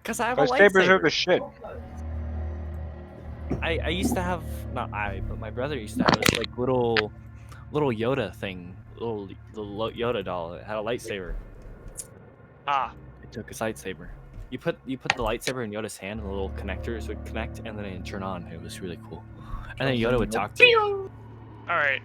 Because I have a Lightsabers are lightsaber. the shit. I used to have, not I, but my brother used to have this like little Yoda thing, little Yoda doll. It had a lightsaber. Ah, It took his lightsaber. You put the lightsaber in Yoda's hand, and the little connectors would connect, and then it'd turn on. It was really cool. And then Yoda would talk to you. all right.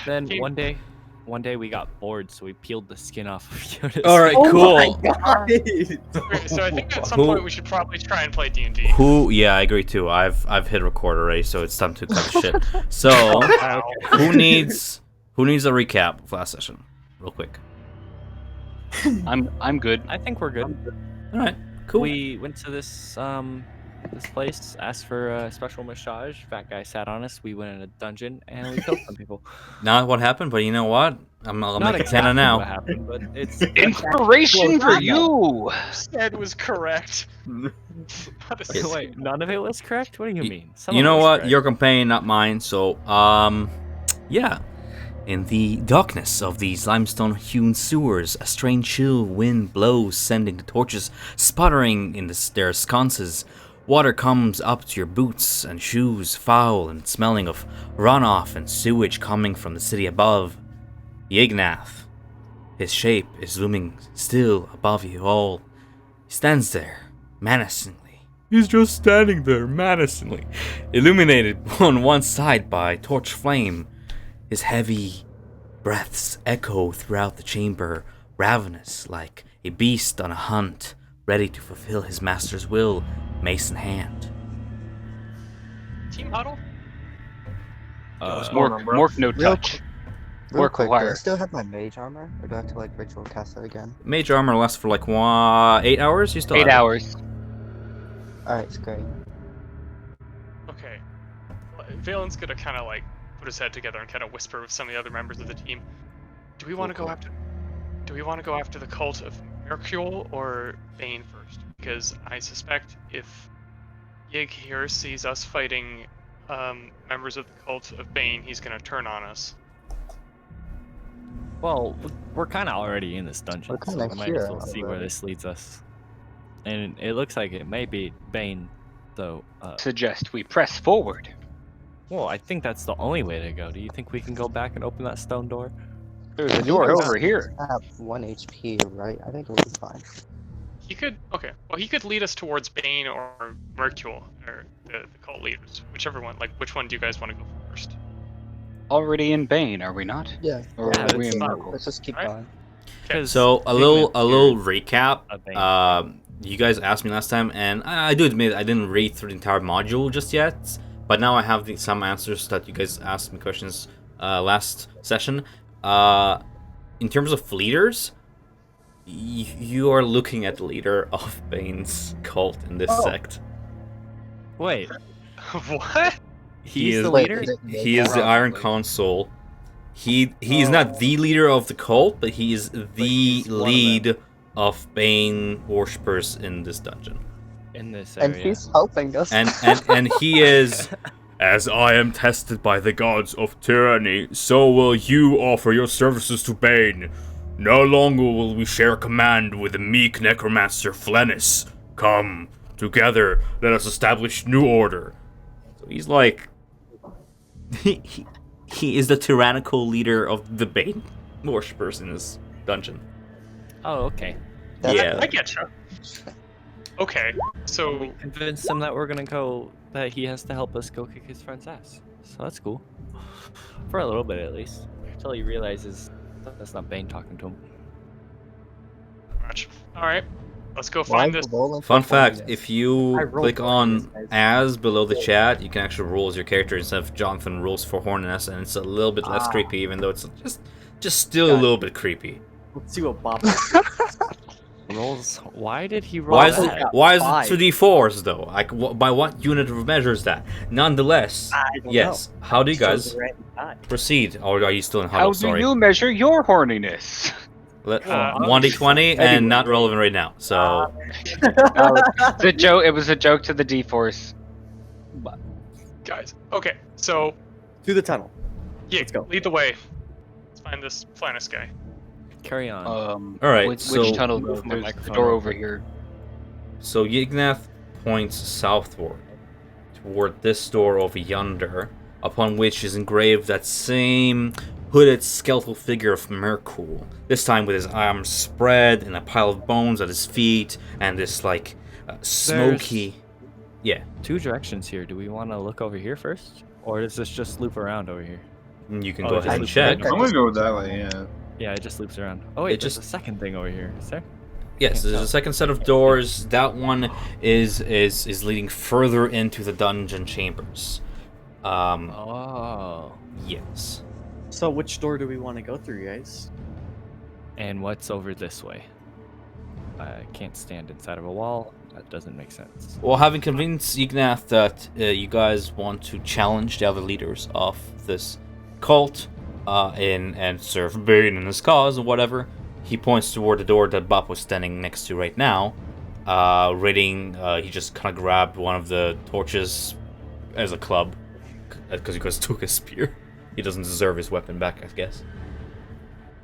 Then Can- one day we got bored, so we peeled the skin off of Yoda's. All right, Oh cool. my god! Okay, so I think at some Who- point we should probably try and play D&D. Who? Yeah, I agree too. I've hit record already, so it's time to cut the shit. So, Wow. who needs a recap of last session, real quick? I'm good. I think we're good. All right, cool. We went to this place, asked for a special massage. Fat guy sat on us. We went in a dungeon and we killed some people. Not what happened, but you know what? I'll Not make a exactly 10 now. what happened, but it's Inspiration for you. Said was correct. Wait, none of it was correct. What do you mean? Some You of it know was what? correct. Your campaign, not mine. So, yeah. In the darkness of these limestone-hewn sewers, a strange chill wind blows, sending the torches sputtering in their sconces. Water comes up to your boots and shoes, foul and smelling of runoff and sewage coming from the city above. Yignath, his shape is looming still above you all. He stands there, menacingly. He's just standing there, menacingly, illuminated on one side by torch flame. His heavy breaths echo throughout the chamber, ravenous like a beast on a hunt, ready to fulfill his master's will, mace in hand. Team huddle? Mork no Real touch. Real Work quick, do I wire. still have my mage armor, or do I have to like ritual cast that again? Mage armor lasts for like 8 hours? You still 8 have it. hours. Alright, it's great. Okay. Valen's gonna kind of like put his head together and kind of whisper with some of the other members of the team. Do we want to go after? Do we want to go after the cult of Mercule or Bane first? Because I suspect if Yig here sees us fighting members of the cult of Bane, he's gonna turn on us. Well, we're kind of already in this dungeon, We're so kinda we might as here well see where already. this leads us. And it looks like it may be Bane, though. Suggest we press forward. Well, I think that's the only way to go. Do you think we can go back and open that stone door? There's a door over here. I have 1 HP, right? I think it'll be fine. He could. Okay. Well, he could lead us towards Bane or Mercule, or the cult leaders, whichever one. Like, which one do you guys want to go first? Already in Bane, are we not? Yeah. Or Yeah, are we that's in fine. Merkle? Let's just keep Alright. going. 'Cause So a Pigment little here- recap. a Bane. You guys asked me last time, and I do admit I didn't read through the entire module just yet. But now I have some answers that you guys asked me questions last session. In terms of leaders, you are looking at the leader of Bane's cult in this sect. Wait, What? he's is- the Wait, leader? He is the Iron Consul. He is not the leader of the cult, but he is the he's one of them. lead of Bane worshippers in this dungeon. In this And area. he's helping us. And he is, as I am tested by the gods of tyranny, so will you offer your services to Bane. No longer will we share command with the meek necromancer Flennis. Come, together, let us establish new order. So he's like, he is the tyrannical leader of the Bane worshippers in this dungeon. Oh, okay. Yeah. I get you. Okay, so Convince him that we're gonna go. That he has to help us go kick his friend's ass. So that's cool. For a little bit, at least, until he realizes that's not Bane talking to him. much. All right, let's go Why find is this. the rolling Fun for fact, holiness? if you I rolled click for on holiness, guys. as below the chat, you can actually roll as your character instead of Jonathan rolls for horniness, and it's a little bit less creepy, even though it's just still a little bit creepy. Let's see what Bob. Rolls. Why did he roll Why is that? it? Why is Five. it 2d4s though? Like, by what unit of measure is that? Nonetheless, I don't yes. How do you Shows guys the random die. proceed? Or are you still in How huddle? do Sorry. you measure your horniness? Let, Uh, 1d20 and not relevant right now. So It's a joke. It was a joke to the D-Force. Guys, okay, so To the tunnel. yeah, Let's go. lead the way. Let's find this Flannis guy. Carry on. All right, Which so- tunnel? Move my There's the microphone door over. over here. So Yignath points southward, toward this door over yonder, upon which is engraved that same hooded skeletal figure of Merkul, this time with his arms spread and a pile of bones at his feet, and this, like, smoky... Yeah. 2 directions here. Do we want to look over here first? Or does this just loop around over here? You can Oh, go it just ahead and loops check. around. I'm gonna go that way, yeah. Yeah, it just loops around. Oh wait, It there's just- a second thing over here. Is there? Yes, Can't there's tell. a second set of doors. That one is leading further into the dungeon chambers. Oh. Yes. So which door do we want to go through, guys? And what's over this way? I can't stand inside of a wall. That doesn't make sense. Well, having convinced Ignath that you guys want to challenge the other leaders of this cult and serve Bane in his cause or whatever, he points toward the door that Bop was standing next to right now. He just kind of grabbed one of the torches as a club because he just took a spear. He doesn't deserve his weapon back, I guess.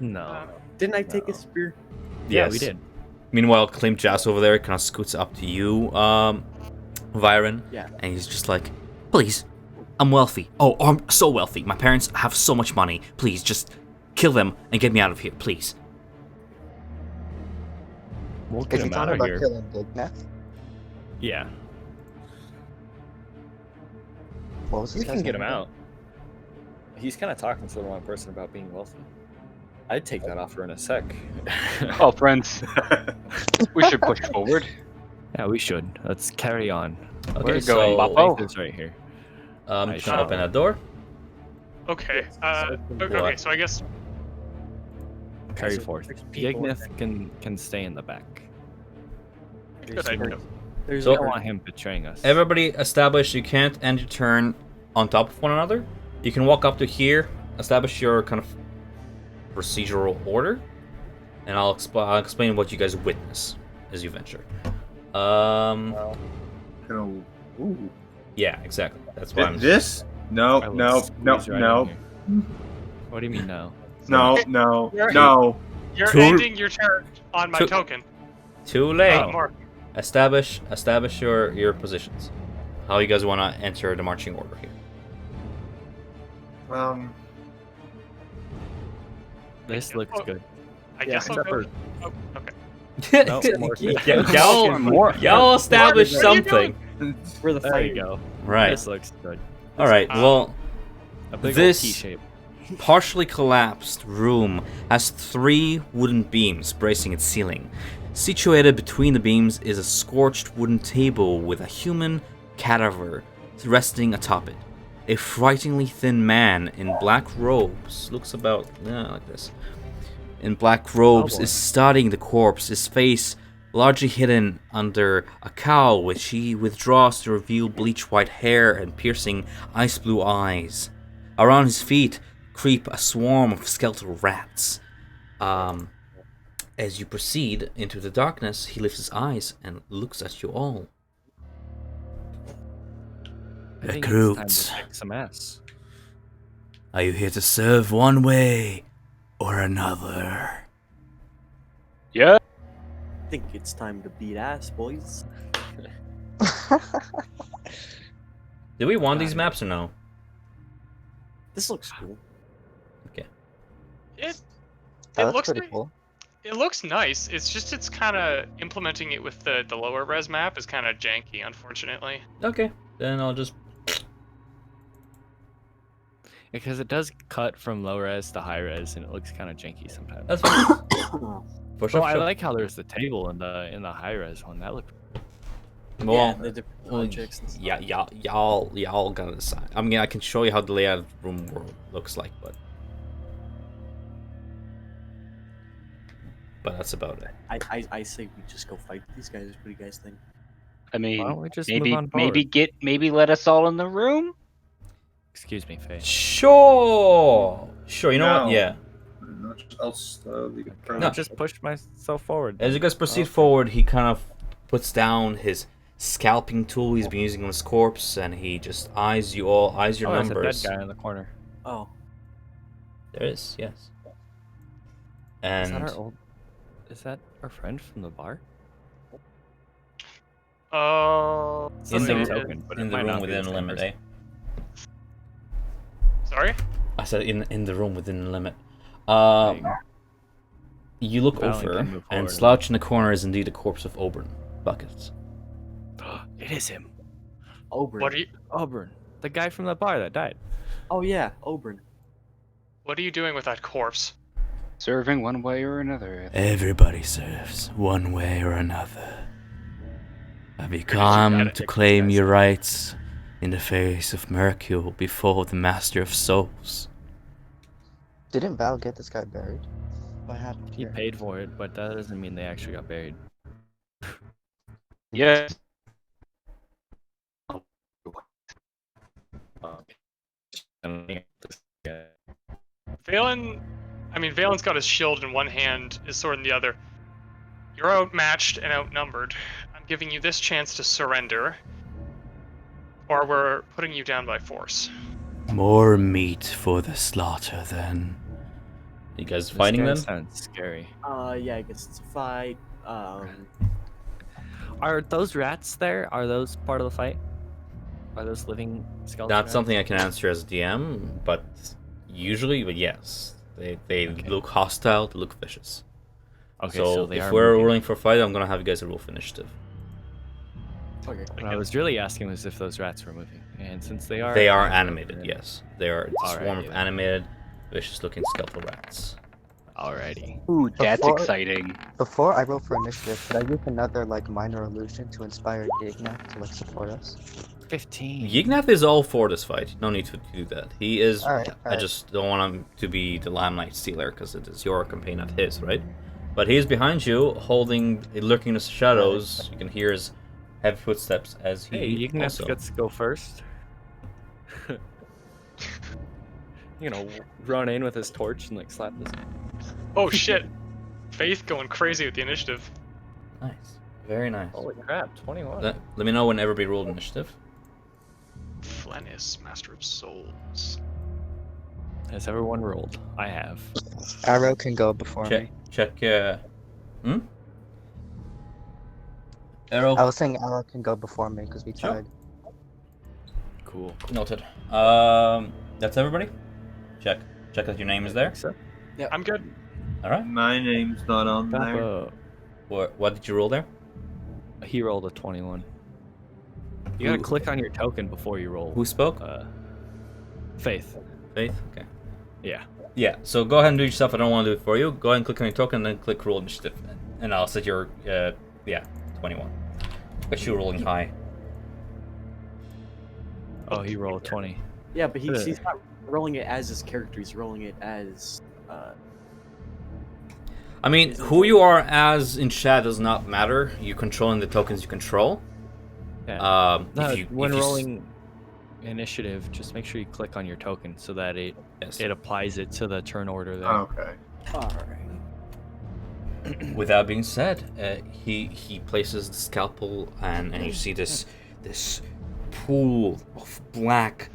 No. Didn't I take No. a spear? Yeah, Yes. we did. Meanwhile, Klim Jas over there kind of scoots up to you, Viren. Yeah. And he's just like, please, I'm wealthy. Oh, I'm so wealthy. My parents have so much money. Please, just kill them and get me out of here, please. We'll Is get he him out talking of about here. killing Digneth? Yeah, What was this we guy's can get name him again? out. He's kind of talking to the wrong person about being wealthy. I'd take that offer in a sec. Oh, friends, we should push forward. Yeah, we should. Let's carry on. Okay, Where's so going, Boppo? This right here. you I can open that door. Okay. What? Okay. So I guess Carry so forth. there's people in Yignith can stay in the back. good idea. There's So- I a don't want him betraying us. Everybody establish you can't end your turn on top of one another. You can walk up to here, establish your kind of procedural order, and I'll explain what you guys witness as you venture. Ooh. Yeah, exactly. That's why I'm. This? No, I will no, no, squeeze right no, in here. What do you mean no? no, no, You're- no. You're Two- ending your turn on my two- token. Too late. Oh. Mark. Establish your positions. How you guys want to enter the marching order here? This looks good. I guess I'll except go. for- Oh, okay. No, y'all establish What are you something. We're the There fight. you go. Right. This looks good. All right. Well, A big This- old T shape. partially collapsed room has 3 wooden beams bracing its ceiling. Situated between the beams is a scorched wooden table with a human cadaver resting atop it. A frighteningly thin man in black robes looks about like this. In black robes boy. is studying the corpse, his face largely hidden under a cowl which he withdraws to reveal bleach white hair and piercing ice blue eyes. Around his feet creep a swarm of skeletal rats. As you proceed into the darkness, he lifts his eyes and looks at you all. I think Recruits. it's time to kick some ass. Are you here to serve one way or another? Yeah. I think it's time to beat ass, boys. Do we want these maps or no? This looks cool. It That looks pretty ni- cool. it looks nice. It's just it's kind of implementing it with the lower res map is kind of janky, unfortunately. Okay, then I'll just. Because it does cut from low res to high res, and it looks kind of janky sometimes. That's fine. For sure. Oh, I sure. like how there's the table in the high res one. That looked. Well, Yeah, the different well, objects and stuff. yeah, y'all gotta decide. I mean, I can show you how the layout of the room looks like, but that's about it. I say we just go fight these guys. What do you guys think? I Why don't mean, we just maybe move on forward? maybe let us all in the room. Excuse me, Faye. Sure. You know what? No. Yeah. No, just push myself forward. As you guys proceed Okay. forward, he kind of puts down his scalping tool he's been using on his corpse, and he just eyes you all, eyes your There's numbers. a dead guy in the corner. Oh, There is, yes. Is that And our old? Is that our friend from the bar? Oh. It's the In the same ro- token, but it in the might room not be within the a same limit, person. Sorry. I said in the room within the limit. Like, You look Valen can over, move and forward. slouched in the corner is indeed the corpse of Oberon. Buckets. it is him. Oberon. What are you Auburn, the guy from the bar that died. Oh yeah, Oberon. What are you doing with that corpse? Serving one way or another. Everybody serves one way or another. Have you you come gotta to pick this claim guy's your side. rights in the face of Mercure before the Master of Souls? Didn't Val get this guy buried? What happened He here? paid for it, but that doesn't mean they actually got buried. Yes. Valen's got his shield in one hand, his sword in the other. You're outmatched and outnumbered. I'm giving you this chance to surrender, or we're putting you down by force. More meat for the slaughter, then. You guys This fighting guy then? sounds scary. Yeah, I guess it's a fight. Are those rats there? Are those part of the fight? Are those living skeletons? That's something I can answer as DM, but but yes. They Okay. look hostile, they look vicious. Okay, so they if are we're moving. rolling for a fight, I'm gonna have you guys roll for initiative. Okay. What I was really asking was if those rats were moving, and since they are, They are animated, yes. They are a Alrighty swarm of then. animated, vicious-looking skeletal rats. Alrighty. Ooh, that's Before- exciting. Before I roll for initiative, could I use another like minor illusion to inspire Ignath to like support us? 15. Yignath is all for this fight. No need to do that. He is. Alright, I alright. just don't want him to be the limelight stealer because it is your campaign, not his, right? But he is behind you, lurking in the shadows. You can hear his heavy footsteps as he. Hey, Ignace also... gets to go first. Run in with his torch and like slap this. Oh shit! Faith going crazy with the initiative. Nice, very nice. Holy crap, 21. Let me know when everybody rolled initiative. Flennis, Master of Souls. Has everyone rolled? I have. Arrow can go before Check. me. Check. Arrow. I was saying Arrow can go before me because we Sure. tied. Cool. Noted. That's everybody. Check that your name is there. So, I'm good. All right. My name's not on there. Papa, What did you roll there? he rolled a 21. You gotta click on your token before you roll. Who spoke? Faith. Faith. Okay. Yeah. Yeah. So go ahead and do yourself. I don't want to do it for you. Go ahead and click on your token, and then click roll initiative, and I'll set your 21. But you're rolling high. Oh, he rolled 20. Yeah, but Yeah. he's not rolling it as his character. He's rolling it as. I mean, who you are as in chat does not matter. You're controlling the tokens you control. Yeah. No, If you when if you s- rolling initiative, just make sure you click on your token so that it yes. applies it to the turn order there. Okay. Alright. With that being said, he places the scalpel, and you see this pool of black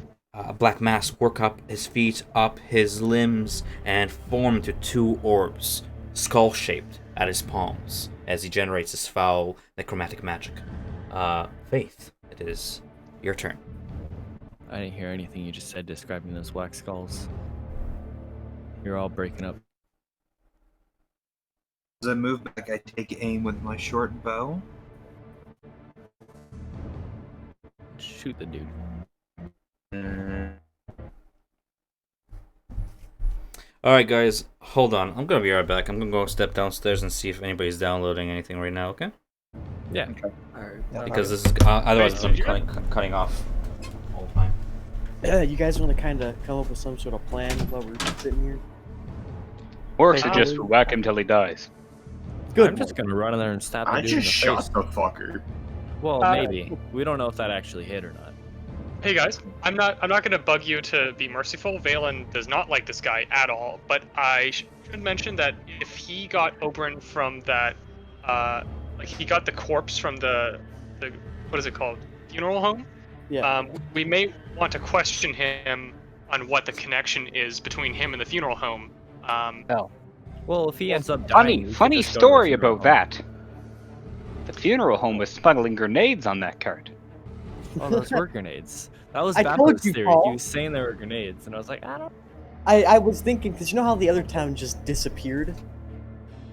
mass work up his feet, up his limbs, and form into two orbs, skull-shaped, at his palms as he generates his foul necromantic magic. Faith, it is your turn. I didn't hear anything you just said describing those black skulls. You're all breaking up. As I move back, I take aim with my short bow. Shoot the dude. Alright guys, hold on. I'm gonna be right back. I'm gonna go step downstairs and see if anybody's downloading anything right now, okay? Yeah. Alright. Yeah, Because this is otherwise it's gonna be cutting off all the time. You guys want to kind of come up with some sort of plan while we're sitting here? Or Hey, suggest we whack him till he dies. Good. I'm just gonna run in there and stab the I dude in the just face. shot the fucker. Well, Uh, maybe. We don't know if that actually hit or not. Hey guys, I'm not gonna bug you to be merciful. Valen does not like this guy at all, but I should mention that if he got Oberon from that, he got the corpse from the what is it called, funeral home? Yeah. We may want to question him on what the connection is between him and the funeral home. Well, if he ends up dying, we could Funny just go to the story funeral about home. that. The funeral home was smuggling grenades on that cart. Oh, those were grenades. That was I told Bapho's you, theory. Paul. He was saying they were grenades, and I was like, I was thinking, because you know how the other town just disappeared?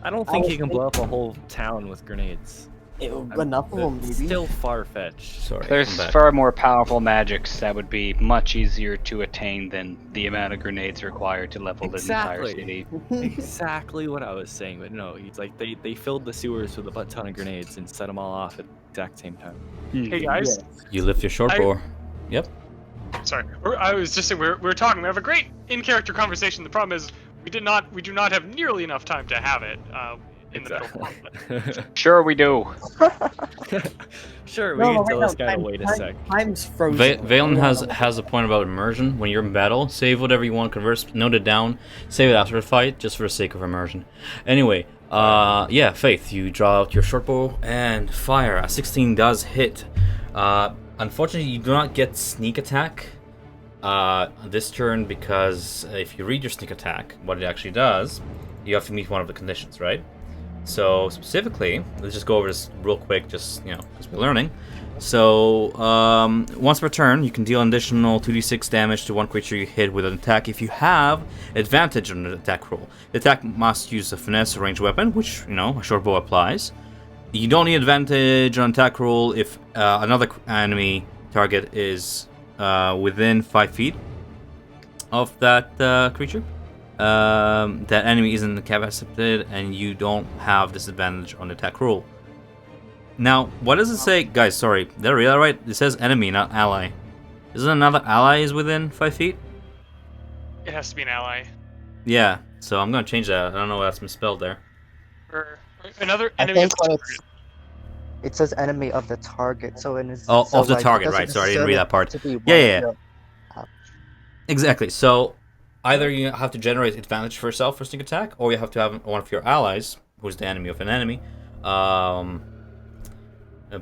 I don't I think was he can blow up a whole town with grenades. Enough of them, It's maybe. still far-fetched. Sorry. I'm There's back. far more powerful magics that would be much easier to attain than the amount of grenades required to level the entire Exactly. city. Exactly what I was saying, but no, he's like they filled the sewers with a butt ton of grenades and set them all off at the exact same time. Hey guys, You lift your short bow. Yep. sorry. I was just saying we're talking. We have a great in-character conversation. The problem is we do not have nearly enough time to have it in the middle. Sure we do. Sure, we can tell this guy to wait a sec. Time's frozen. Valen has a point about immersion. When you're in battle, save whatever you want, converse, note it down, save it after the fight, just for the sake of immersion. Anyway, yeah, Faith, you draw out your short bow and fire. A 16 does hit. Unfortunately, you do not get sneak attack this turn because if you read your sneak attack, what it actually does, you have to meet one of the conditions, right? So specifically, let's just go over this real quick, just because we're learning. So once per turn, you can deal an additional 2d6 damage to one creature you hit with an attack if you have advantage on the attack roll. The attack must use a finesse or ranged weapon, which a short bow applies. You don't need advantage on attack roll if another enemy target is within 5 feet of that creature. That enemy isn't incapacitated, and you don't have disadvantage on the attack roll. Now, what does it say? Guys, sorry, did I read that right? It says enemy, not ally. Isn't another ally is within 5 feet? It has to be an ally. Yeah, so I'm gonna change that. I don't know why that's misspelled there. Or another I enemy. think when it says enemy of the target, so it is. Oh, so, of the like, it target, doesn't right? Sorry, I didn't read that part. necessarily have to be Yeah, one yeah. of the- Exactly. So either you have to generate advantage for yourself for sneak attack, or you have to have one of your allies, who's the enemy of an enemy,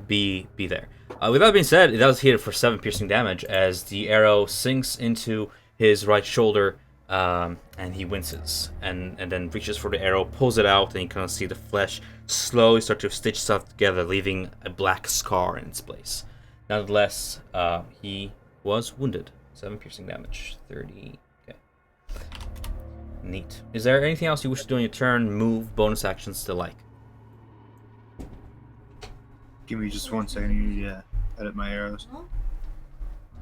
be there. With that being said, it does hit for 7 piercing damage as the arrow sinks into his right shoulder, and he winces, and then reaches for the arrow, pulls it out, and you kind of see the flesh slowly start to stitch stuff together, leaving a black scar in its place. Nonetheless, he was wounded. 7 piercing damage. 30. Okay. Neat. Is there anything else you wish to do on your turn? Move, bonus actions, the like. Give me just 1 second. I need to edit my arrows. No?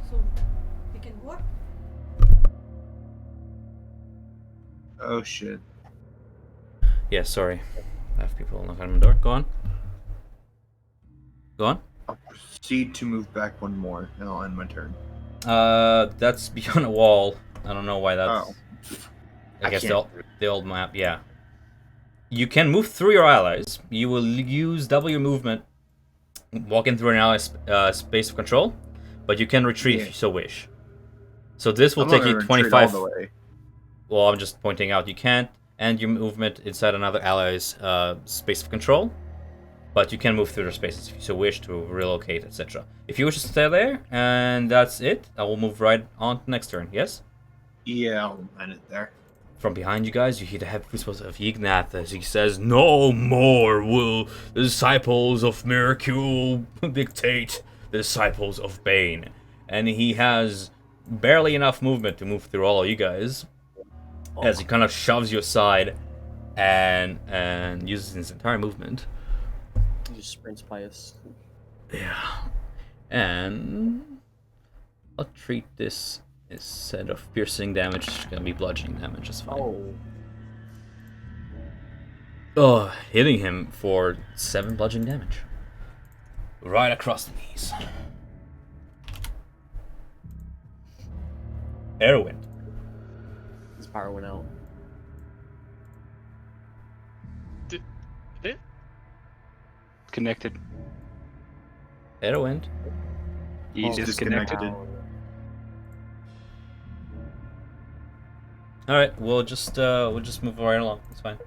So we can work? Oh shit. Yeah, sorry. I have people knocking on the door. Go on. Go on. I'll proceed to move back 1 more, and I'll end my turn. That's beyond a wall. I don't know why that's... Oh. I guess can't. the old map, yeah. You can move through your allies. You will use double your movement, walking through an ally's space of control, but you can retreat if you so wish. So this will I'm take gonna you retreat 25... all the way. Well, I'm just pointing out you can't end your movement inside another ally's space of control, but you can move through their spaces if you so wish to relocate, etc. If you wish to stay there, and that's it, I will move right on to next turn, yes? Yeah, I'll end it there. From behind you guys, you hear the heavy footsteps of Ignath as he says, "No more will the disciples of Miracle dictate the disciples of Bane." And he has barely enough movement to move through all of you guys, as he kind of shoves you aside and uses his entire movement. He just sprints by us. Yeah. And I'll treat this instead of piercing damage, it's gonna be bludgeoning damage, that's fine. Oh, hitting him for 7 bludgeoning damage. Right across the knees. Erwin. His power went out. Did it? Connected. Erwin. He's Oh, disconnected. All right, we'll just move right along. It's fine.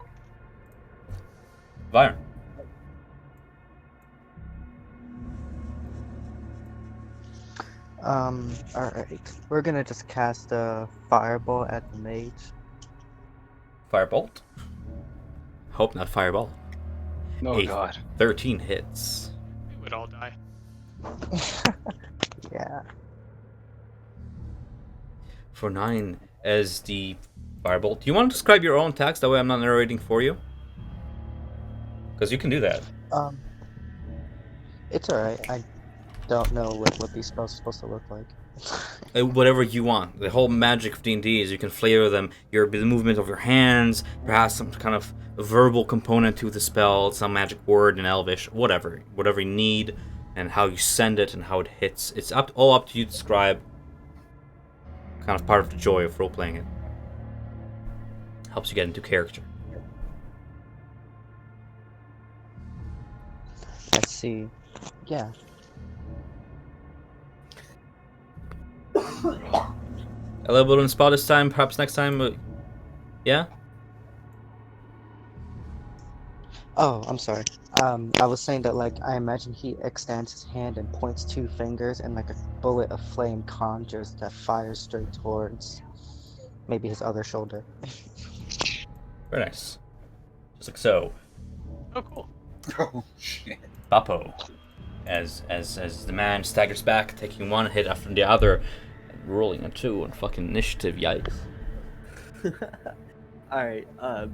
Byron. Alright. We're gonna just cast a fireball at the mage. Firebolt. Hope not fireball. Oh god. 13 hits. We would all die. Yeah. For 9 as the firebolt. Do you want to describe your own attacks? That way I'm not narrating for you. Because you can do that. It's alright. I don't know what these spells are supposed to look like. Whatever you want. The whole magic of D&D is you can flavor them. The movement of your hands, perhaps some kind of verbal component to the spell, some magic word in Elvish, whatever you need, and how you send it and how it hits. It's all up to you to describe. Kind of part of the joy of role playing it. Helps you get into character. Let's see. Yeah. A little bit on spot this time, perhaps next time. Yeah? Oh, I'm sorry. I was saying that, like, I imagine he extends his hand and points 2 fingers, and like a bullet of flame conjures that fires straight towards maybe his other shoulder. Very nice. Just like so. Oh, cool. Oh shit. Bappo. As the man staggers back, taking one hit after the other, and rolling a 2 on fucking initiative, yikes. Alright,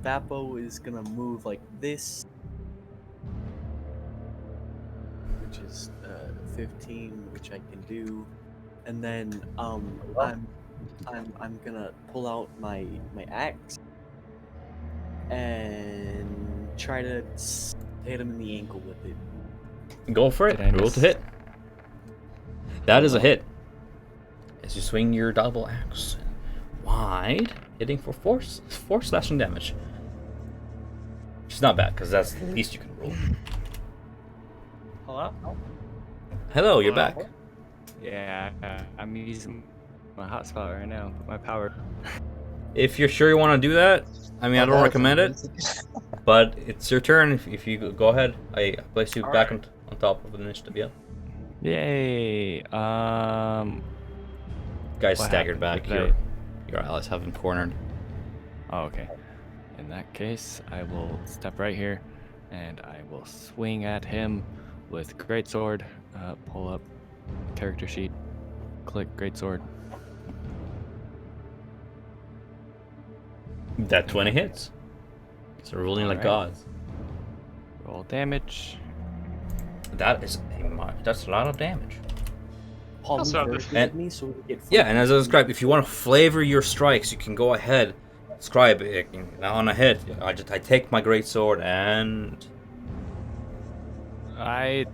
Bappo is gonna move like this. Which is 15, which I can do. And then I'm gonna pull out my axe and try to hit him in the ankle with it. Go for it. Roll to hit. That is a hit. As you swing your double axe wide, hitting for 4 slashing damage. Which is not bad, because that's the least you can roll. Hello? Hello, you're back. Yeah, I'm using my hotspot right now. Put my power. If you're sure you want to do that, I mean, I don't recommend it, but it's your turn. If you go ahead, I place you back on top of the initiative, yeah. Yay! Guys What staggered happened? back. Your allies have him cornered. Oh, okay. In that case, I will step right here, and I will swing at him with greatsword. Pull up character sheet, click greatsword. That 20 hits. So rolling like Alright. gods. Roll damage. That's a lot of damage. Paul, Also have move this- very quick with me so we can get Yeah, and as I described, if you want to flavor your strikes, you can go ahead. Describe it on a hit. I take my greatsword and I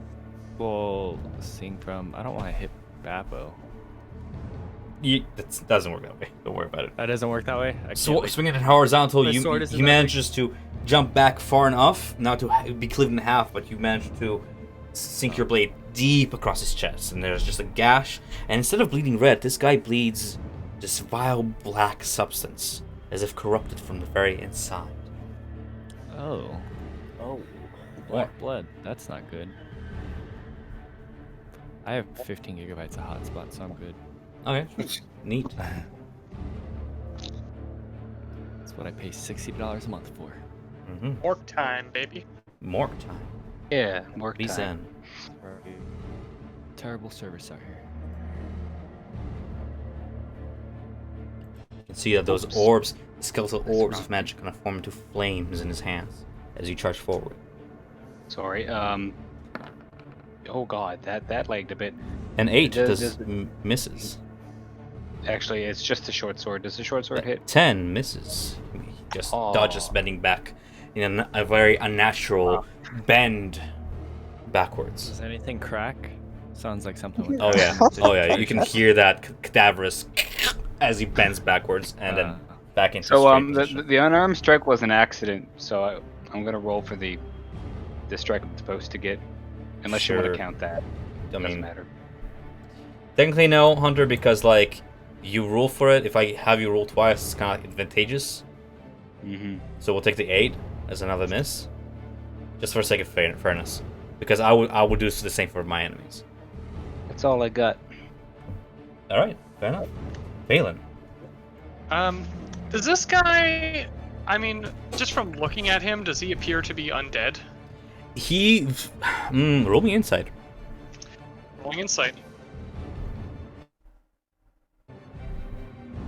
will sing from. I don't want to hit Bappo. that doesn't work that way. Don't worry about it. That doesn't work that way. I can't, like- Swinging it horizontal, The sword isn't he that manages to jump back far enough, not to be cleaved in half, but you manage to sink your blade deep across his chest, and there's just a gash. And instead of bleeding red, this guy bleeds this vile black substance, as if corrupted from the very inside. Oh, Oh. black blood. That's not good. I have 15 gigabytes of hotspot, so I'm good. Okay, neat. That's what I pay $60 a month for. Mm-hmm. Orc time, baby. More time. Yeah, more Be time. zen. Terrible service out here. You can see that those orbs, skeletal orbs of magic, kind of form into flames in his hands as you charge forward. Sorry. Oh god, that lagged a bit. An 8 Does- misses. Actually, it's just the short sword. Does the short sword hit? 10 misses. He just Aw. dodges, bending back in a very unnatural bend backwards. Does anything crack? Sounds like something would Oh yeah, crack. oh yeah. You can hear that cadaverous as he bends backwards and then back into So straight the position. the unarmed strike was an accident. So I'm gonna roll for the strike I'm supposed to get, unless you want Sure. to count that. I Doesn't mean, matter. technically no, Hunter, because like you roll for it. If I have you roll twice, it's kind of advantageous. Mm-hmm. So we'll take the 8 as another miss, just for the sake of fairness, because I would do the same for my enemies. That's all I got. All right, fair enough. Valen. Does this guy? I mean, just from looking at him, does he appear to be undead? He. Roll me inside. Rolling insight.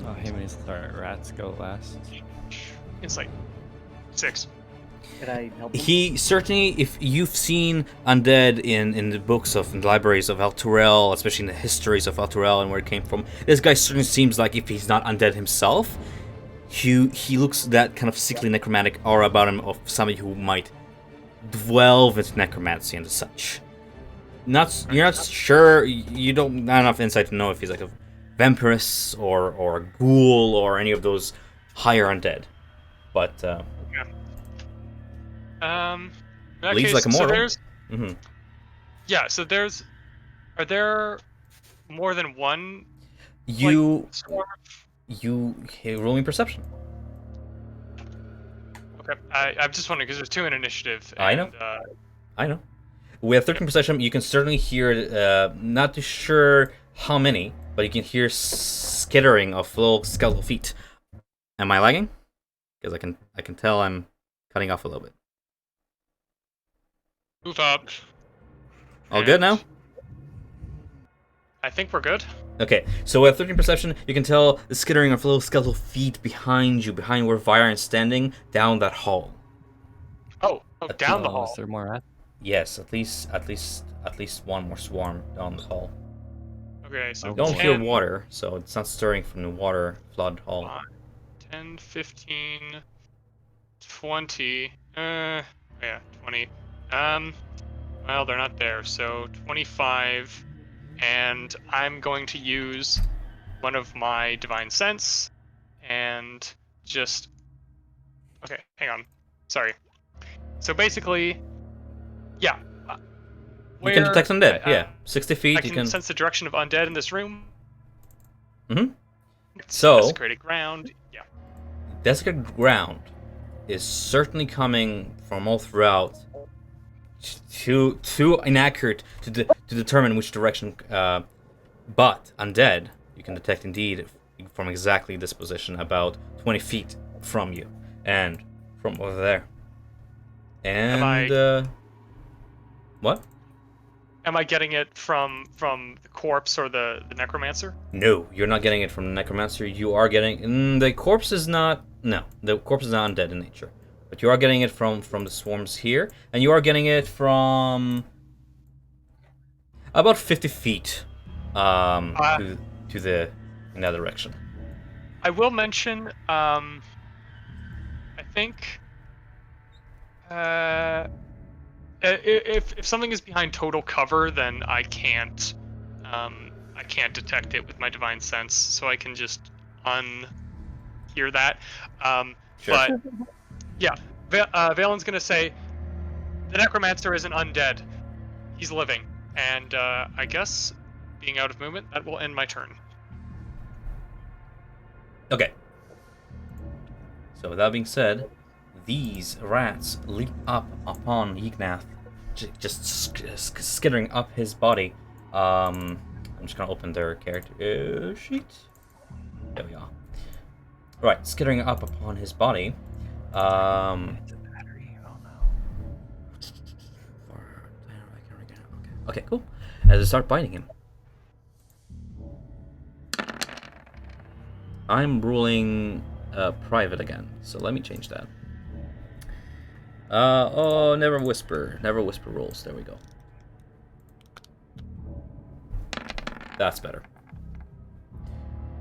Oh, hey, Maze, sorry, rats go last. Insight. 6. Can I help him? He certainly, if you've seen undead in the books of in the libraries of Alturel, especially in the histories of Alturel and where it came from, this guy certainly seems like, if he's not undead himself, he looks that kind of sickly necromantic aura about him of somebody who might delve into necromancy and such. You're not sure. You don't not enough insight to know if he's like a vampiress or a ghoul or any of those higher undead, but In that Leaves case, like a so mortal. there's mhm. yeah. So there's are there more than one you swarm? roll me perception. Okay, I'm just wondering because there's 2 in initiative. I know. I know. With 13 perception, you can certainly hear, not too sure how many, but you can hear skittering of little skeletal feet. Am I lagging? Because I can tell I'm cutting off a little bit. Move up. All good now? I think we're good. Okay, so with 13 perception, you can tell the skittering of little skeletal feet behind you, behind where Vyron is standing, down that hall. Oh, down the Oh, hall. is there more rats? Yes, at least one more swarm down the hall. Okay, so Oh, You don't 10, hear water, so it's not stirring from the water flood hall. 10, 15, 20. Yeah, 20. Well, they're not there, so 25. And I'm going to use one of my divine sense and just. Okay, hang on. Sorry. So basically, yeah. You can detect undead, I- yeah. 60 feet, I can sense the direction of undead in this room. Mhm. It's So- desecrated ground. Yeah. Desiccated ground is certainly coming from all throughout. Too inaccurate to determine which direction. But undead, you can detect indeed from exactly this position, about 20 feet from you, and from over there. And what? Am I getting it from the corpse or the necromancer? No, you're not getting it from the necromancer. You are getting the corpse is not. No, the corpse is not undead in nature, but you are getting it from the swarms here, and you are getting it from about 50 feet to the in that direction. I will mention. I think. If something is behind total cover, then I can't detect it with my divine sense, so I can just unhear that. Sure. But yeah, Valen's gonna say the necromancer isn't undead; he's living, and I guess being out of movement, that will end my turn. Okay. So with that being said, these rats leap up upon Yignath, just skittering up his body. I'm just gonna open their character sheet. There we are. Right, skittering up upon his body. Okay, cool. As I start biting him. I'm ruling private again, so let me change that. Never whisper rules. There we go. That's better.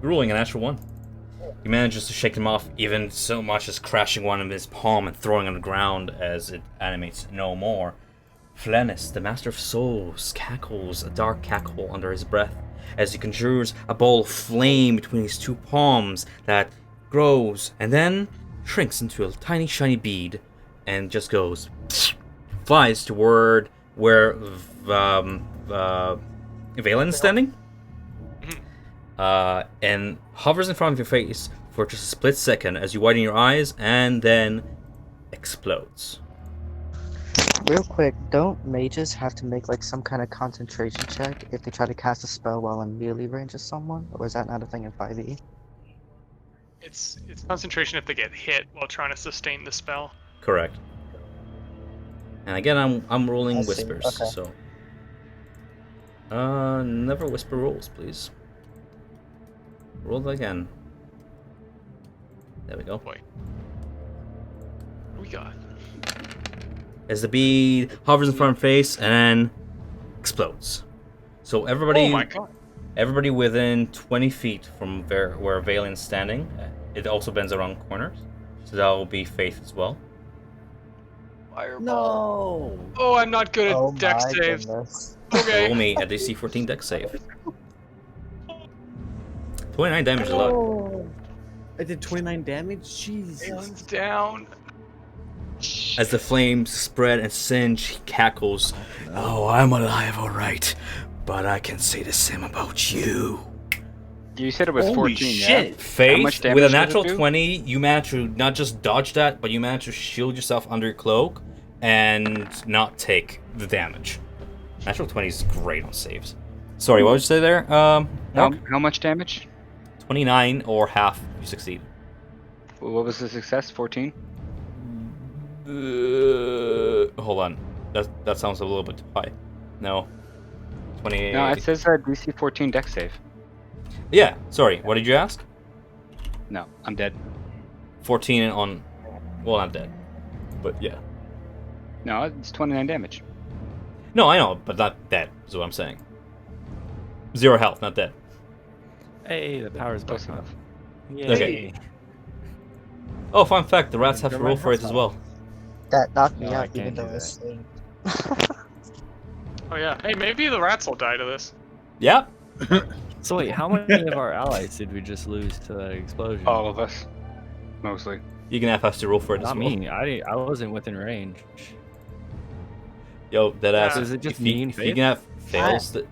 Ruling a natural 1. He manages to shake him off, even so much as crashing one of his palm and throwing on the ground as it animates no more. Flennis, the Master of Souls, cackles a dark cackle under his breath as he conjures a ball of flame between his 2 palms that grows and then shrinks into a tiny shiny bead and just goes, flies toward where Valen's standing, and hovers in front of your face for just a split second as you widen your eyes and then explodes. Real quick, don't mages have to make like some kind of concentration check if they try to cast a spell while in melee range of someone, or is that not a thing in 5e? It's concentration if they get hit while trying to sustain the spell. Correct. And again, I'm rolling I see, whispers, okay. so never whisper rolls, please. Roll again. There we go. Boy. What we got? As the bee hovers in front of face and then explodes. So everybody, Oh my god. everybody within 20 feet from where Valen's standing, it also bends around corners. So that will be Faith as well. No. Oh, I'm not good Oh at deck my saves. goodness. Okay. Roll me a DC 14 dex save. 29 damage is a lot. Oh. I did 29 damage? Jeez. Valen's down. As the flames spread and singe, he cackles. Oh, I'm alive, all right. But I can say the same about you. You said it was Holy 14, yeah? shit. Faith, How much damage with a did it natural do? 20, you manage to not just dodge that, but you manage to shield yourself under your cloak and not take the damage. Natural 20 is great on saves. Sorry, what did you say there? Mark? How much damage? 29 or half, you succeed. What was the success? 14? Hold on. That sounds a little bit high. No. 28. No, it says DC 14 deck save. Yeah, sorry. What did you ask? No, I'm dead. 14 on... Well, not dead. But yeah. No, it's 29 damage. No, I know, but not dead, is what I'm saying. 0 health, not dead. Hey, the power's Close back on. enough. Yay. Okay. Oh, fun fact, the rats have to roll for it as well. That knocked me No, I out even can't do though I that. saved. Oh yeah. Hey, maybe the rats will die to this. Yeah. So wait, how many of our allies did we just lose to that explosion? All of us. Mostly. You're gonna have to roll for it as Not well. me. I wasn't within range. Yo, deadass. So is it just if me you, and if you Faith? can have fails that...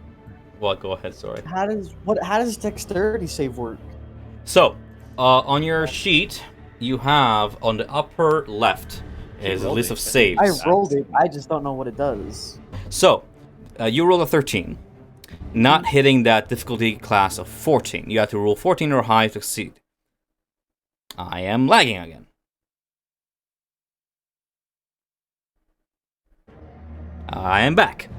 Well, go ahead, sorry. How does dexterity save work? So, on your sheet, you have on the upper left is a rolled list it. of saves. I rolled it. I just don't know what it does. So, you roll a 13. Not hitting that difficulty class of 14. You have to roll 14 or higher to succeed. I am lagging again. I am back.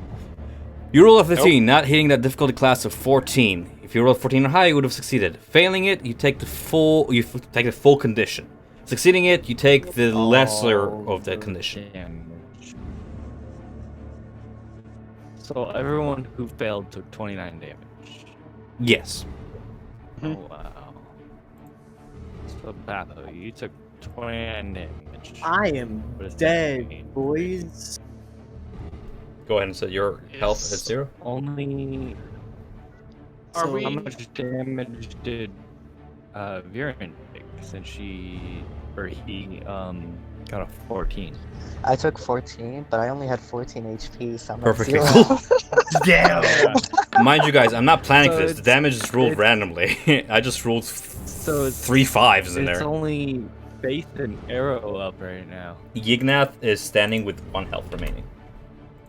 You roll a 15, not hitting that difficulty class of 14. If you roll 14 or higher, you would have succeeded. Failing it, you take the full condition. Succeeding it, you take the lesser of the condition. Damage. So everyone who failed took 29 damage. Yes. Oh wow. So Batho, you took 29 damage. I am What does that dead, mean? boys. Go ahead and set your health at Is- 0. Only Are So- we? how much damage did Viren take since he got a 14? I took 14, but I only had 14 HP, so I'm at Perfectly 0. cool. Damn. Mind you guys, I'm not planning So for this. The it's- damage is rolled it's- randomly. I just rolled So it's 3 5s in It's there. only Faith and Arrow up right now. Yignath is standing with 1 health remaining.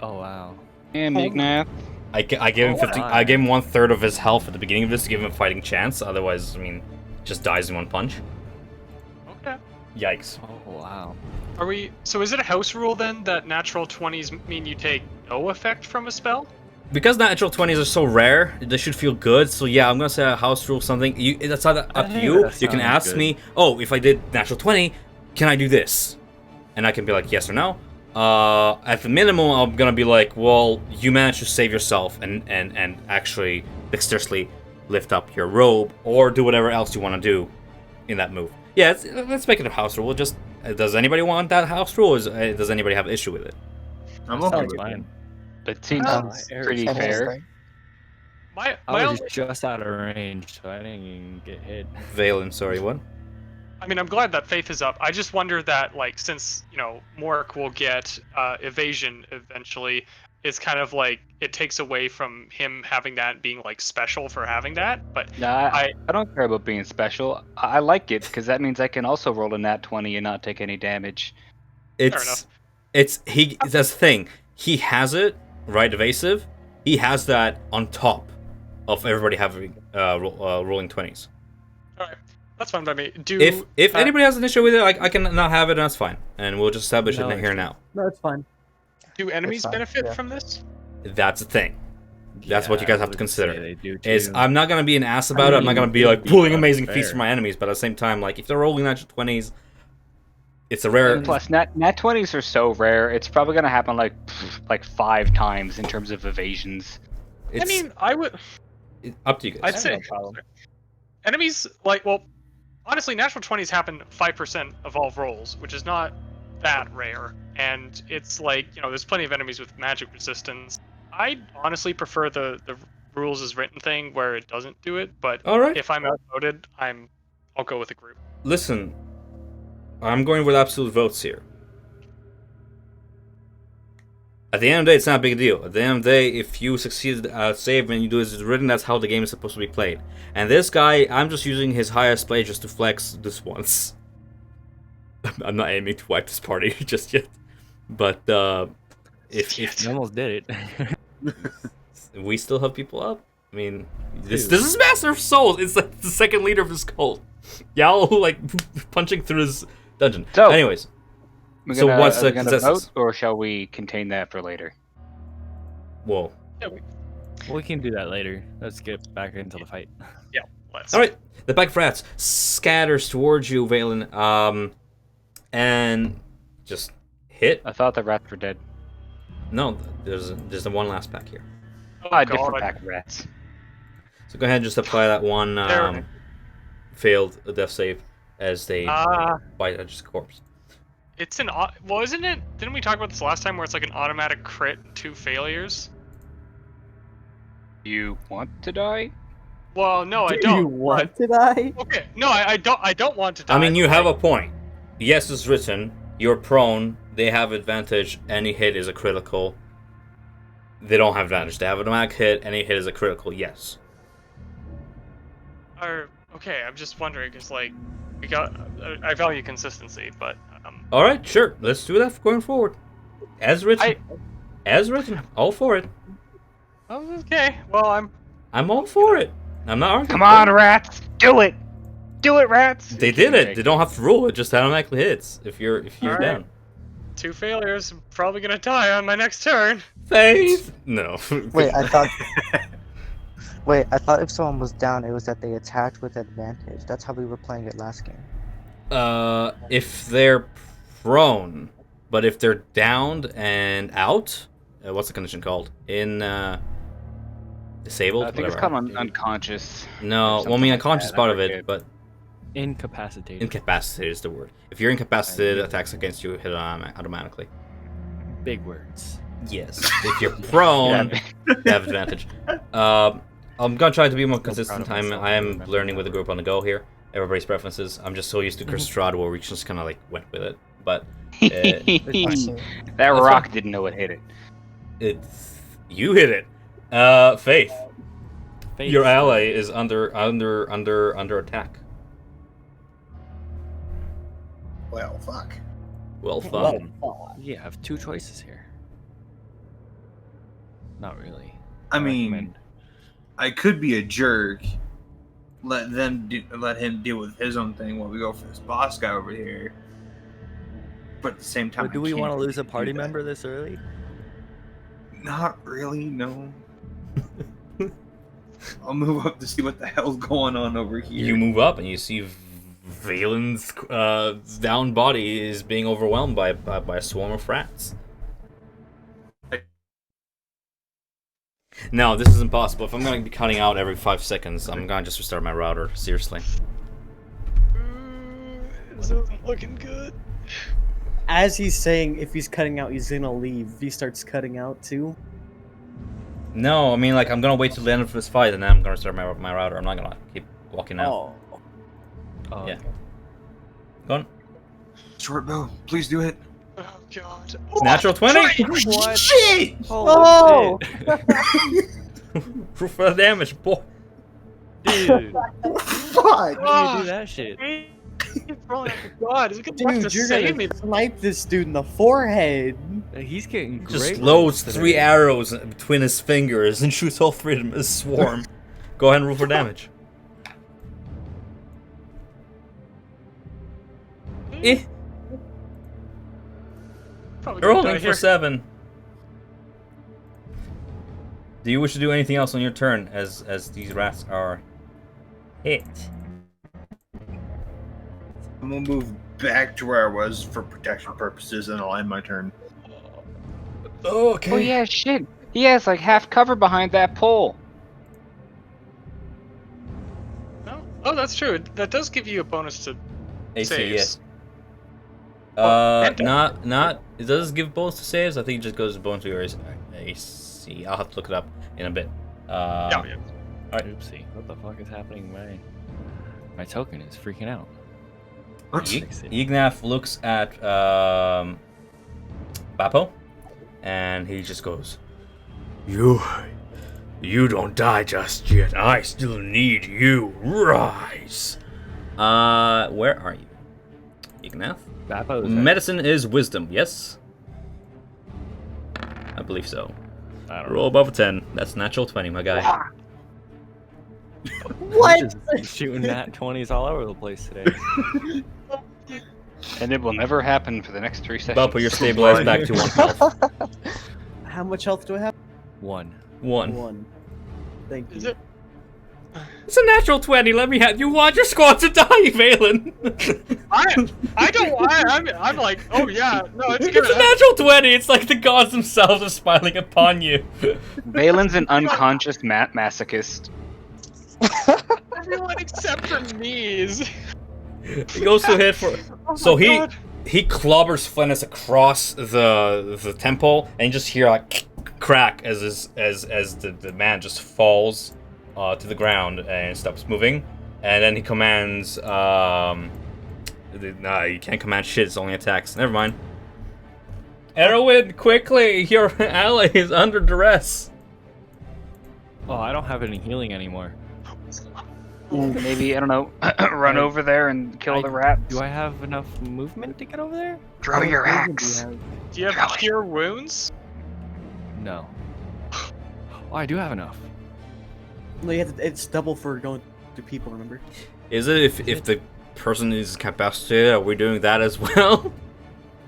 Oh wow. And Ignath. I gave him Oh, 50. my. I gave him 1/3 of his health at the beginning of this to give him a fighting chance. Otherwise, I mean, just dies in 1 punch. Okay. Yikes. Oh wow. Are we? So is it a house rule then that natural 20s mean you take no effect from a spell? Because natural 20s are so rare, they should feel good. So yeah, I'm gonna say a house rule something. That's up I to think you. that You can sounds ask good. me, oh, if I did natural 20, can I do this? And I can be like, yes or no. At the minimum, I'm gonna be like, well, you managed to save yourself and actually dexterously lift up your robe or do whatever else you want to do in that move. Yeah, let's make it a house rule. Just does anybody want that house rule? Or does anybody have an issue with it? I'm That okay sounds with it. fine. That seems Sounds pretty fair. interesting. My I only, was just out of range, so I didn't even get hit. Valen, sorry, what? I mean, I'm glad that Faith is up. I just wonder that, like, since Morik will get evasion eventually, it's kind of like it takes away from him having that being like special for having that. But Nah, I don't care about being special. I like it because that means I can also roll a nat 20 and not take any damage. enough. That's the thing. He has it, right? Evasive. He has that on top of everybody having rolling 20s. all right, that's fine by me. If anybody has an issue with it, I can not have it, and that's fine, and we'll just establish No it here issue. now. No, it's fine. Do enemies fine, benefit yeah. from this? That's the thing. That's what you Yeah, guys I have to would consider. say they do Is too. I'm not gonna be an ass about it. I'm not gonna be it'd like be pulling amazing unfair. feats for my enemies, but at the same time, like if they're rolling natural 20s, it's a rare. And plus, nat 20s are so rare. It's probably gonna happen like 5 times in terms of evasions. It's I mean, I would. up to you guys. I'd have say no problem. enemies honestly, natural 20s happen 5% of all rolls, which is not that rare. And it's like, there's plenty of enemies with magic resistance. I honestly prefer the rules as written thing where it doesn't do it, but All right. if I'm outvoted, I'll go with a group. Listen, I'm going with absolute votes here. At the end of the day, it's not a big deal. At the end of the day, if you succeed at save and you do as written, that's how the game is supposed to be played. And this guy, I'm just using his highest play just to flex this once. I'm not aiming to wipe this party just yet. But if You almost did it. we still have people up, I mean, this is Master of Souls. It's like the second leader of his cult. Yao like punching through his dungeon. So, anyways, Are we what's the gonna consensus? vote, or shall we contain that for later? Whoa. We can do that later. Let's get back into the fight. Yeah, let's. All right, the pack of rats scatters towards you, Valen, and just hit. I thought the rats were dead. No, there's the one last pack here. Oh, Different God. pack of rats. So go ahead and just apply that one There. failed death save as they bite at just a corpse. It's well, isn't it? Didn't we talk about this last time where it's like an automatic crit, 2 failures? You want to die? Well, no, I Do don't. you want to die? Okay, no, I don't want to die. I mean, you have like, a point. Yes, it's written. You're prone. They have advantage. Any hit is a critical. They don't have advantage. They have an automatic hit. Any hit is a critical. Yes. Okay, I'm just wondering because like I value consistency, but All right, sure. Let's do that going forward. As written. As written. All for it. okay. Well, I'm all for it. I'm not arguing. Come on, rats! Do it! Do it, rats! They did it. They don't have to roll. It just automatically hits if you're Alright. down. 2 failures. I'm probably gonna die on my next turn. Faith. No. Wait, I thought. Wait, I thought if someone was down, it was that they attacked with advantage. That's how we were playing it last game. If they're prone, but if they're downed and out, what's the condition called? Disabled. I think it's Whatever. called unconscious. No, well, I something mean, like unconscious that, part I of it, forget. but Incapacitated. incapacitated is the word. If you're incapacitated, attacks against you hit automatically. Big words. Yes. If you're prone, you have advantage. I'm gonna try to be more consistent. proud of myself I for am remembering learning with the that. group on the go here. Everybody's preferences. I'm just so used to Curstrad where we just kind of like went with it. But That rock didn't know it hit it. you hit it. Faith. Faith. Your ally is under attack. Well, fuck. Well thought. You have 2 choices here. Not really. I mean, recommend- I could be a jerk. Let him deal with his own thing while we go for this boss guy over here. But at the same time, But do I we can't want to lose a do party that. member this early? Not really, no. I'll move up to see what the hell's going on over here. You move up and you see Valen's down body is being overwhelmed by a swarm of rats. No, this is impossible. If I'm gonna be cutting out every 5 seconds, I'm gonna just restart my router. Seriously. This isn't looking good. As he's saying, if he's cutting out, he's gonna leave. He starts cutting out too. No, I mean like I'm gonna wait till the end of this fight and then I'm gonna start my router. I'm not gonna keep walking out. Oh, Oh, Yeah. okay. Go on. Short bow, please do it. Oh god. Natural 20. What? Shit! Oh! Proof for the damage, boy. Dude, Fuck! how do you do that shit? Oh my god, is it gonna have dude, to you're save me? gonna snipe this dude in the forehead. He's getting great. Just rolls loads today. 3 arrows between his fingers and shoots all 3 of them as a swarm. Go ahead and roll for damage. Probably You're gonna die rolling for here. 7. Do you wish to do anything else on your turn as these rats are hit? I'm gonna move back to where I was for protection purposes, and I'll end my turn. Okay. Oh yeah, shit. He has like half cover behind that pole. Oh, that's true. That does give you a bonus to AC, saves. yes. and Not. It does give bonus to saves. I think it just goes bonus to your AC. I'll have to look it up in a bit. Yeah. Alright. Oopsie. What the fuck is happening? My token is freaking out. Ignaf looks at Bappo, and he just goes, You don't die just yet. I still need you. Rise. Where are you? Ignaf? Bappo is Medicine is wisdom, yes? I believe so. I don't Roll above a 10. That's natural 20, my guy. know. What? Just shooting nat 20s all over the place today. And it will never happen for the next 3 seconds. Bappo, you're stabilized back to 1 health. How much health do I have? 1. 1. 1. Thank Is you. it? It's a natural 20. Let me have. You want your squad to die, Valen. I don't. I'm like, oh yeah, no, it's good. It's a natural 20. It's like the gods themselves are smiling upon you. Valen's an unconscious masochist. Everyone except for me is. He goes to hit for. So my God. he clobbers Flennis across the temple, and you just hear like crack as the man just falls to the ground and stops moving, and then he commands. Nah, you can't command shit. It's only attacks. Never mind. Erwin, quickly! Your ally is under duress. Oh, I don't have any healing anymore. Maybe, I don't know, run over there and kill the rats. Do I have enough movement to get over there? Throw your axe. Do you have cure wounds? No. Oh, I do have enough. No, you have to, it's double for going to people, remember? Is it if the person is incapacitated? Are we doing that as well?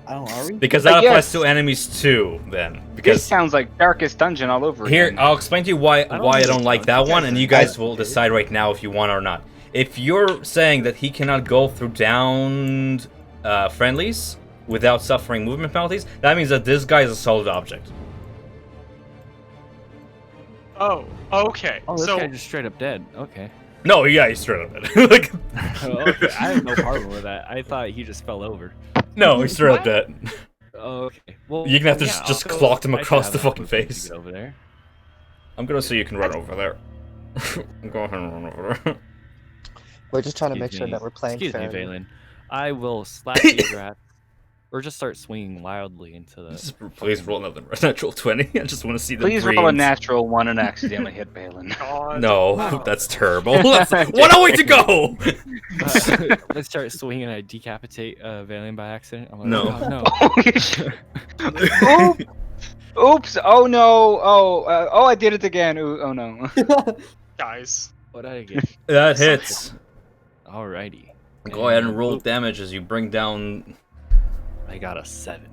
I don't know, are we? Because that Yes. applies to enemies too. Then This because sounds like Darkest Dungeon all over here again. I'll explain to you why I don't like that one, and you guys will Okay. decide right now if you want or not. If you're saying that he cannot go through downed friendlies without suffering movement penalties, that means that this guy is a solid object. Oh, okay. Oh, this so guy just straight up dead. Okay. No, yeah, he's straight up dead. Like, Oh, okay. I have no problem with that. I thought he just fell over. no, he's straight up dead. Oh, okay. Well, You can have to yeah, just I'll go- clocked him I should across have the enough fucking movement to face. get over there. I'm gonna see you can run over there. Go ahead and run over there. We're just trying to make Excuse sure me. that we're playing Excuse me, fair. Valen. I will slap these rats, or just start swinging wildly into the. Just please roll another natural 20. I just want to see the Please greens. roll a natural 1 and accidentally hit Balin. God. No, Wow. that's terrible. That's 1 way to go! Let's start swinging and I decapitate Valen by accident. I'm like, No. oh, no. Holy shit. Oop. Oops! Oh no! Oh, I did it again! Ooh, oh no! Guys. What did I get? That hits. Alrighty. Go ahead and roll damage as you bring down. I got a 7.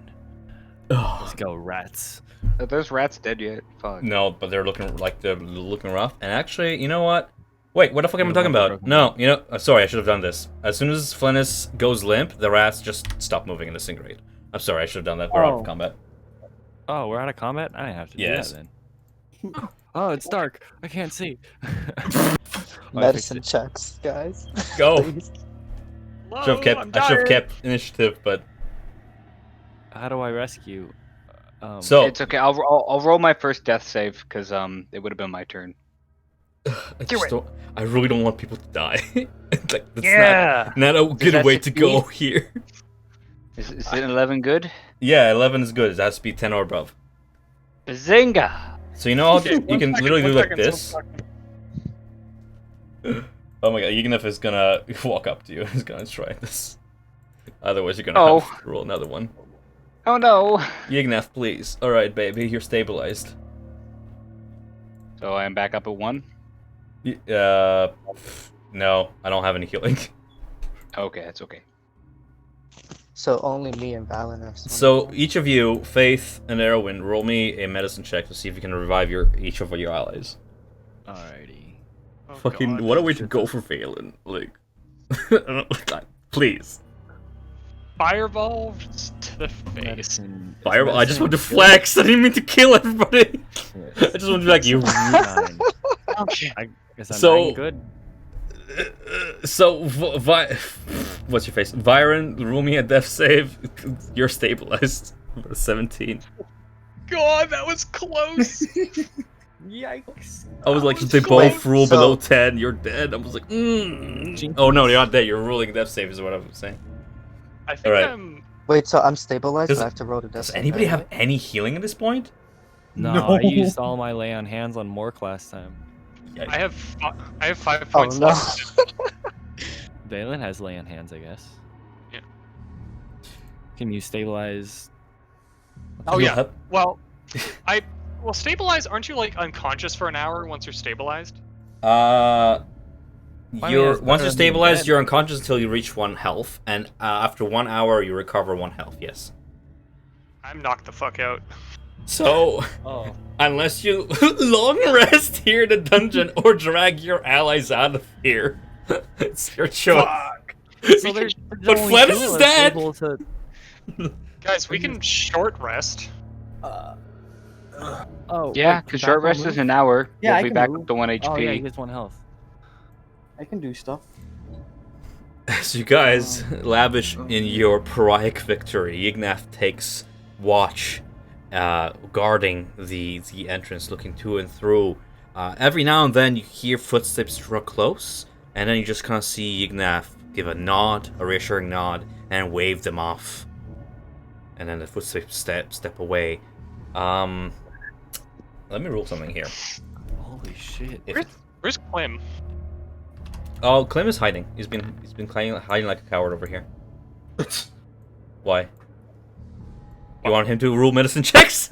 Let's go, rats. Are those rats dead yet? Fuck. No, but they're looking rough. And actually, you know what? Wait, what the fuck am I No, talking about? broken. No, you know, sorry, I should have done this. As soon as Flennis goes limp, the rats just stop moving and disintegrate. I'm sorry, I should have done that. We're out of Oh. combat. Oh, we're out of combat? I didn't have to Yes. do that then. Oh, it's dark. I can't see. Medicine checks, guys. Go. Please. Hello, Should have kept. I'm I should have dying. kept initiative, but How do I rescue? so It's okay. I'll roll my first death save because it would have been my turn. I just don't. I really don't want people to die. Like, that's Yeah. not a good that way to succeed? go here. Is it 11 good? Yeah, 11 is good. It has to be 10 or above. Bazinga! So you know, Okay, you one can second, literally do one like second, this. one second. Oh my god, Ignaf is gonna walk up to you. He's gonna try this. Otherwise, you're gonna Oh. have to roll another one. Oh no! Ignaf, please. All right, baby, you're stabilized. So I am back up at 1. No, I don't have any healing. Okay, that's okay. So only me and Valen are. So each of you, Faith and Erwin, roll me a medicine check to see if you can revive each of your allies. Alrighty. Oh, Fucking, God. what a way to go for Valen. Like, please. Fireball to the face. Medicine. Fireball. I just want to medicine flex. I didn't mean to kill everybody. good? I just want to be like you. Nine. Okay. I guess I'm So- nine good. So, what's your face? Byron, roll me a death save. You're stabilized. 17. God, that was close. Yikes. I was like, was they close. both rule So- below 10. You're dead. I was like, Oh no, you're not dead. You're rolling death save, is what I was saying. I think Alright. I'm. Wait, so I'm stabilized, Does- but I have to roll to Does death. anybody have any healing at this point? No, No. I used all my lay on hands on Mork last time. I have 5 Oh points no. left. Valen has lay on hands, I guess. Yeah. Can you stabilize? Oh You'll yeah. help- Well, well, stabilize. Aren't you like unconscious for an hour once you're stabilized? Uh, mean, you're it's once better you're than being stabilized, dead. you're unconscious until you reach 1 health, and after 1 hour, you recover 1 health. Yes. I'm knocked the fuck out. So, Oh. unless you long rest here in the dungeon or drag your allies out of here, it's your choice. So there's But only Fletus two is of us dead! able to- Guys, we can short rest. Oh, Yeah, wait, because Bhaal short rest move? is an hour. Yeah, We'll I be can back move. up to 1 HP. Oh yeah, he gets 1 health. I can do stuff. So you guys lavish in your pariah victory. Ignath takes watch, guarding the entrance, looking to and through. Every now and then you hear footsteps draw close, and then you just kind of see Ignath give a nod, a reassuring nod, and wave them off. And then the footsteps step away. Let me roll something here. Holy shit. If- Where's Clem? Oh, Clem is hiding. He's been hiding like a coward over here. Why? You want him to rule medicine checks?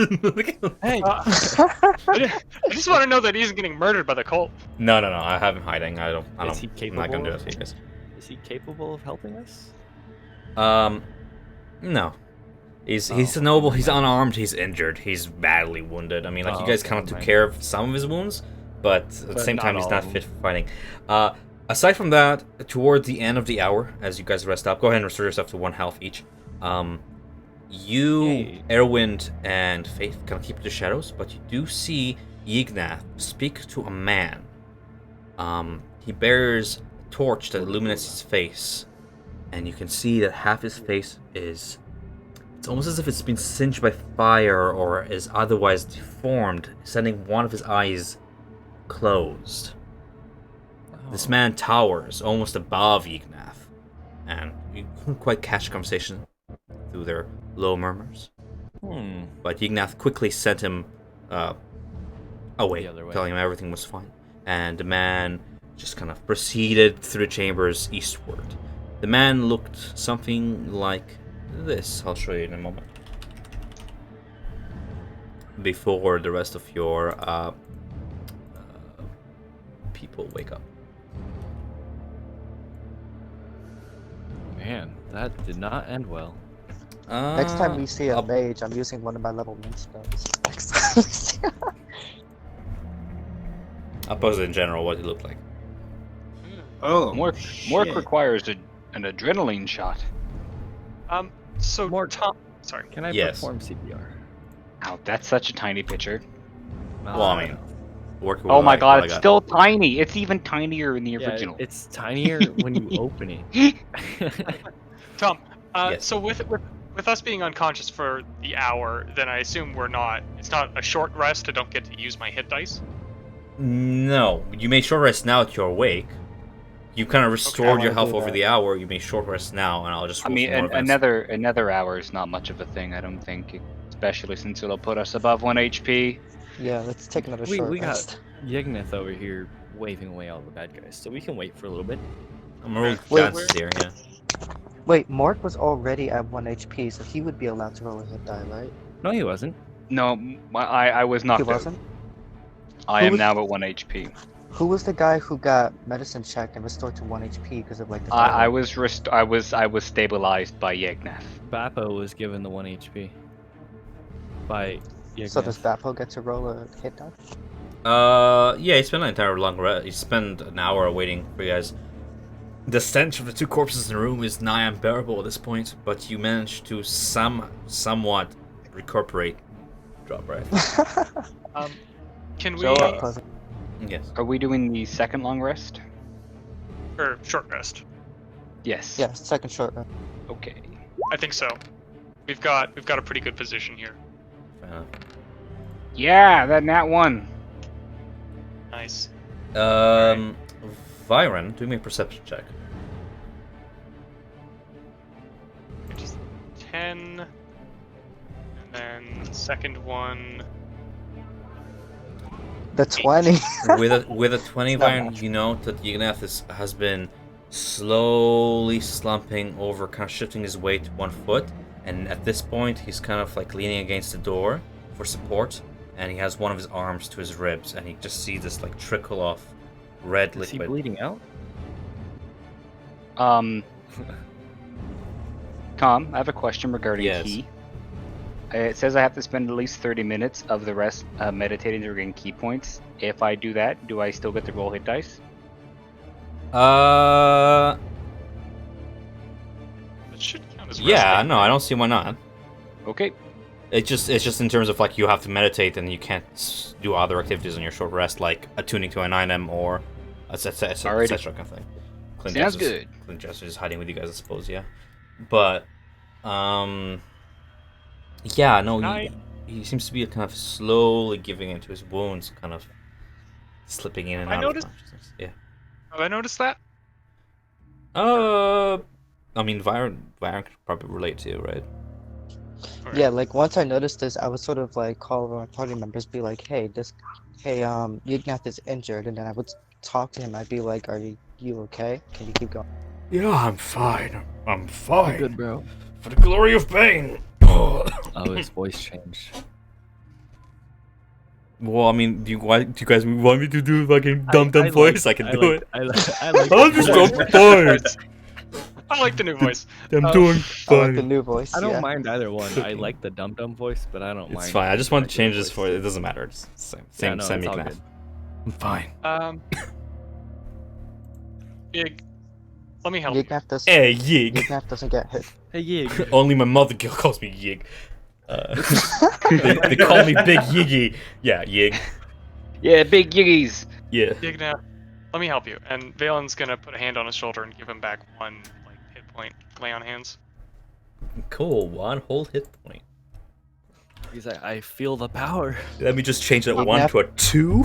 Hey. I just want to know that he isn't getting murdered by the cult. No, I have him hiding. I don't. Is he I'm not gonna do capable that to you guys. Is he capable of helping us? No. He's Oh, a noble. He's never mind. unarmed. He's injured. He's badly wounded. I mean, like Oh, you guys okay, kind of never took mind. care of some of his wounds, but at the But same not time, he's all not of fit for fighting. Aside from that, toward the end of the hour, as you guys rest up, go ahead and restore yourself to 1 health each. You, Yay. Erwind, and Faith kind of keep the shadows, but you do see Yignath speak to a man. He bears a torch that illuminates his face, and you can see that half his face is... It's almost as if it's been singed by fire or is otherwise deformed, sending one of his eyes closed. This man towers almost above Yignath, and you couldn't quite catch a conversation through their low murmurs. But Yignath quickly sent him away, The other way. telling him everything was fine. And the man just kind of proceeded through the chambers eastward. The man looked something like this. I'll show you in a moment. Before the rest of your people wake up. Man, that did not end well. Next time we see a I'll- mage, I'm using one of my level 1 spells. Next time we see I'll pose it in general what he looked like. Oh, Mork shit. requires an adrenaline shot. So More- Tom. Sorry. Can I Yes. perform CPR? Ow, that's such a tiny picture. Well, I mean, work with Oh what my I god, it's got. still tiny. It's even tinier in the Yeah, original. it's tinier when you open it. Tom. Yes. So with us being unconscious for the hour, then I assume we're not. It's not a short rest. I don't get to use my hit dice. No, you may short rest now that you're awake. You kind of restored wanna your health do over that. the hour. You may short rest now, and I'll just. I roll mean, some more events. another hour is not much of a thing, I don't think. Especially since it'll put us above 1 HP. Yeah, let's take another we short we rest. got Yignath over here waving away all the bad guys, so we can wait for a little bit. I'm gonna roll Wait, chances here. Yeah. Wait, Mork was already at 1 HP, so he would be allowed to roll a hit die, right? No, he wasn't. No, I was He knocked out. wasn't? I Who am was- now at 1 HP. Who was the guy who got medicine checked and restored to 1 HP because of like the? I was stabilized by Yegnath. Bappo was given the 1 HP by So does Yignath. Bappo get to roll a hit die? Yeah, he spent an entire long rest. He spent an hour waiting for you guys. The stench of the 2 corpses in the room is nigh unbearable at this point, but you manage to somewhat recuperate. Drop breath. Can we So, Pleasant. Yes. Are we doing the second long rest? or short rest? Yes. Yeah, second short rest. Okay. I think so. We've got a pretty good position here. Yeah, that nat 1. Nice. Viren, do me a perception check. Just 10, and then the second one. The 20. with a 20, It's not Viren, much. you know that Yignath has been slowly slumping over, kind of shifting his weight to 1 foot, and at this point he's kind of like leaning against the door for support, and he has one of his arms to his ribs, and he just sees this like trickle of red Is he liquid. bleeding out? Tom, I have a question regarding Yes. key. It says I have to spend at least 30 minutes of the rest meditating to regain key points. If I do that, do I still get to roll hit dice? That should count as Yeah, resting. no, I don't see why not. Okay. It's just in terms of like you have to meditate and you can't do other activities on your short rest, like attuning to an item or etc. Alrighty. kind of thing. Clint Sounds Jess is- good. Clint Jess is hiding with you guys, I suppose. Yeah, but yeah, no, he seems to be kind of slowly giving into his wounds, kind of slipping in and I out noticed- of consciousness. Yeah. Have I noticed that? I mean, Viren could probably relate to you, right? Or- Yeah, like once I noticed this, I would sort of like call over my party members, be like, hey, Yignath is injured, and then I would talk to him. I'd be like, are you okay? Can you keep going? Yeah, I'm fine. I'm fine. Good, bro. For the glory of Bane. Oh, his voice changed. Well, I mean, do you guys want me to do fucking dumb I voice? like- I can do it. I like I'm just fine. I like the new voice. I'm Um, doing I like fine. the new voice. I don't yeah. mind either one. I like the dum dum voice, but I don't mind. It's fine. I just want to regular change this voice. for it. Doesn't matter. It's same no, same it's all Yignath. good. I'm fine. Yig, let me help you. Hey, Yig. Yignath doesn't get hit. Hey, Yig. Only my mother calls me Yig. They call me Big Yiggy. Yeah, Yig. Yeah, big yiggies. Yeah. Yig, now, let me help you. And Valen's gonna put a hand on his shoulder and give him back 1 like hit point. Lay on hands. Cool. 1 whole hit point. He's like, I feel the power. Let me just change that Yignath. 1 to a 2.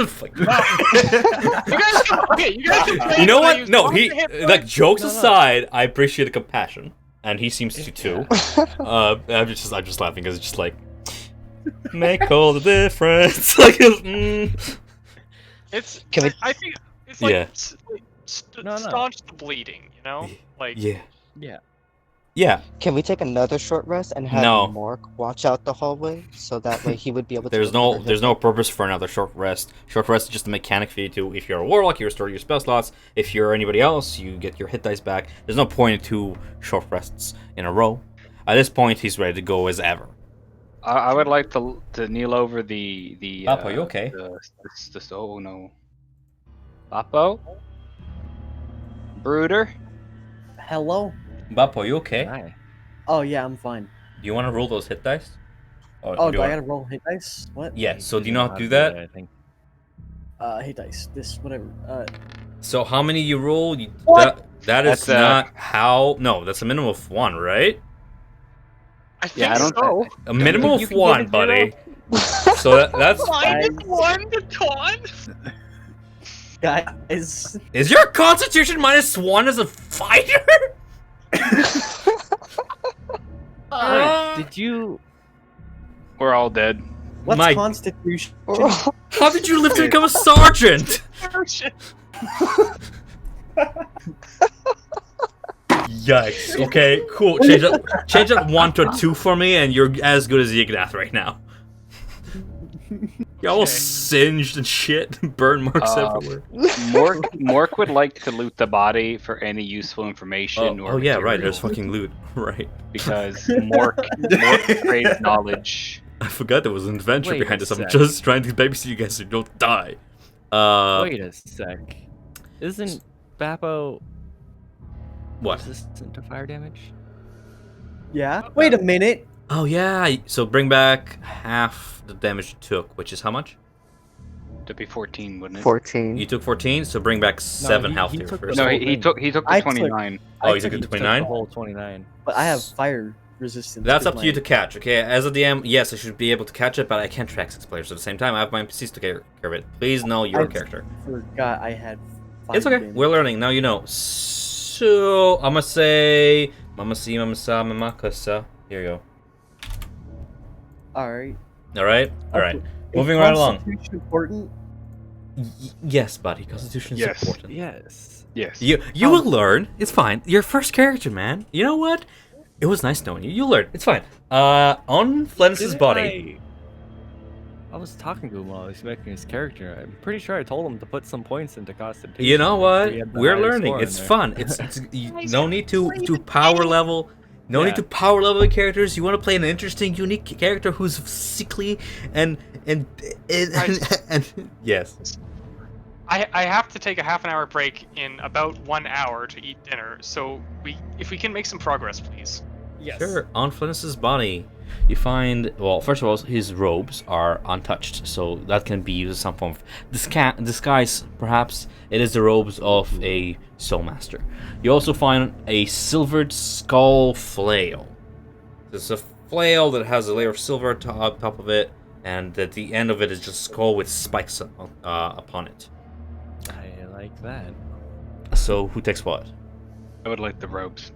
Fuck. You guys can. Okay, you guys can. You know I what? use No, one he hit point. like jokes No, no. aside. I appreciate the compassion, and he seems to too. I'm just laughing because it's just like make all the difference. Like, It's. Can we- I think it's like, Yeah. No, no. staunch the bleeding. You know, like. yeah, Yeah. yeah. Can we take another short rest and have No. Mork watch out the hallway so that way he would be able to? There's recover hit no purpose for another short rest. Short rest is just a mechanic for you to. If you're a warlock, you restore your spell slots. If you're anybody else, you get your hit dice back. There's no point in 2 short rests in a row. At this point, he's ready to go as ever. I would like to kneel over the. Bappo, you okay? Oh no. Bappo? Brooder? Hello? Bappo, you okay? Hi. Oh yeah, I'm fine. Do you want to roll those hit dice? Or Oh, do do I you gotta roll hit dice? What? Yeah. So do you know how to do it, that? I think. Hit dice. This whatever. So how many you roll? What? That is That's, not how. No, that's a minimum of 1, right? I think Yeah, I don't. so. A minimum you of can 1, get a zero? buddy. So that's. -1 to con. Guys. Is your Constitution -1 as a fighter? Wait, did you? We're all dead. What's My- Constitution? How did you live to become a sergeant? Yikes. Okay, cool. Change that 1 to a 2 for me, and you're as good as Yignath right now. You're all Okay. singed and shit. Burn marks everywhere. Mork would like to loot the body for any useful information or Yeah, right. There's materials, fucking loot. Right. because Mork craves knowledge. I forgot there was an adventure Wait behind a this. I'm sec. just trying to babysit you guys so you don't die. Wait a sec. Isn't Bappo What? resistant to fire damage? Yeah. Wait a minute. Oh yeah. So bring back half the damage you took, which is how much? To be 14, wouldn't it? 14. You took 14, so bring back 7 health he to your took the first. No, whole he thing. took the I took- 29. Oh, you took He the took the 29? whole 29. But I have fire resistance. That's with up to you my- to catch, okay? As a DM, yes, I should be able to catch it, but I can't track 6 players at the same time. I have my NPCs to care of it. Please know your I character. Forgot I had. It's okay. damage. We're learning. Now you know. So, I'm gonna say... Mama si, mama sa, mama kasa. Here you go. Alright. Alright? Alright. Is Moving right along. Constitution important? Yes, buddy. Constitution is Yes. important. Yes. Yes. You will learn. It's fine. Your first character, man. You know what? It was nice knowing you. You'll learn. It's fine. On Flennis's Didn't body. I was talking to him while I was making his character. I'm pretty sure I told him to put some points into Constitution. You know what? He had the We're highest learning. score in It's there. fun. It's no need to power level. No need to power level the characters. You want to play an interesting, unique character who's sickly and yes. I have to take a half an hour break in about 1 hour to eat dinner. So if we can make some progress, please. Yes. Sure. On Flennis's body, you find, well, first of all, his robes are untouched, so that can be used as some form of disguise, perhaps. It is the robes of a soulmaster. You also find a silvered skull flail. It's a flail that has a layer of silver on top of it, and at the end of it is just a skull with spikes upon it. I like that. So, who takes what? I would like the robes.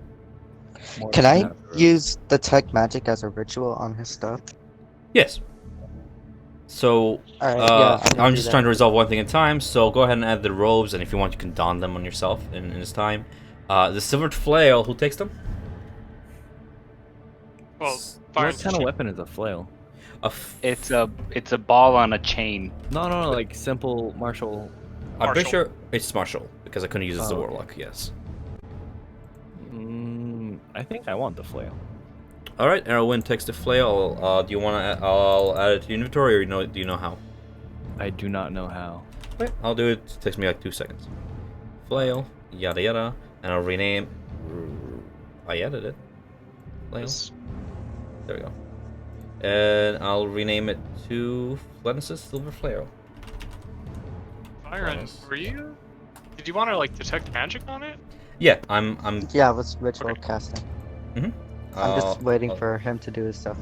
More Can than I that, bro. use detect magic as a ritual on his stuff? Yes. So, Alright, yeah. I'm just trying to resolve one thing at a time, so go ahead and add the robes, and if you want, you can don them on yourself in this time. The silvered flail, who takes them? Well, fire What kind of and weapon is a flail? It's a ball on a chain. No, like simple martial. I'm pretty Martial. sure it's martial, because I couldn't use it as a Oh, okay. warlock, yes. I think I want the flail. Alright, Erwin takes the flail. Do you want to? I'll add it to your inventory, or do you know how? I do not know how. Okay, I'll do it. It takes me like 2 seconds. Flail, yada yada, and I'll rename. I added it. Flail. Yes. There we go. And I'll rename it to Flennis's Silver Flail. Fire and did you want to like detect magic on it? Yeah, I'm. Yeah, it was ritual casting. I'm just waiting I'll- for him to do his stuff.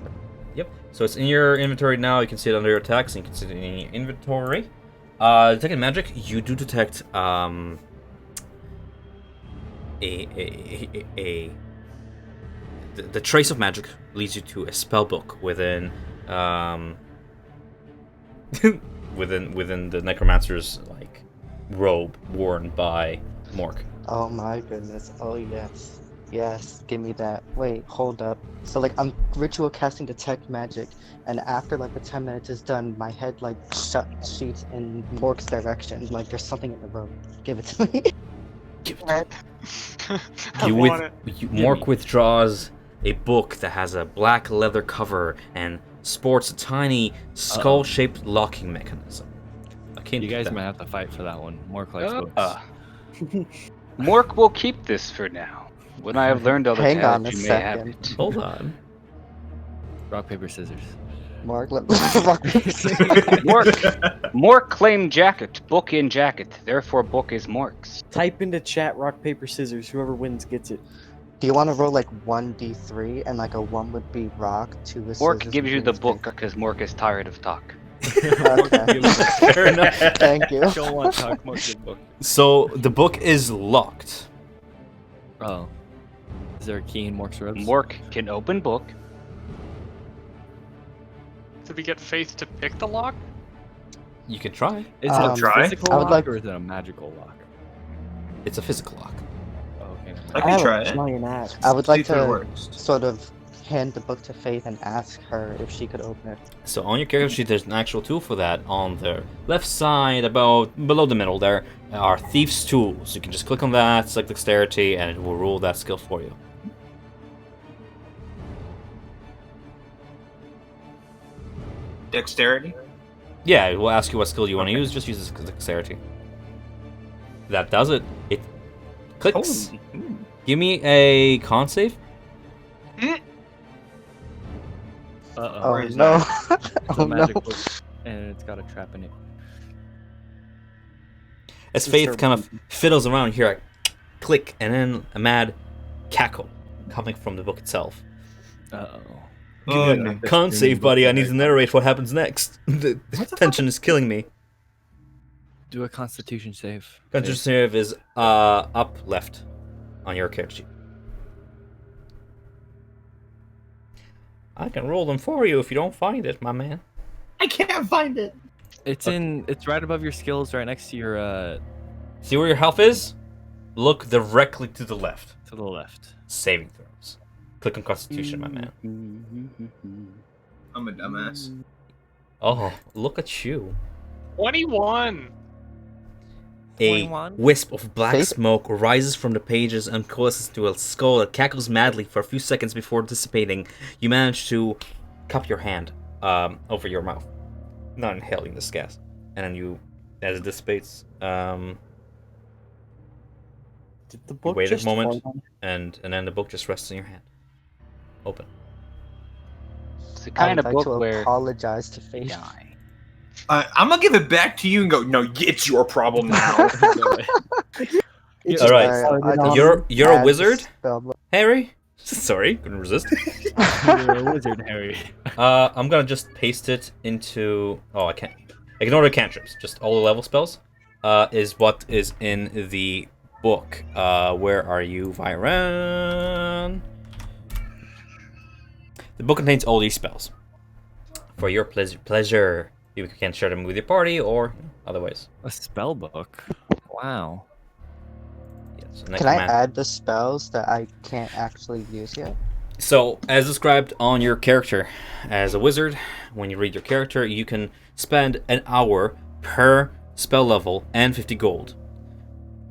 Yep. So it's in your inventory now. You can see it under your attacks, and you can see it in your inventory. Detecting magic, you do detect the trace of magic leads you to a spell book within within the necromancer's like robe worn by Mork. Oh my goodness. Oh yes. Yes, give me that. Wait, hold up. So like I'm ritual casting detect magic, and after like the 10 minutes is done, my head like shoots in Mork's direction. Like there's something in the room. Give it to me. Give it. I You want it. Mork withdraws a book that has a black leather cover and sports a tiny skull-shaped locking mechanism. Akin You to guys that. might have to fight for that one. More likes books. Mork will keep this for now. When I have learned all the Hang on talent, a you may have second. it. Hold on. Rock, paper, scissors. Mork, rock, paper, scissors. Mork claimed jacket, book in jacket. Therefore, book is Mork's. Type into chat rock paper scissors. Whoever wins gets it. Do you want to roll like 1d3 and like a 1 would be rock, 2 is Mork scissors, gives you and the 3 is book because Mork is tired of talk. Okay. Fair enough. Thank you. Don't want to talk more to the book. So the book is locked. Oh. Is there a key in Mork's robes? Mork can open book. Did we get Faith to pick the lock? You can try. Is it Um, a Try. physical I would lock like- or is it a magical lock? It's a physical lock. Oh, okay. never I mind. can have try a it. giant axe. I would like See if it to works. sort of hand the book to Faith and ask her if she could open it. So on your character sheet, there's an actual tool for that. On the left side, about below the middle, there are Thieves' Tools. You can just click on that, select Dexterity, and it will roll that skill for you. Dexterity? Yeah, it will ask you what skill you want to use. Just use this Dexterity. That does it. It clicks. Holy. Give me a con save. Uh-oh. Oh Where is no! It's Oh a magic no! book, and it's got a trap in it. As Just Faith start kind of fiddles around, you hear a click and then a mad cackle coming from the book itself. Uh-oh. Oh, no. Con save, buddy. I need to narrate what happens next. The tension is killing me. Do a Constitution save. Constitution save is up left on your character sheet. I can roll them for you if you don't find it, my man. I can't find it. It's in. It's right above your skills, right next to your See where your health is? Look directly to the left. to the left. Saving throws. Click on Constitution, my man. I'm a dumbass. Oh, look at you. 21. A 21? wisp of black Faith? smoke rises from the pages and coalesces to a skull that cackles madly for a few seconds before dissipating. You manage to cup your hand over your mouth, not inhaling this gas, and then you, as it dissipates, Did the you book wait a just moment, fall down? and then the book just rests in your hand, open. It's the I kind would of like book to where apologize to Faith. die. I'm gonna give it back to you and go. No, it's your problem now. It's All right. just- I just You're a add the wizard, spell book. Harry. Sorry, couldn't resist. You're a wizard, Harry. I'm gonna just paste it into. Oh, I can't. Ignore the cantrips. Just all the level spells. Is what is in the book. Where are you, Viren? The book contains all these spells. For your pleasure, you can share them with your party or otherwise. A spell book. Wow. Yes. Can I add the spells that I can't actually use yet? So, as described on your character, as a wizard, when you read your character, you can spend an hour per spell level and 50 gold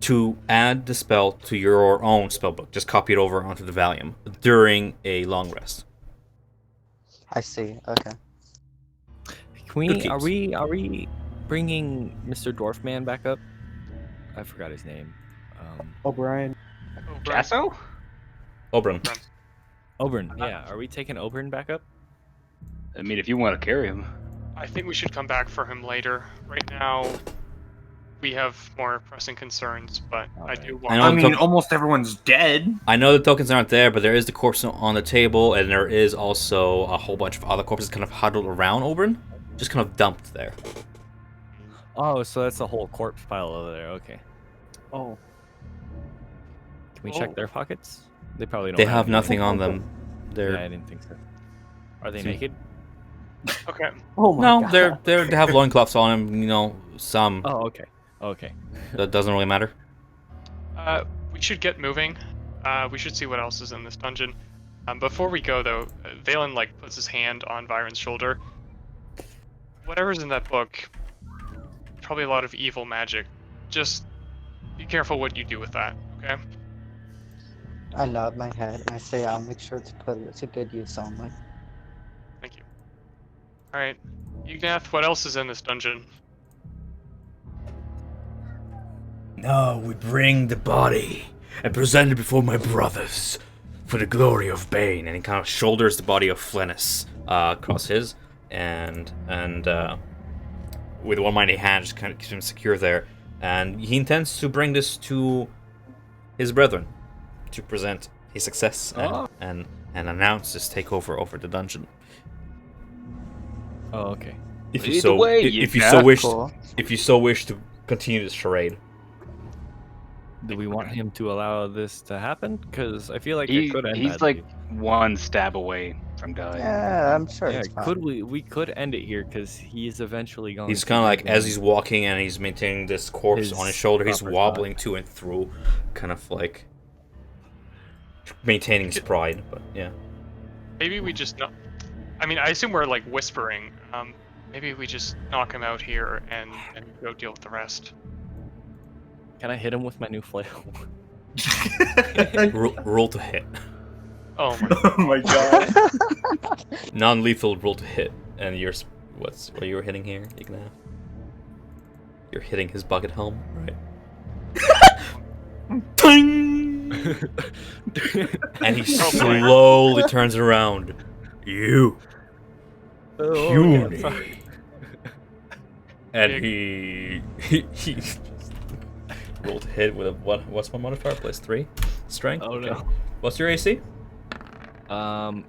to add the spell to your own spellbook. Just copy it over onto the volume during a long rest. I see. Okay. Can Good we? keeps. Are we bringing Mr. Dwarfman back up? I forgot his name. O'Brien. Oh, Jasso? Oberon. Oberon. Yeah. Are we taking Oberon back up? I mean, if you want to carry him. I think we should come back for him later. Right now, we have more pressing concerns, but I do want. I know I the mean, token- almost everyone's dead. I know the tokens aren't there, but there is the corpse on the table, and there is also a whole bunch of other corpses kind of huddled around Oberon, just kind of dumped there. Oh, so that's a whole corpse pile over there. Okay. Oh, Can we check Oh. their pockets? They probably don't. They have anything. nothing on them. Yeah, They're I didn't think so. Are they See. naked? Okay. oh my no, God. they have loincloths on them. You know, some. Oh, okay. Okay. That doesn't really matter. We should get moving. We should see what else is in this dungeon. Before we go, though, Valen puts his hand on Byron's shoulder. Whatever's in that book, probably a lot of evil magic. Just be careful what you do with that, okay? I nod my head and I say I'll make sure to put it to good use only. Thank you. All right, Ignath, what else is in this dungeon? Now we bring the body and present it before my brothers for the glory of Bane. And he kind of shoulders the body of Flennis across his, and with one mighty hand just kind of keeps him secure there. And he intends to bring this to his brethren to present his success and announce his takeover over the dungeon. Oh, okay. If Lead you the so, way, if you Ignath. so wish, Cool. if you so wish to continue this charade. Do we want him to allow this to happen? Because I feel like it could end He's badly. like one stab away from dying. Yeah, I'm sure Yeah, it's fine. could we could end it here because he's eventually going. He's to kind of like, be as he's walking and he's maintaining this corpse on his His shoulder, he's proper wobbling to and through, kind of like maintaining his pride. But yeah, maybe we just not. I mean, I assume we're like whispering. Maybe we just knock him out here and go deal with the rest. Can I hit him with my new flail? Roll to hit. Oh my. Oh my god. Non-lethal roll to hit. And what you're hitting here, Ignaf? You're hitting his bucket helm, right? Ting! And he slowly turns around. You. Puny. And he just rolled to hit with a what's my modifier? +3 strength. Oh Okay. no. What's your AC?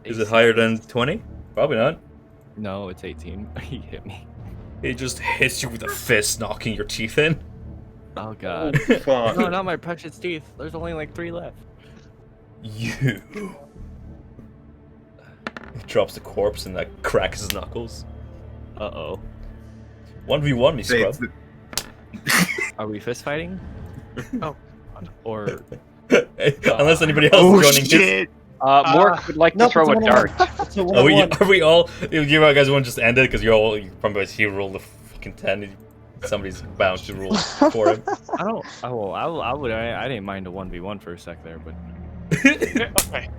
Is it AC higher than 20? Probably not. No, it's 18. He hit me. He just hits you with a fist, knocking your teeth in. Oh god. Fuck. No, not my precious teeth. There's only like 3 left. You. He drops the corpse and like cracks his knuckles. Uh-oh. 1v1 me, scrub. Are we fist fighting? Oh. Or Unless anybody else is joining shit. Mork would like to Nope, throw a it's dart. It's a Are we 1-on-1. all? You guys want to just end it because you're all probably he rolled a fucking 10. Somebody's bound to roll for him. I don't. Oh, I didn't mind a 1v1 for a sec there, but Okay.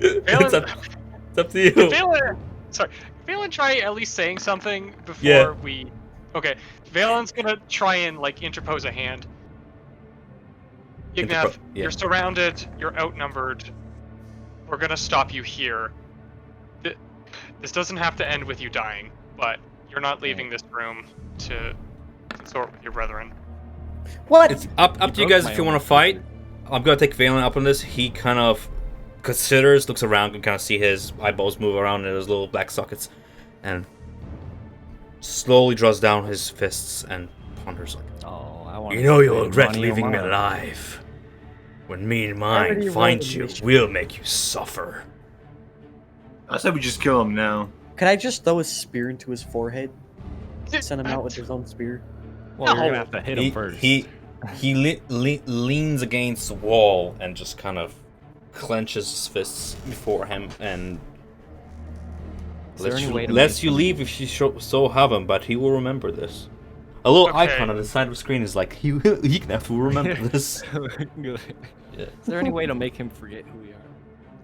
it's up to you. Valen try at least saying something before Yeah. we. Okay, Valen's gonna try and like interpose a hand. Ignaf, yeah. you're surrounded. You're outnumbered. We're gonna stop you here. This doesn't have to end with you dying, but you're not leaving this room to consort with your brethren. What? It's up to you guys if you want to fight. I'm gonna take Valen up on this. He kind of considers, looks around, and kind of see his eyeballs move around in his little black sockets, and slowly draws down his fists and ponders like, oh, I want. "You know you'll regret leaving me alive. When me and mine already find rolled you, initiative. we'll make you suffer." I said we just kill him now. Can I just throw a spear into his forehead? Send him out with his own spear? Well, you're No. gonna have to hit him first. He leans against the wall and just kind of clenches his fists before him and Is there any way to lets make you him- leave if you so have him, but he will remember this. A little Okay. icon on the side of the screen is like, he can have to remember this. Good. Yeah. Is there any way to make him forget who we are?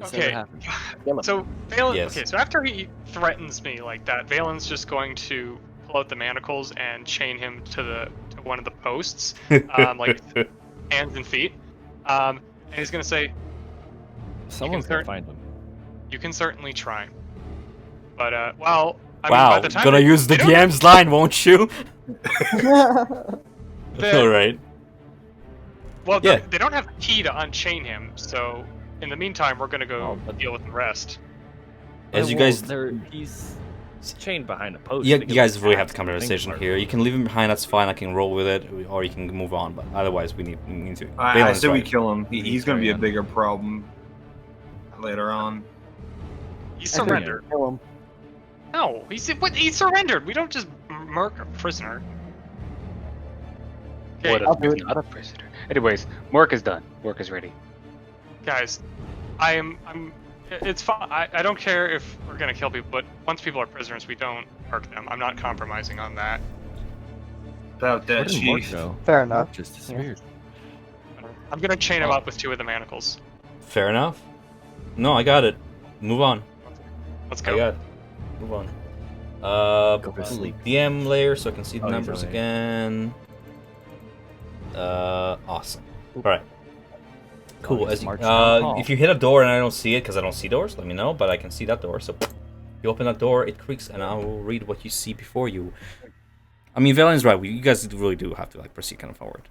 Does that Okay. happen? So Valen. Yes. Okay, so after he threatens me like that, Valen's just going to pull out the manacles and chain him to one of the posts, like hands and feet. And he's gonna say, Someone's start- gonna find him. "You can certainly try, but well, I mean, Wow, by the time gonna use the they don't have- DM's line, won't you? the- Alright. Well, Yeah. they don't have the key to unchain him, so in the meantime, we're gonna go Oh, but- deal with the rest. As you Well, guys... he's chained behind a post. Yeah, to you get guys the really have axe to come to a and decision things here. apart. You can leave him behind, that's fine, I can roll with it, or you can move on, but otherwise we need to... I Valen's said we right. kill him. He's gonna be a Carry on. bigger problem later on. He I think- surrendered. Kill him. No, he surrendered. We don't just murk a prisoner. Okay, What I'll if do he's it. not a prisoner? Anyways, Mork is done. Mork is ready. guys, I'm. It's fine. I don't care if we're gonna kill people, but once people are prisoners, we don't murk them. I'm not compromising on that. About Where that, did Mork chief. go? Fair Mork enough. just disappeared. I'm gonna chain him up with 2 of the manacles. Fair enough. No, I got it. Move on. Let's I go. got it. Move on. Go to sleep. DM layer so I can see the Oh, he's numbers away. again. Awesome. Alright. Cool. he's As you, marched down the hall. if you hit a door and I don't see it, because I don't see doors, let me know, but I can see that door. So you open that door, it creaks, and I will read what you see before you. I mean, Valen's right. You guys really do have to like proceed kind of forward.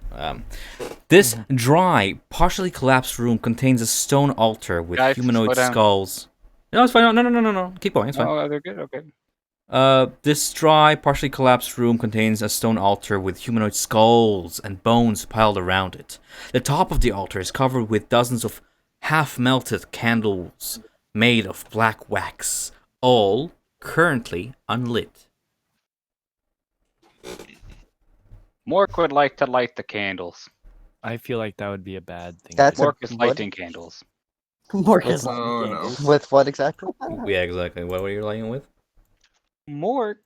This dry, partially collapsed room contains a stone altar with Guys, humanoid slow down. skulls. No, it's fine. No. Keep going. It's fine. Oh, they're good. Okay. This dry, partially collapsed room contains a stone altar with humanoid skulls and bones piled around it. The top of the altar is covered with dozens of half-melted candles made of black wax, all currently unlit. Mork would like to light the candles. I feel like that would be a bad thing. That's a Mork is blood- lighting candles. Mork With is lighting Oh, no. candles. with what exactly? Yeah, exactly. What were you laying with? Mork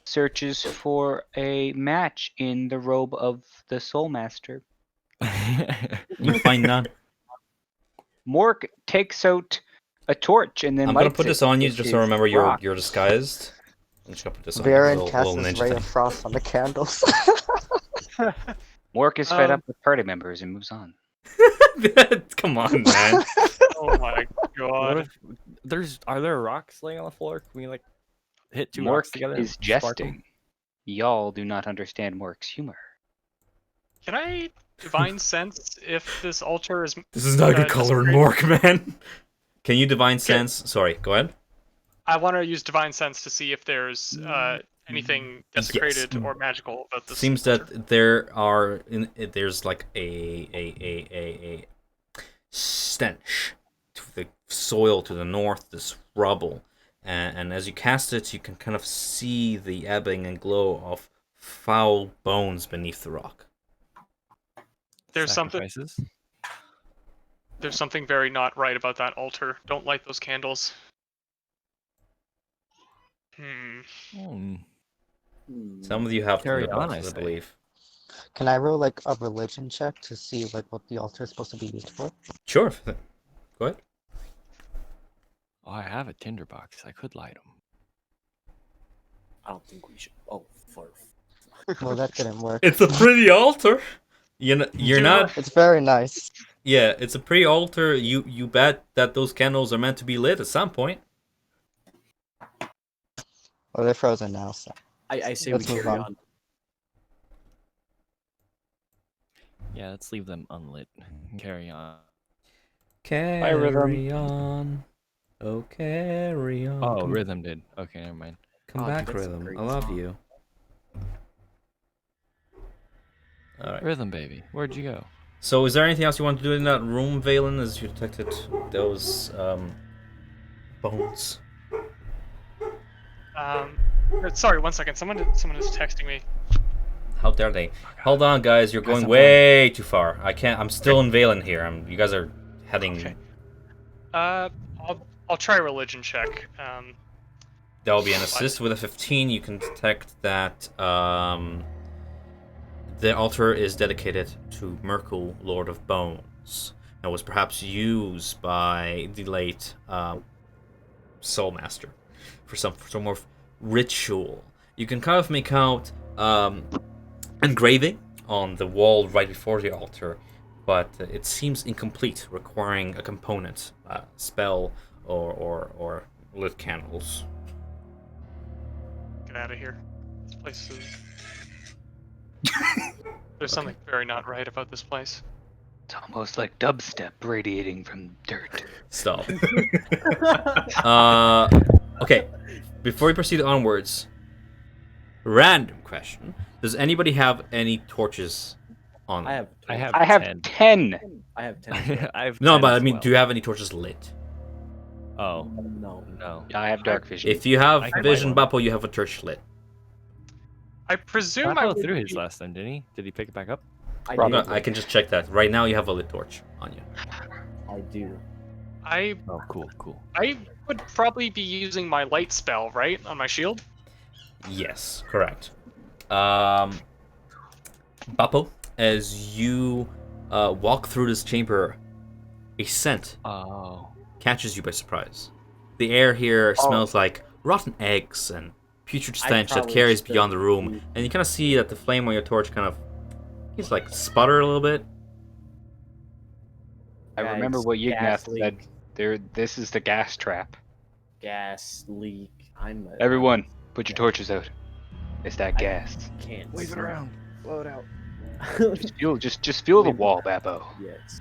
searches for a match in the robe of the Soul Master. You find none. Mork takes out a torch and then I'm gonna lights put it this on you with just to his remember you're rock. disguised. I'm just gonna put this on you. Varen Little casts his ninja ray thing. of frost on the candles. Mork is fed Um, up with party members and moves on. Come on, man. Oh my What god. if are there rocks laying on the floor? Can we like hit two rocks Mork together? is and spark 'em? jesting. Y'all do not understand Mork's humor. Can I divine sense if this altar is This is not a good color in desecrated? Mork, man. Can you divine sense? Sorry, go ahead. I want to use divine sense to see if there's anything desecrated or magical about this. Seems altar. that there's like a stench to the soil to the north, this rubble, and as you cast it, you can kind of see the ebbing and glow of foul bones beneath the rock. There's something. Sacrifices? There's something very not right about that altar. Don't light those candles. Hmm. Some of you have Carry to on, I I say. believe. Can I roll like a religion check to see like what the altar is supposed to be used for? Sure. Go ahead. Oh, I have a tinderbox. I could light them. I don't think we should. Oh, for. Well, that didn't work. It's a pretty altar. You're not. It's very nice. Yeah, it's a pretty altar. You bet that those candles are meant to be lit at some point. Well, they're frozen now, so. I say Let's we move carry on. on. Yeah, let's leave them unlit. Carry on. Carry on. Oh, carry on. Oh, Come, Rhythm did. Okay, never mind. come Oh, back, dude, that's a Rhythm. great I love song. you. Alright. Rhythm baby, where'd you go? So, is there anything else you want to do in that room, Valen, as you detected those bones? Sorry, 1 second. Someone is texting me. How dare they? Hold on, guys. You're Guys, going I'm way too far. I can't. I'm still in Valen here. You guys are heading. Okay. I'll try religion check. That will be an assist with a 15. You can detect that the altar is dedicated to Merkle, Lord of Bones, and was perhaps used by the late Soul Master for some sort of ritual. You can kind of make out engraving on the wall right before the altar, but it seems incomplete, requiring a component, spell or lit candles. Get out of here. This place is. There's something very not right about this place. It's almost like dubstep radiating from dirt. Stop. Okay. Before we proceed onwards, random question: does anybody have any torches on them? I have. I have 10. I have 10. I have No, 10 but I as mean, well. do you have any torches lit? Oh No. no. I have dark vision. If you have I can vision, light one. Bappo, you have a torch lit. I presume I Bappo would threw his be- last time, didn't he? Did he pick it back up? I Probably. do. I can just check that. Right now, you have a lit torch on you. I do. I Oh, cool. would probably be using my light spell, right, on my shield. Yes, correct. Bappo, as you walk through this chamber, a scent Oh. catches you by surprise. The air here smells like rotten eggs and putrid stench that probably carries should beyond the room, be- and you kind of see that the flame on your torch kind of seems like sputter a little bit. I remember Guys, what gas Yignath said. leak. This is the gas trap. Gas leak. Everyone, put your torches out. It's that gas. Can't. Wave it see. around. Blow it out. Just feel the Wave it wall, around. Bappo. Yes.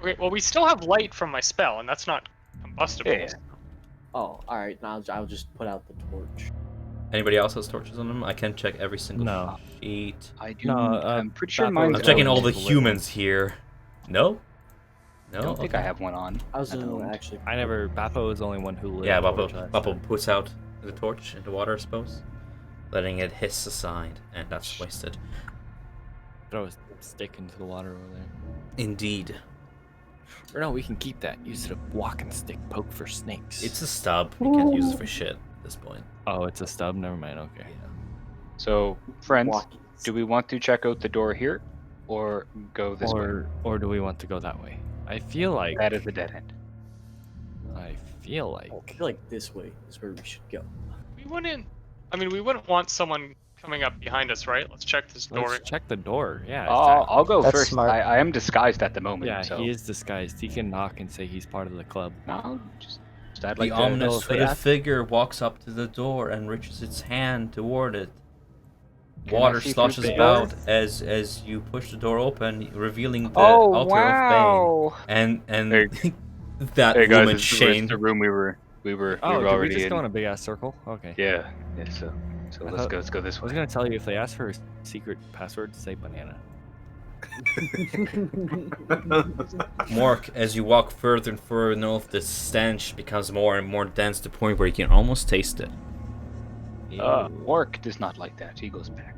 Okay, well, we still have light from my spell, and that's not combustible. Yeah. Oh, alright. Now I'll just put out the torch. Anybody else has torches on them? I can check every single No. sheet. I do. No, I'm pretty sure Bappo mine's I'm checking out. all the lit humans here. No? No? I don't think I Okay. have one on. I was I gonna don't. actually. I never. Bappo is the only one who lit. Yeah, a torch last Bappo time. puts out the torch into water, I suppose, letting it hiss aside, and that's wasted. Throw a stick into the water over there. Indeed. Or no, we can keep that. Use it a walking stick poke for snakes. It's a stub. You can't use it for shit at this point. Oh, it's a stub? Never mind, okay. Yeah. So, friends, Walking do we want to check out the door here, or go this way? Or do we want to go that way? I feel like... That is the dead end. I feel like... I feel like this way is where we should go. We wouldn't. I mean, we wouldn't want someone coming up behind us, right? Let's check this door. Let's check the door. Yeah, I'll go That's first. smart. I am disguised at the moment. Yeah, so he is disguised. He can knock and say he's part of the club. I'll just I'd The like to ominous if they hooded ask- figure walks up to the door and reaches its hand toward it. Can I Water see sloshes through the about door? as you push the door open, revealing the Oh altar wow! of Bane. And Hey- that Hey guys, woman this is Shane. the room we were Oh, did we already just in. go in a big ass circle? Okay. Yeah. So I let's thought- go this I was way. gonna tell you if they ask for a secret password, say banana. Mork, as you walk further and further north, the stench becomes more and more dense to the point where you can almost taste it. Orc does not like that. He goes back.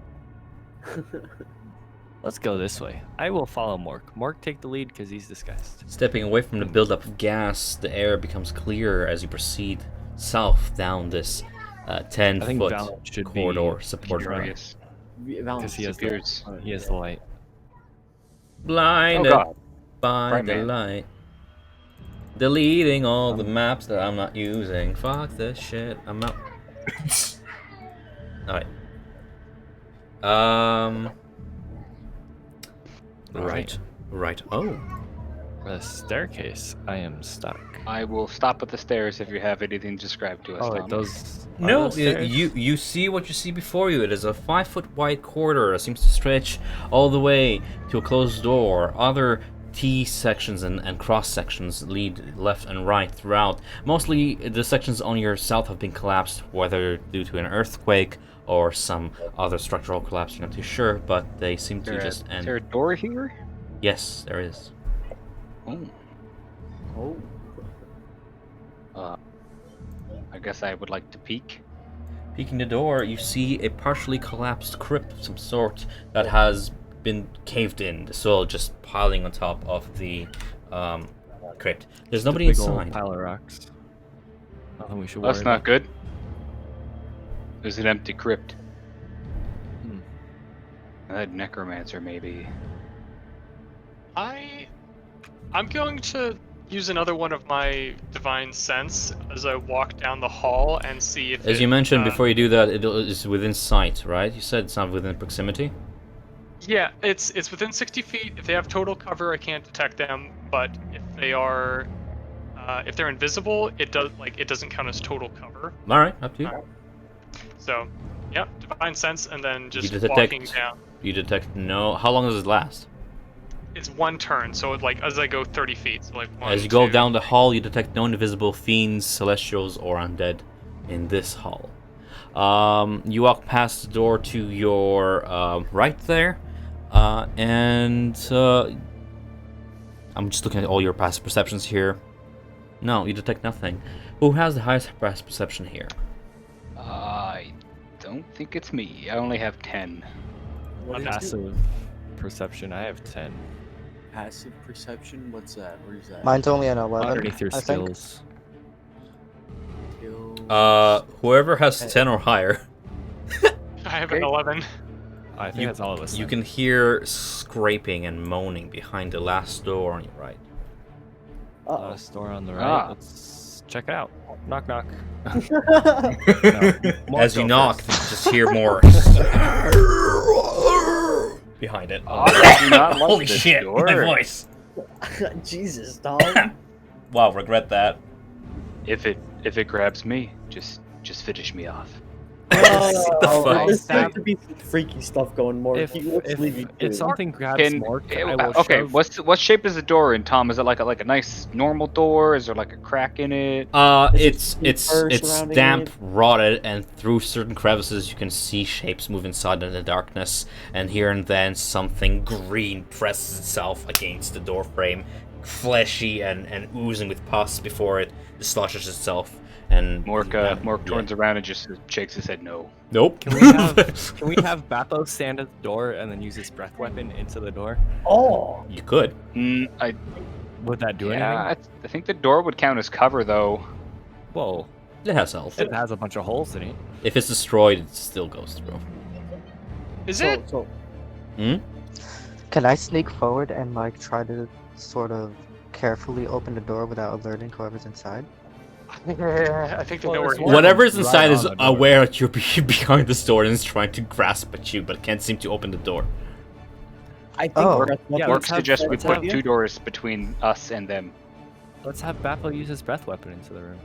Let's go this way. I will follow Mork. Mork, take the lead because he's disguised. Stepping away from the buildup of gas, the air becomes clearer as you proceed south down this I think 10-foot Val should corridor be supported by Furious. because he has Disappears. he has the light. blinded God. by Right, the man. light. Deleting all the maps that I'm not using. Fuck this shit. I'm out. Alright. Alright. Right. Oh. The staircase. I am stuck. I will stop at the stairs if you have anything described to us. Oh, Tom. it does. are No, those stairs? you see what you see before you. It is a 5-foot wide corridor that seems to stretch all the way to a closed door. Other T sections and cross sections lead left and right throughout. Mostly the sections on your south have been collapsed, whether due to an earthquake or some other structural collapse. You're not too sure, but they seem to just Is end. there a door here? Yes, there is. Oh. Oh. I guess I would like to peek. Peeking the door, you see a partially collapsed crypt of some sort that has been caved in, the soil just piling on top of the crypt. There's nobody Big old inside. pile of rocks. Nothing we should worry That's not about. good. There's an empty crypt. Hmm. That necromancer, maybe. I'm going to use another one of my divine sense as I walk down the hall and see if As you mentioned before you do that, it is within sight, right? You said it's not within proximity? Yeah, it's within 60 feet. If they have total cover, I can't detect them. But if they are, if they're invisible, it doesn't count as total cover. Alright, up to you. So, yeah, divine sense, and then just You detect- walking down. You detect no. How long does it last? It's one turn, so as I go 30 feet, so like one, As you go 2, down the hall, you detect no invisible fiends, celestials, or undead in this hall. You walk past the door to your right there, and I'm just looking at all your passive perceptions here. No, you detect nothing. Who has the highest passive perception here? I don't think it's me. I only have 10. What is it? Passive perception. I have 10. Passive perception? What's that? Where's that? Mine's only an 11. Underneath your I think. skills. Skills. Whoever has 10 or higher. I have an Okay. 11. I think that's all of us. You then. can hear scraping and moaning behind the last door on your right. Uh-oh. Last door on the right. Ah. Let's check it out. Knock, knock. As Mark, you go knock, first. you just hear more behind it. I do not like Holy this shit, door. my voice. Jesus, Tom. Wow, regret that. If it grabs me, just finish me off. the fuck? There's got to be some freaky stuff going more. If, if something grabs Mork, I will okay, shove. what shape is the door in, Tom? Is it like a nice normal door? Is there like a crack in it? It's fur it's surrounding damp, it? rotted, and through certain crevices you can see shapes move inside in the darkness, and here and then something green presses itself against the door frame, fleshy and oozing with pus before it dislodges itself. And Mork turns around and just shakes his head no. Nope. Can we have Bappo stand at the door and then use his breath weapon into the door? Oh, You could. Would that do Yeah, anything? I think the door would count as cover, though. Whoa. It has health. It has a bunch of holes in it. If it's destroyed, it still goes through. Is it? So Can I sneak forward and like try to sort of carefully open the door without alerting whoever's inside? I think they know we're here. Whatever's right inside is on the door. aware that you're behind this door and is trying to grasp at you, but can't seem to open the door. I think Oh. breath Yeah, weapon- Orc let's have- suggests we let's put have- 2 doors between us and them. Let's have Bappo use his breath weapon into the room.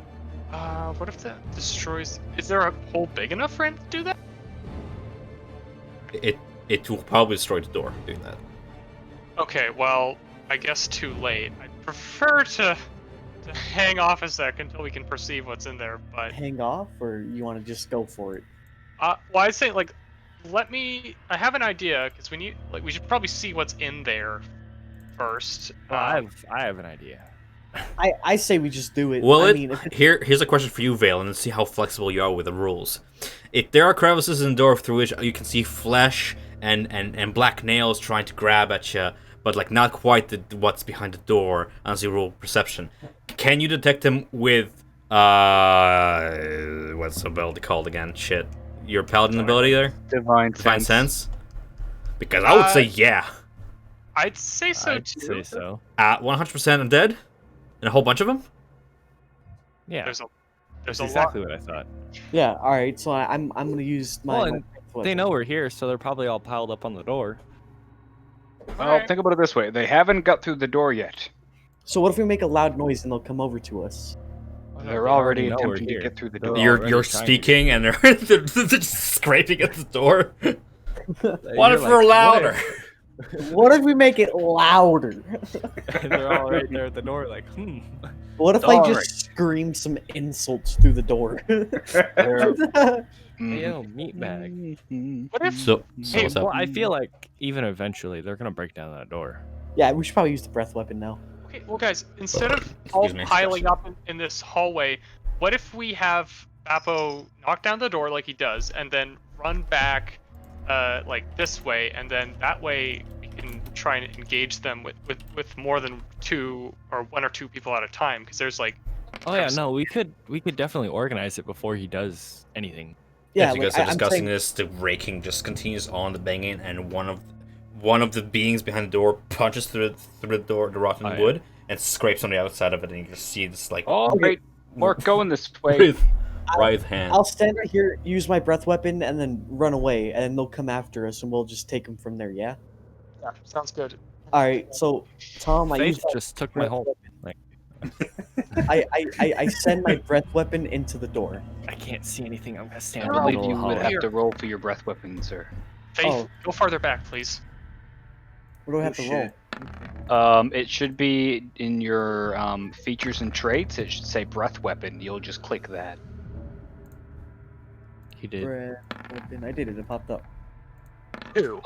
What if that destroys? Is there a hole big enough for him to do that? It will probably destroy the door doing that. Okay, well, I guess too late. I prefer to hang off a sec until we can perceive what's in there. But hang off, or you want to just go for it? well, I say like, let me. I have an idea because we should probably see what's in there first. Well, I have an idea. I say we just do it. Well, I mean, if it's here's a question for you, Vale, and see how flexible you are with the rules. If there are crevices in the door through which you can see flesh and black nails trying to grab at you, but like not quite what's behind the door, as you roll perception, can you detect them with what's the ability called again? Shit, your paladin ability there, Divine Divine Sense. Because I would say yeah, I'd say so I'd too. say so. 100% undead, and a whole bunch of them. Yeah, There's that's a exactly lot. what I thought. yeah, all right. So I'm gonna use my. Well, my and breath They weapon. know we're here, so they're probably all piled up on the door. Well, Alright. think about it this way. They haven't got through the door yet. So what if we make a loud noise and they'll come over to us? They're They already already know we're attempting to here. get through the They're door. You're already trying to- speaking and they're just scraping at the door. What You're if we're like, louder? What if we make it louder? They're all right there at the door, like, What if I All just right. scream some insults through the door? Mhm. Ew, meat bag. What if? So Hey, what's up? well, I feel like even eventually they're gonna break down that door. Yeah, we should probably use the breath weapon now. Okay, well, guys, instead of all Excuse me. piling up in this hallway, what if we have Bappo knock down the door like he does, and then run back, like this way, and then that way we can try and engage them with more than 2 or 1 or 2 people at a time, because there's like. Oh yeah, no, we could definitely organize it before he does anything. Yeah, As you guys are I'm discussing saying- this, the raking just continues on, the banging, and one of the beings behind the door punches through the door, the rotten Oh, yeah. wood, and scrapes on the outside of it, and you just see this like Oh, Okay. great. Orc going this way. with right hand. I'll stand right here, use my breath weapon, and then run away, and they'll come after us, and we'll just take them from there. Yeah. Yeah, sounds good. All right. So, Tom, I Faith use just took my whole. Like, I send my breath weapon into the door. I can't see anything. I'm gonna I stand in the believe middle you of the would hallway. have to roll for your breath weapon, sir. Faith, Oh. go farther back, please. What do I have to roll? shit. It should be in your features and traits. It should say breath weapon. You'll just click that. He did. Breath weapon. I did it. It popped up. 2.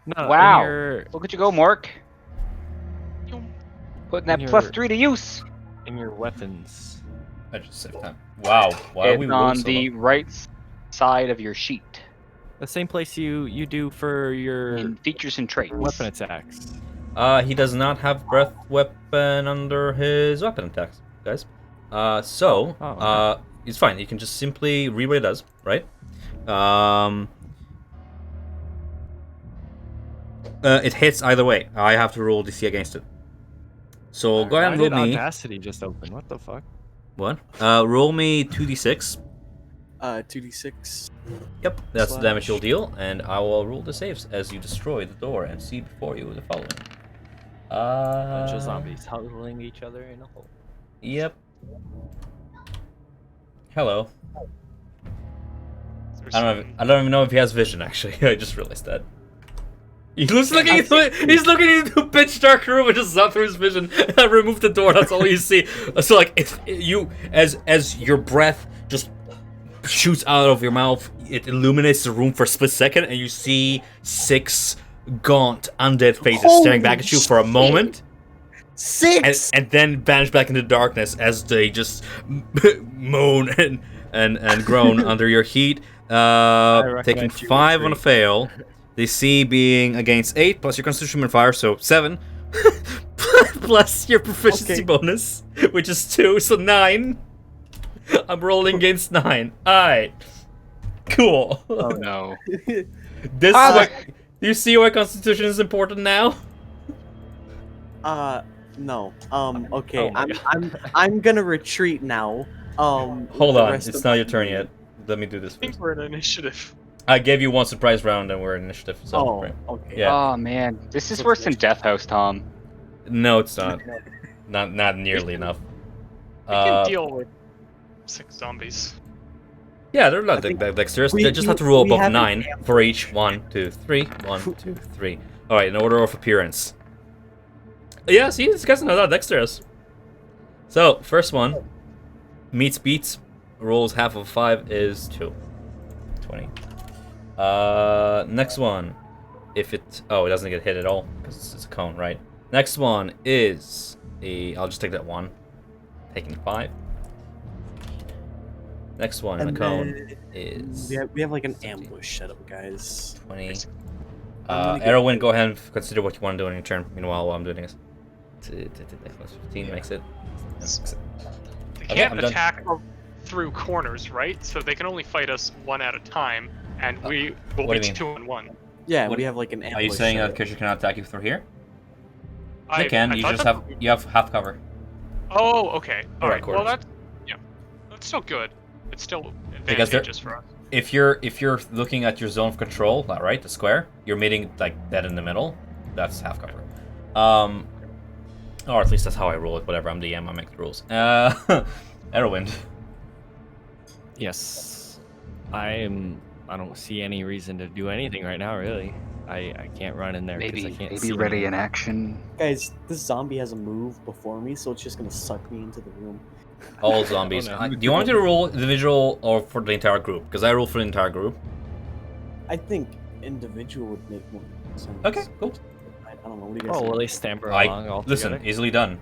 No, Wow. in your, Look at you go, Mork. Putting that In plus your- 3 to use. in your weapons. I just saved time. Wow. Why are It's we rolling on so the low? right side of your sheet. The same place you do for your In features and traits. weapon attacks. He does not have breath weapon under his weapon attacks, guys. So Oh, okay. it's fine. You can just simply read what it does, right? It hits either way. I have to roll DC against it. So go ahead and Why roll did me. Audacity just open? What the fuck? What? Roll me 2d6. 2d6. Yep, that's the damage you'll Slash. deal, and I will roll the saves as you destroy the door and see before you the following. Bunch of zombies huddling each other in a hole. Yep. Hello. There's I don't even know if he has vision. Actually, I just realized that. He's looking into a pitch dark room and just not through his vision. I removed the door. That's all you see. So like, if you as your breath just shoots out of your mouth, it illuminates the room for a split second, and you see 6 gaunt undead faces staring back at you for a moment. 6. And then vanish back into darkness as they just moan and groan under your heat. recommend Taking you 5 on a retreat. fail. DC being against 8 plus your constitution and fire, so 7. plus your proficiency bonus, which is 2, so 9. I'm rolling against 9. Alright. Cool. Oh no. This is why, do you see why Constitution is important now? No. Okay. Oh my I'm gonna retreat now. Hold the on, rest it's of not my your turn game. yet. Let me do this I think first. we're in initiative. I gave you one surprise round and we're in initiative, so. Oh, right. okay. Yeah. Oh man, this is worse than Death House, Tom. No, it's not. Not nearly enough. We can deal with 6 zombies. Yeah, they're not I think dexterous. we- They just have to we- roll we above have an 9 for each. 1, 2, 3. 1, 2, 3. Alright, in order of appearance. Yeah, see, these guys are not that dexterous. So, first one. Meets beats. Rolls half of 5 is 2. 20. Next one. If it... Oh, it doesn't get hit at all. Because it's a cone, right? Next one is a... I'll just take that 1. Taking 5. Next one in And the cone then is... we have like an ambush set up, guys. 20. I'm gonna get- Erwin, go ahead and consider what you want to do in your turn. Meanwhile, while I'm doing this. 15 makes it. They Okay, can't I'm done. attack through corners, right? So they can only fight us one at a time, and we will what be do you mean? 2 on 1. Yeah, What- we have like an ambush. Are you saying set that up. creature cannot attack you through here? I They can. I You thought just that- have half cover. Oh, okay. All Alright, right. Well, quarters. that's still good. It's still Because they're- advantageous for us. If you're looking at your zone of control, right, the square, you're meeting like dead in the middle. That's half cover. Or at least that's how I rule it. Whatever, I'm DM, I make the rules. Erwin. Yes. I don't see any reason to do anything right now, really. I can't run in there because I can't see ready anything. in action. Guys, this zombie has a move before me, so it's just gonna suck me into the room. All zombies. Oh, no. Do you want me to roll individual or for the entire group? Because I roll for the entire group. I think individual would make more sense. Okay, cool. I don't know. What do you guys Oh, think? will they stamper along all Listen, together? easily done.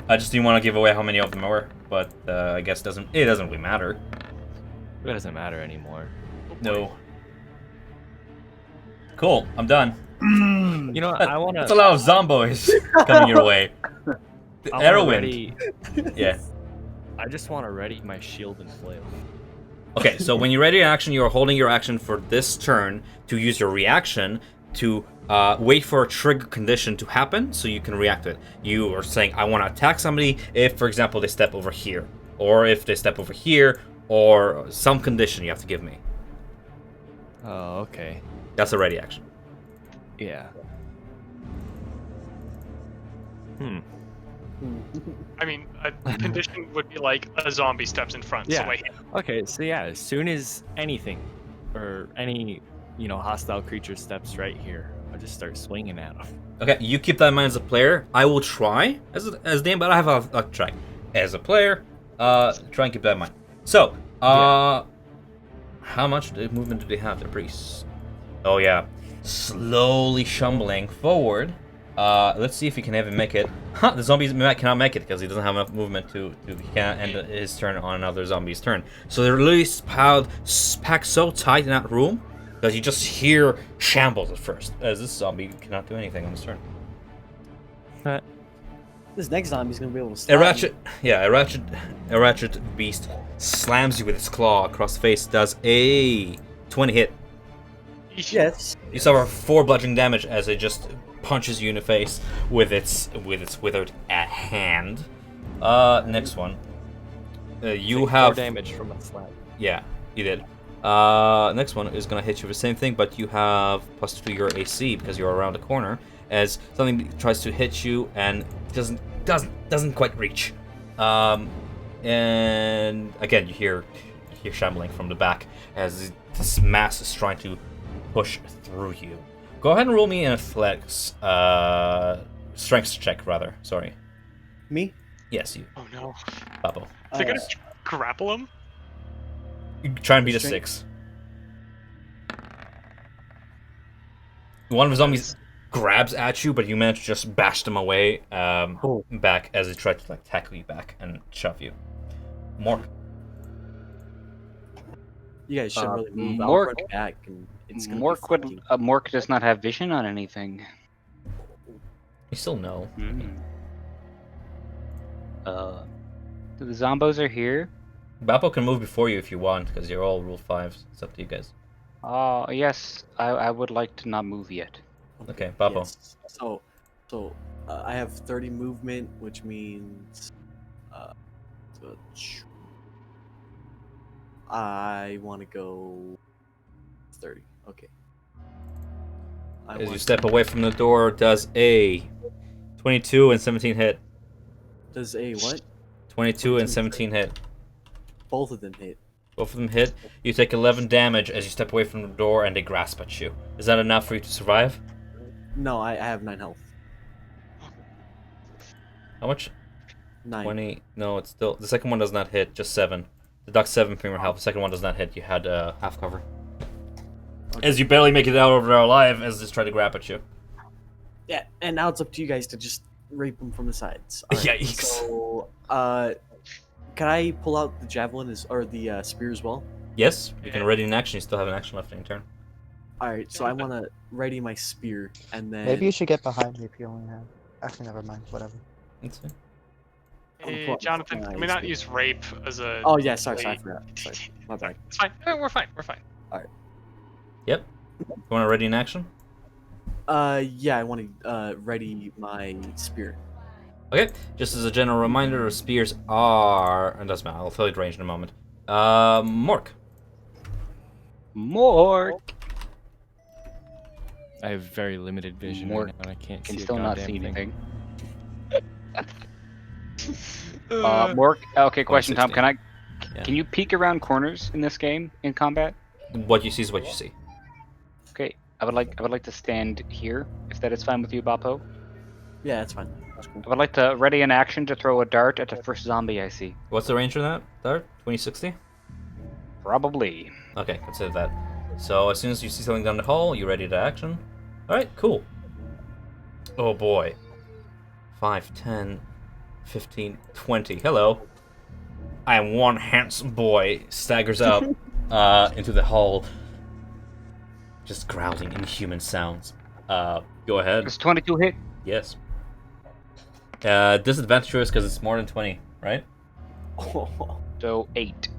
I just didn't want to give away how many of them there were, but I guess it doesn't really matter. It doesn't matter anymore. No. Cool, I'm done. You know, I want That's a to. lot of zomboys coming your way. Erwin. Yeah. I just want to ready my shield and flail. Okay, so when you're ready in action, you're holding your action for this turn to use your reaction to wait for a trigger condition to happen so you can react to it. You are saying, I want to attack somebody if, for example, they step over here. Or if they step over here, or some condition you have to give me. Oh, okay. That's a ready action. Yeah. I mean, a condition would be like a zombie steps in front. So Yeah. I hit. Okay, so yeah, as soon as anything or any, hostile creature steps right here, I just start swinging at them. Okay, you keep that in mind as a player. I will try as DM, but I have a try. As a player, try and keep that in mind. So, how much movement do they have, the priests? Oh yeah, slowly stumbling forward. Let's see if he can even make it. The zombie cannot make it because he doesn't have enough movement to he can't end his turn on another zombie's turn. So they're literally packed so tight in that room that you just hear shambles at first, as this zombie cannot do anything on his turn. This next zombie's gonna be able to stab A ratchet beast slams you with its claw across the face. Does a 20 hit. me. Yes. You suffer 4 bludgeoning damage as it just punches you in the face with its withered hand. Next one. You Take have 4 damage from a slap. Yeah, you did. Next one is gonna hit you with the same thing, but you have +2 to your AC because you're around the corner. As something tries to hit you and doesn't quite reach. And again, you hear shambling from the back as this mass is trying to push through you. Go ahead and roll me an athletics, strength check rather. Sorry. Me? Yes, you, Oh no. Papo. Is it gonna grapple him? You try and beat a Strength? 6. One of the zombies grabs at you, but you manage to just bash them away back as they try to tackle you back and shove you. Mork. You guys should really move. I'll Mork- run back, and it's gonna Mork be would flanking. Mork does not have vision on anything. You still know. The zombos are here. Bappo can move before you if you want, because you're all rule 5s. It's up to you guys. Oh, yes. I would like to not move yet. Okay, Bappo. Yes. So I have 30 movement, which means so I want to go 30. Okay. As you step away from the door, does a 22 and 17 hit? Does a what? 22 and 17 hit. Both of them hit. Both of them hit. You take 11 damage as you step away from the door and they grasp at you. Is that enough for you to survive? No, I have 9 health. How much? 9. 20. No, it's still... The second one does not hit, just 7. Deduct 7 from your health. The second one does not hit. You had half cover. Okay. As you barely make it out of there alive as they try to grab at you. Yeah, and now it's up to you guys to just rape them from the sides. Yikes. So, can I pull out the javelin or the spear as well? Yes, you can ready an action. You still have an action left in your turn. Alright, so I want to ready my spear, and then... Maybe you should get behind me if you only have. Actually, never mind. Whatever. That's it. Hey, Jonathan, can we not use rape as a... Oh, yeah, sorry, I forgot. Sorry, my bad. It's fine. We're fine. We're fine. Yep. You want to ready an action? Yeah, I want to ready my spear. Okay, just as a general reminder, spears are... It doesn't matter, I'll tell you the range in a moment. Mork. Mork! I have very limited vision More- right now, and I can't Can see still a not goddamn see thing. anything. Mork. Okay, question, Tom. 16. Yeah. Can you peek around corners in this game in combat? What you see is what you see. Okay, I would like to stand here, if that is fine with you, Bappo. Yeah, that's fine. That's cool. I would like to ready an action to throw a dart at the first zombie I see. What's the range for that, Dart? 2060? Probably. Okay, consider that. So as soon as you see something down the hall, you ready to action? Alright, cool. Oh boy. 5, 10, 15, 20. Hello. I am one handsome boy. Staggers up into the hall. Just growling inhuman sounds. Go ahead. Does 22 hit? Yes. Disadvantageous because it's more than 20, right? So 8.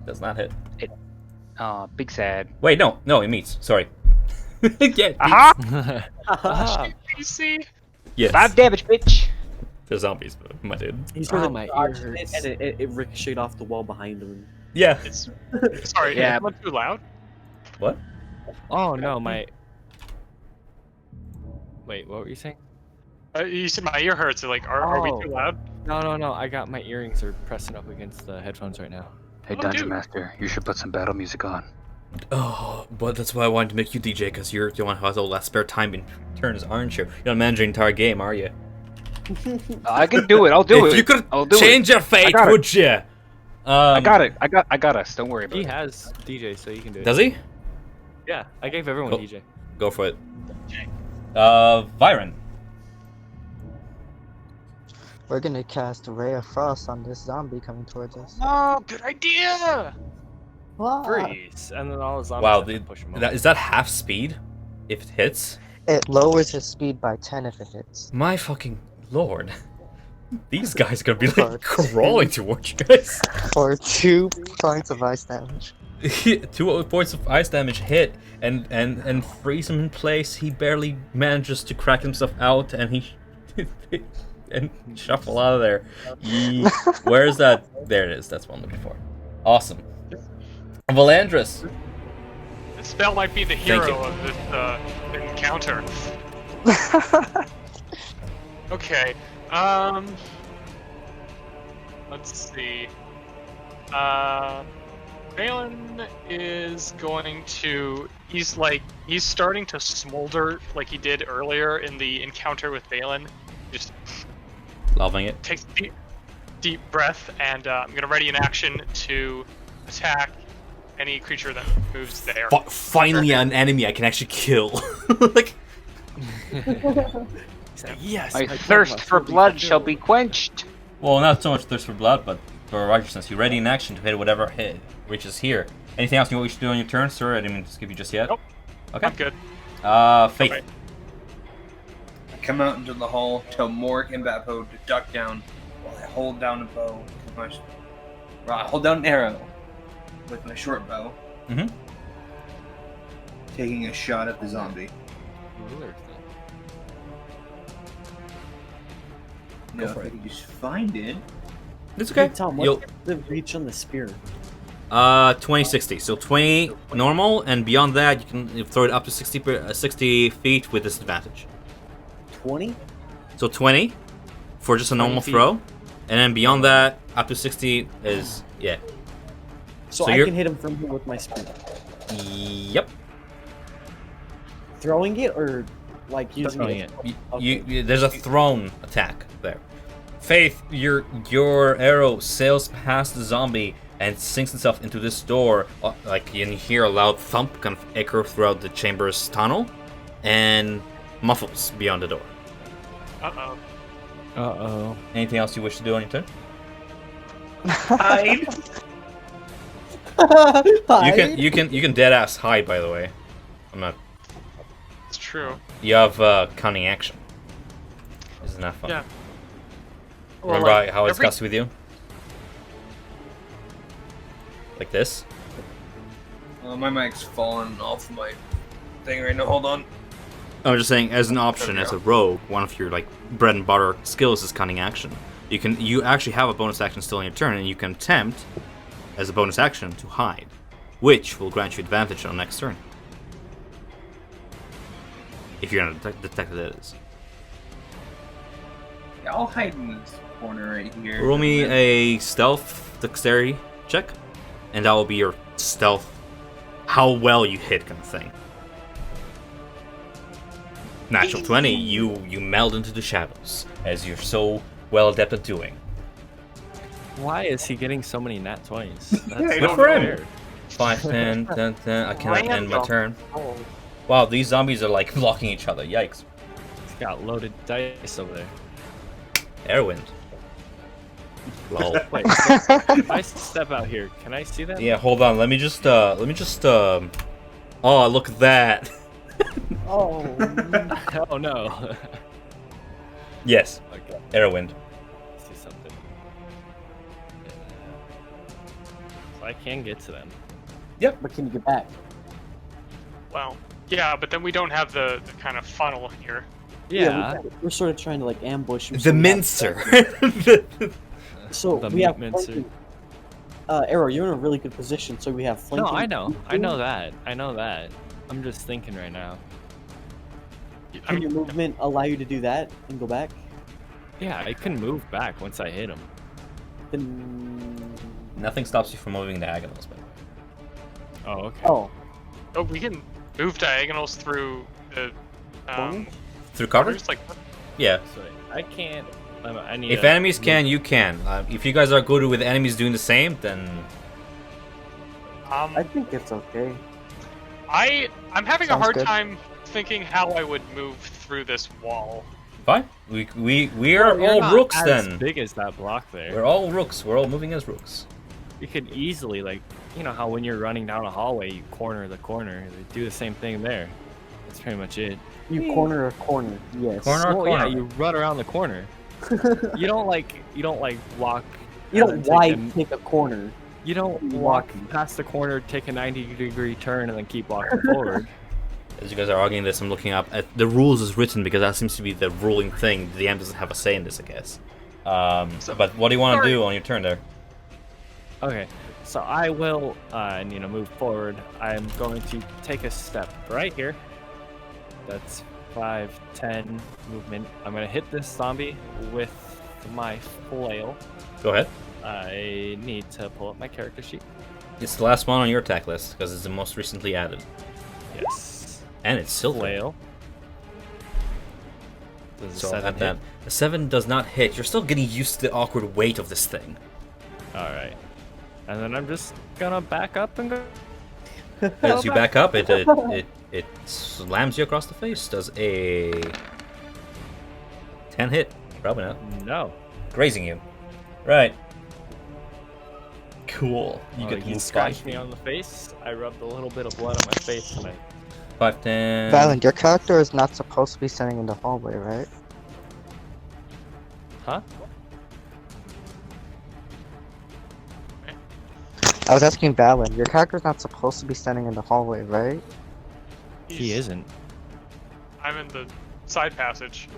Does not hit. Big sad. Wait, no, it meets. Sorry. Yeah, Aha! Ah, PC? yes. 5 damage, bitch! They're zombies, my dude. He's Oh, sort of my ear dodged it, hurts. and it ricocheted off the wall behind him. Yeah. It's sorry. Yeah. Is that too loud? What? oh no, my. Wait, what were you saying? You said my ear hurts. So, like, are we too loud? No. I got my earrings are pressing up against the headphones right now. Hey, Oh, Dungeon dude. Master, you should put some battle music on. Oh, but that's why I wanted to make you DJ, because you're the one who has all that spare time in turns, aren't you? You're not managing the entire game, are you? I can do it. I'll do if it. you could I'll do change your fate, got it. would you? I got it. I got us. Don't worry about He it. has DJ, so you can do it. Does he? Yeah, I gave everyone Cool. DJ. Go for it. Viren. We're gonna cast a Ray of Frost on this zombie coming towards us. Oh, good idea. What? Freeze, and then all the zombies Wow, have to push him is that half speed? If it hits? It lowers his speed by 10 if it hits. My fucking lord. These guys are gonna be like Fuck. crawling towards you guys. For 2 points of ice damage. 2 points of ice damage hit and freeze him in place. He barely manages to crack himself out and he and shuffle out of there. Where is that? There it is. That's what I'm looking for. Awesome. Valandris. This spell might be the Thank hero you. of this encounter. Okay. Let's see. Valen is going to. He's starting to smolder like he did earlier in the encounter with Valen. Just Loving it. takes a deep breath, and I'm gonna ready an action to attack any creature that moves there. Finally, an enemy I can actually kill. Like, He's like, yes. My plan thirst must for be blood fulfilled." shall be quenched. well, not so much thirst for blood, but for righteousness. You ready in action to hit whatever hit reaches here. Anything else you want to do on your turn, sir? I didn't mean to skip you just yet. Nope. Okay. I'm good. Faith. Okay. come out into the hall, tell Morik and Bappo to duck down while I hold down a bow. I hold down an arrow with my short bow. Mhm. Taking a shot at the zombie. Ruler thing. Now, for if I it. can just find it. It's okay. Hey, Tom, You'll what's the reach on the spear? 20, 60. So 20 normal, and beyond that you can throw it up to 60 feet with disadvantage. 20? So 20 for just a 20 normal feet. throw, and then beyond that up to 60 is yeah. So, So I you're- can hit him from here with my spear. Yep. Throwing it or like using Throwing it? it. You there's a thrown attack there. Faith, your arrow sails past the zombie and sinks itself into this door. Like you hear a loud thump kind of echo throughout the chamber's tunnel, and muffles beyond the door. Uh-oh. Uh-oh. Anything else you wish to do on your turn? Hide. You can dead ass hide. By the way, I'm not. It's true. You have cunning action. Isn't that fun? Yeah. Remember like, how I every- discussed with you? Like this? My mic's falling off my thing right now. Hold on. I'm just saying, as an option, as a rogue, one of your like bread and butter skills is cunning action. You actually have a bonus action still in your turn, and you can attempt, as a bonus action, to hide, which will grant you advantage on next turn. If you're not detected, that is. Yeah, I'll hide in this corner right here. Roll me a stealth dexterity check, and that will be your stealth, how well you hit kind of thing. Natural 20, you meld into the shadows, as you're so well adept at doing. Why is he getting so many nat 20s? That's Good not for him. fair. 5, 10, 10, 10, I cannot end my Random. turn. Oh, Wow, these zombies are like blocking each other, yikes. He's got loaded dice over there. Airwind. Lol. Wait, so if I step out here, can I see that? Yeah, hold on, let me just oh, look at that. Oh, Oh no. Yes, Okay, Airwind. I see something. Yeah. So I can get to them. but can you get back? well. Yeah, but then we don't have the kind of funnel here. Yeah. we're sort of trying to like ambush him. The mincer. So The we have meat mincer. flanking. Arrow, you're in a really good position. So we have No, flanking. I know that. I'm just thinking right now. Can your movement allow you to do that and go back? Yeah, I can move back once I hit him. Then. Nothing stops you from moving diagonals, but Oh, okay. Oh, Oh, we can move diagonals through the Corners? through cover? corners, like Yeah. So I can't. I need. If a- enemies can, you can. If you guys are good with enemies doing the same, then I think it's okay. I'm having a Sounds hard good. time thinking how I would move through this wall. fine. We Well, are you're all not rooks as then. big as that block there. We're all rooks. We're all moving as rooks. You could easily, like, you know how when you're running down a hallway, you corner the corner. They do the same thing there. That's pretty much it. You corner a corner. Yes. Corner. Well, yeah, you run around the corner. you don't like walk. You and don't then wide take a corner. You don't you walk walking. past the corner, take a 90-degree turn, and then keep walking forward. As you guys are arguing this, I'm looking up at the rules as written because that seems to be the ruling thing. The DM doesn't have a say in this, I guess. But what do you want to Sorry. do on your turn there? Okay, so I will, move forward. I'm going to take a step right here. That's 5, 10 movement. I'm going to hit this zombie with my flail. Go ahead. I need to pull up my character sheet. It's the last one on your attack list because it's the most recently added, Yes. and it's silver. Flail. Does a So I'll 7 add hit? that. A 7 does not hit. You're still getting used to the awkward weight of this thing. Alright. And then I'm just gonna back up and go. As you back up, it slams you across the face. Does a 10 hit? Probably not. No. Grazing you. Right. Cool. You Oh, get to he move 5 scratched me feet. on the face. I rubbed a little bit of blood on my face and I 5, 10. Valen, your character is not supposed to be standing in the hallway, right? Huh? I was asking Valen, your character's not supposed to be standing in the hallway, right? He isn't. I'm in the side passage.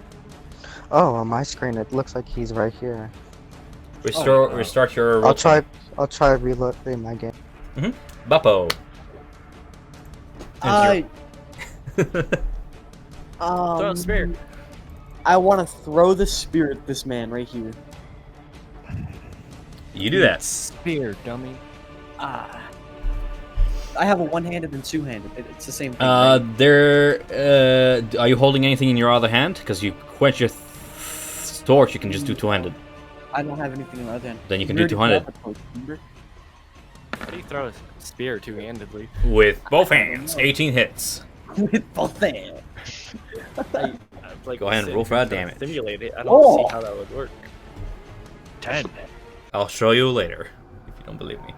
Oh, on my screen it looks like he's right here. Restart your. I'll try reloading my game. Bappo. Throw a spear. I want to throw the spear at this man right here. You do that. Spear, dummy. I have a one-handed and two-handed. It's the same thing. Right? Are you holding anything in your other hand? Because you quench your torch, you can just do two-handed. I don't have anything in my other hand. Then you can We do already 200. got the torch, remember? How do you throw a spear two-handedly? With both hands, 18 hits. With both hands. Like, Go ahead and roll for that damage. Simulate it. I don't Oh. see how that would work. 10. I'll show you later, if you don't believe me.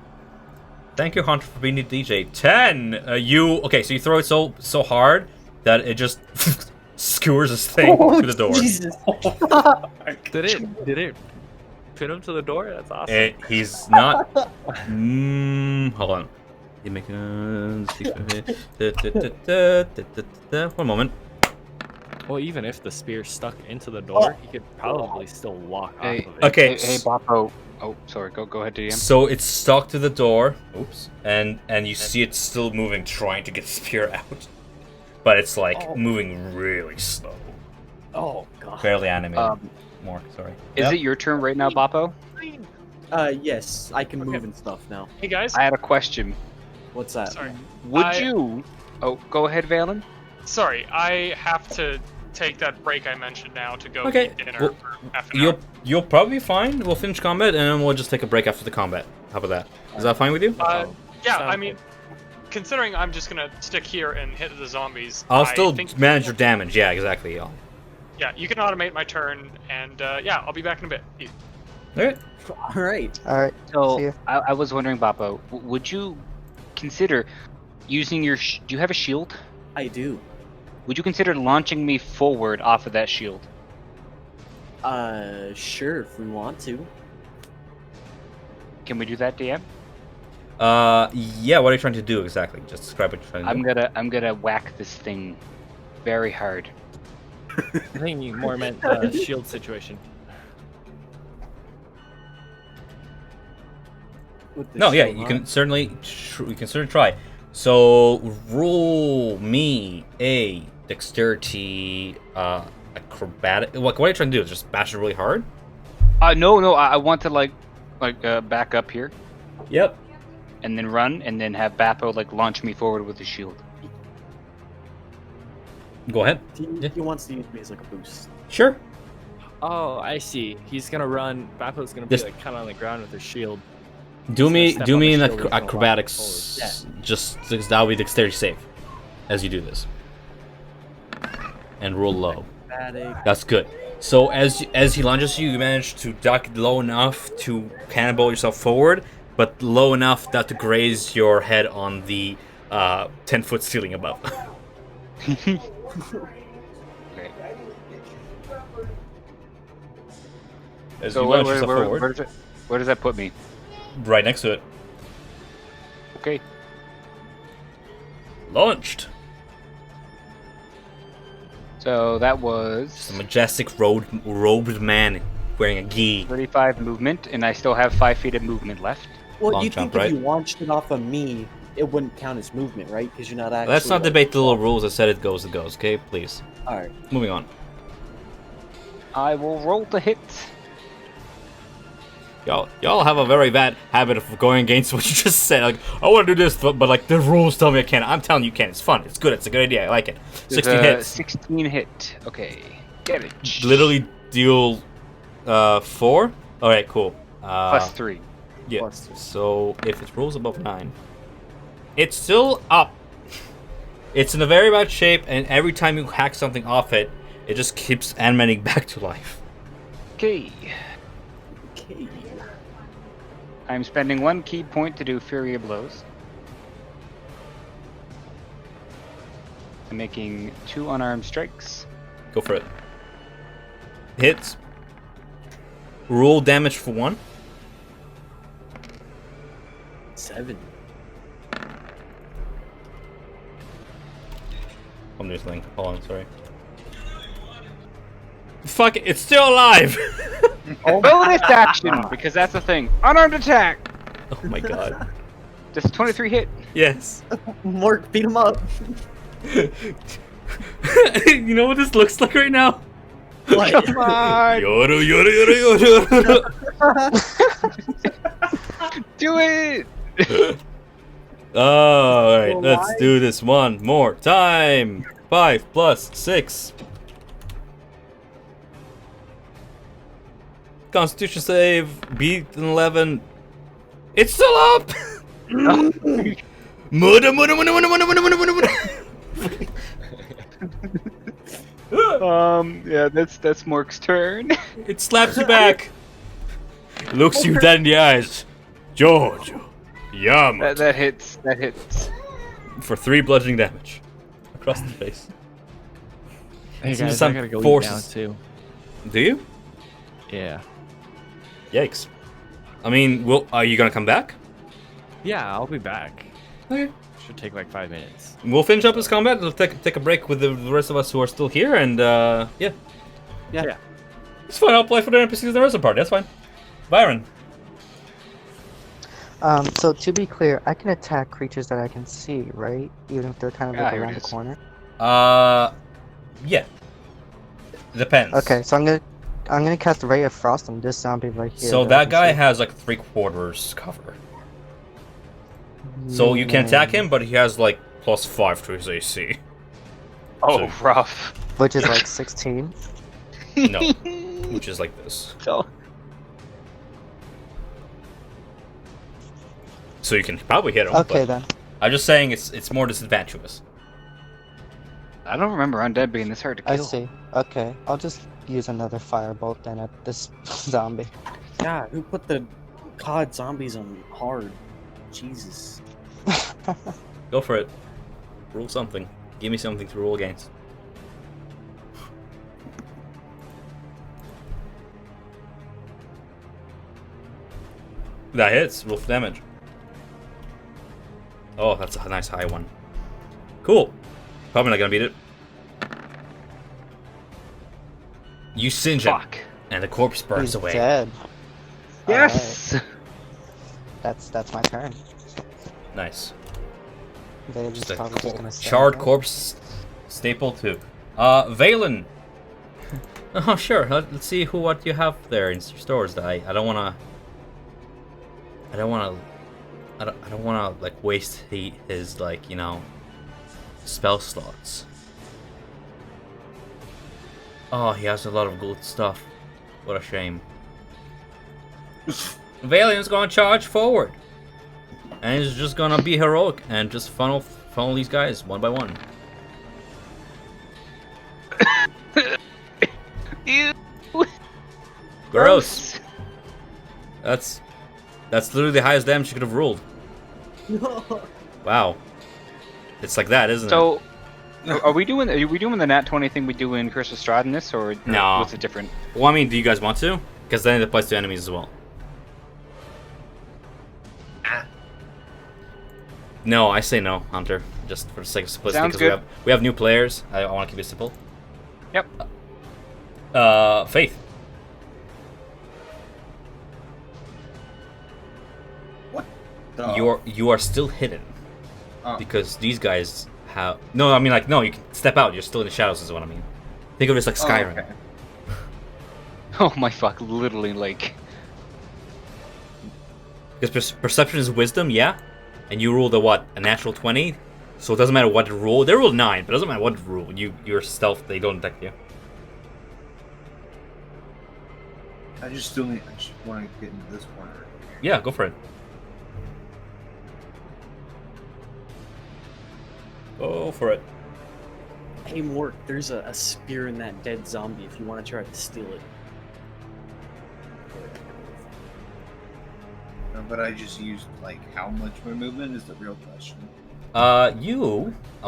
Thank you, Hunter, for being the DJ. 10! Okay, so you throw it so hard that it just skewers this thing to the door. Jesus. Did it pin him to the door? That's awesome. He's not. Hold on. You make one moment. Well, even if the spear stuck into the door, he could probably still walk Hey, off of it. Okay. Hey, Boppo. Oh, sorry. Go ahead, DM. So it's stuck to the door. Oops. And you see it still moving, trying to get the spear out. But it's like moving really slow. Oh god. Barely animated. More, sorry. Is it your turn right now, Boppo? Yes, I can move and stuff now. Hey guys. I had a question. What's that? Sorry. Would you? Oh, go ahead, Valen. Sorry, I have to take that break I mentioned now to go Okay, eat dinner well, for half an hour. You'll probably be fine. We'll finish combat and then we'll just take a break after the combat. How about that? Is that fine with you? Yeah, Sounds I mean, considering I'm just gonna stick here and hit the zombies, I'll I still think, manage your damage. Yeah, exactly. Yeah. yeah, you can automate my turn, and yeah, I'll be back in a bit. Alright. All right. Alright, see So ya. I was wondering, Boppo, would you consider using your? Do you have a shield? I do. Would you consider launching me forward off of that shield? Sure, if we want to. Can we do that, DM? Yeah. What are you trying to do exactly? Just describe what you're trying to do. I'm gonna whack this thing very hard. I think you more meant shield situation. With the No, yeah, shield, you huh? can certainly try. So roll me a dexterity acrobatic. What are you trying to do? Just bash it really hard? No, I want to like back up here Yep. and then run and then have Bappo like launch me forward with the shield. Go ahead. He wants to use me as like a boost. Sure. Oh, I see. He's gonna run. Bappo's gonna be Just- like kind of on the ground with his shield. Do He's me gonna step do on me the an shield and he's gonna walk acrobatics. forward. Just because that'll be dexterity save as you do this. And roll low. Static. That's good. So as he lunges you, you manage to duck low enough to cannonball yourself forward, but low enough that to graze your head on the 10-foot ceiling above. Okay. As So you where, launch where, yourself where, forward, where does that put me? right next to it. Okay. Launched. So that It's was a majestic robed man wearing a gi. 35 movement, and I still have 5 feet of movement left. Well, Long you jump, think right? if you launched it off of me, it wouldn't count as movement, right? Because you're not actually. Let's not like- debate the little rules. I said it goes, okay? Please. All right. Moving on. I will roll to hit. Y'all have a very bad habit of going against what you just said. Like, I want to do this, but like the rules tell me I can't. I'm telling you, you can. It's fun. It's good. It's a good idea. I like it. 16 There's a hits. 16 hit. Okay. Get it. Literally deal 4. All right, cool. Plus 3. Yeah. Plus 3. So if it rolls above 9, it's still up. It's in a very bad shape, and every time you hack something off it, it just keeps animating back to life. Okay. Okay. I'm spending 1 key point to do Fury of Blows. I'm making 2 unarmed strikes. Go for it. Hits. Roll damage for 1. 7. I'm doing something. Hold on, sorry. Fuck it, it's still alive! Bonus action, because that's the thing. Unarmed attack. Oh my god. Does 23 hit? Yes. Mark, beat him up. You know what this looks like right now? What? Come on. Yoru, yoru, yoru, yoru. Do it. Alright, let's do this one more time. 5 plus 6. Constitution save, beat an 11. It's still up! Muda, muda, muda, muda, muda, muda, muda, muda, muda. Yeah, that's Mork's turn. It slaps you back. Looks you dead in the eyes. Giorgio. Yama. That hits. That hits. For 3 bludgeoning damage. Across the face. Hey Seems guys, some I gotta go forces- eat now too. Do you? Yeah. Yikes. I mean, are you gonna come back? Yeah, I'll be back. Okay. Should take like 5 minutes. We'll finish up this combat. We'll take a break with the rest of us who are still here, and yeah. Yeah. It's fine. I'll play for the NPCs and the rest of the party. That's fine. Byron. So to be clear, I can attack creatures that I can see, right? Even if they're kind of like here it around the is. corner. Yeah. Depends. Okay, so I'm gonna cast Ray of Frost on this zombie right here. So I that can guy see. has like 3/4 cover. So you can attack him, but he has like +5 to his AC. Oh, So- rough. Which is like 16. No. Which is like this. So, So you can probably hit him. Okay but then. I'm just saying it's more disadvantageous. I don't remember undead being this hard to kill. I see. Okay, I'll just use another firebolt then at this zombie. God, who put the COD zombies on hard? Jesus. Go for it. Roll something. Give me something to roll against. That hits. Roll for damage. Oh, that's a nice high one. Cool. Probably not gonna beat it. You singe it, Fuck. and the corpse burns He's away. dead. Yes. That's my turn. Nice. They're Just just a probably just gonna stand charred there. corpse staple too. Valen. Oh sure. Let's see what you have there in your stores. I don't wanna like waste his like spell slots. Oh, he has a lot of good stuff. What a shame. Valen's gonna charge forward. And he's just gonna be heroic and just funnel these guys one by one. Ew. Gross. That's literally the highest damage you could have rolled. Wow. It's like that, isn't it? So, are we doing the nat 20 thing we do in Curse of Strahd in this, or No. was it different? Well, I mean, do you guys want to? Because then it applies to enemies as well. No, I say no, Hunter. Just for the sake of simplicity, Sounds because good. we have new players. I want to keep it simple. Yep. Faith. You are still hidden because these guys have no. I mean, like no, you can step out. You're still in the shadows, is what I mean. Think of it as like Skyrim. okay. Oh my fuck! Literally, like. Because perception is wisdom, yeah. And you rolled a natural 20, so it doesn't matter what you roll. They rolled 9, but it doesn't matter what you roll. You're stealth. They don't detect you. I just want to get into this corner. Yeah, go for it. Go for it. Hey, Mort, there's a spear in that dead zombie if you want to try to steal it. No, but I just used like how much my movement is the real question. I'll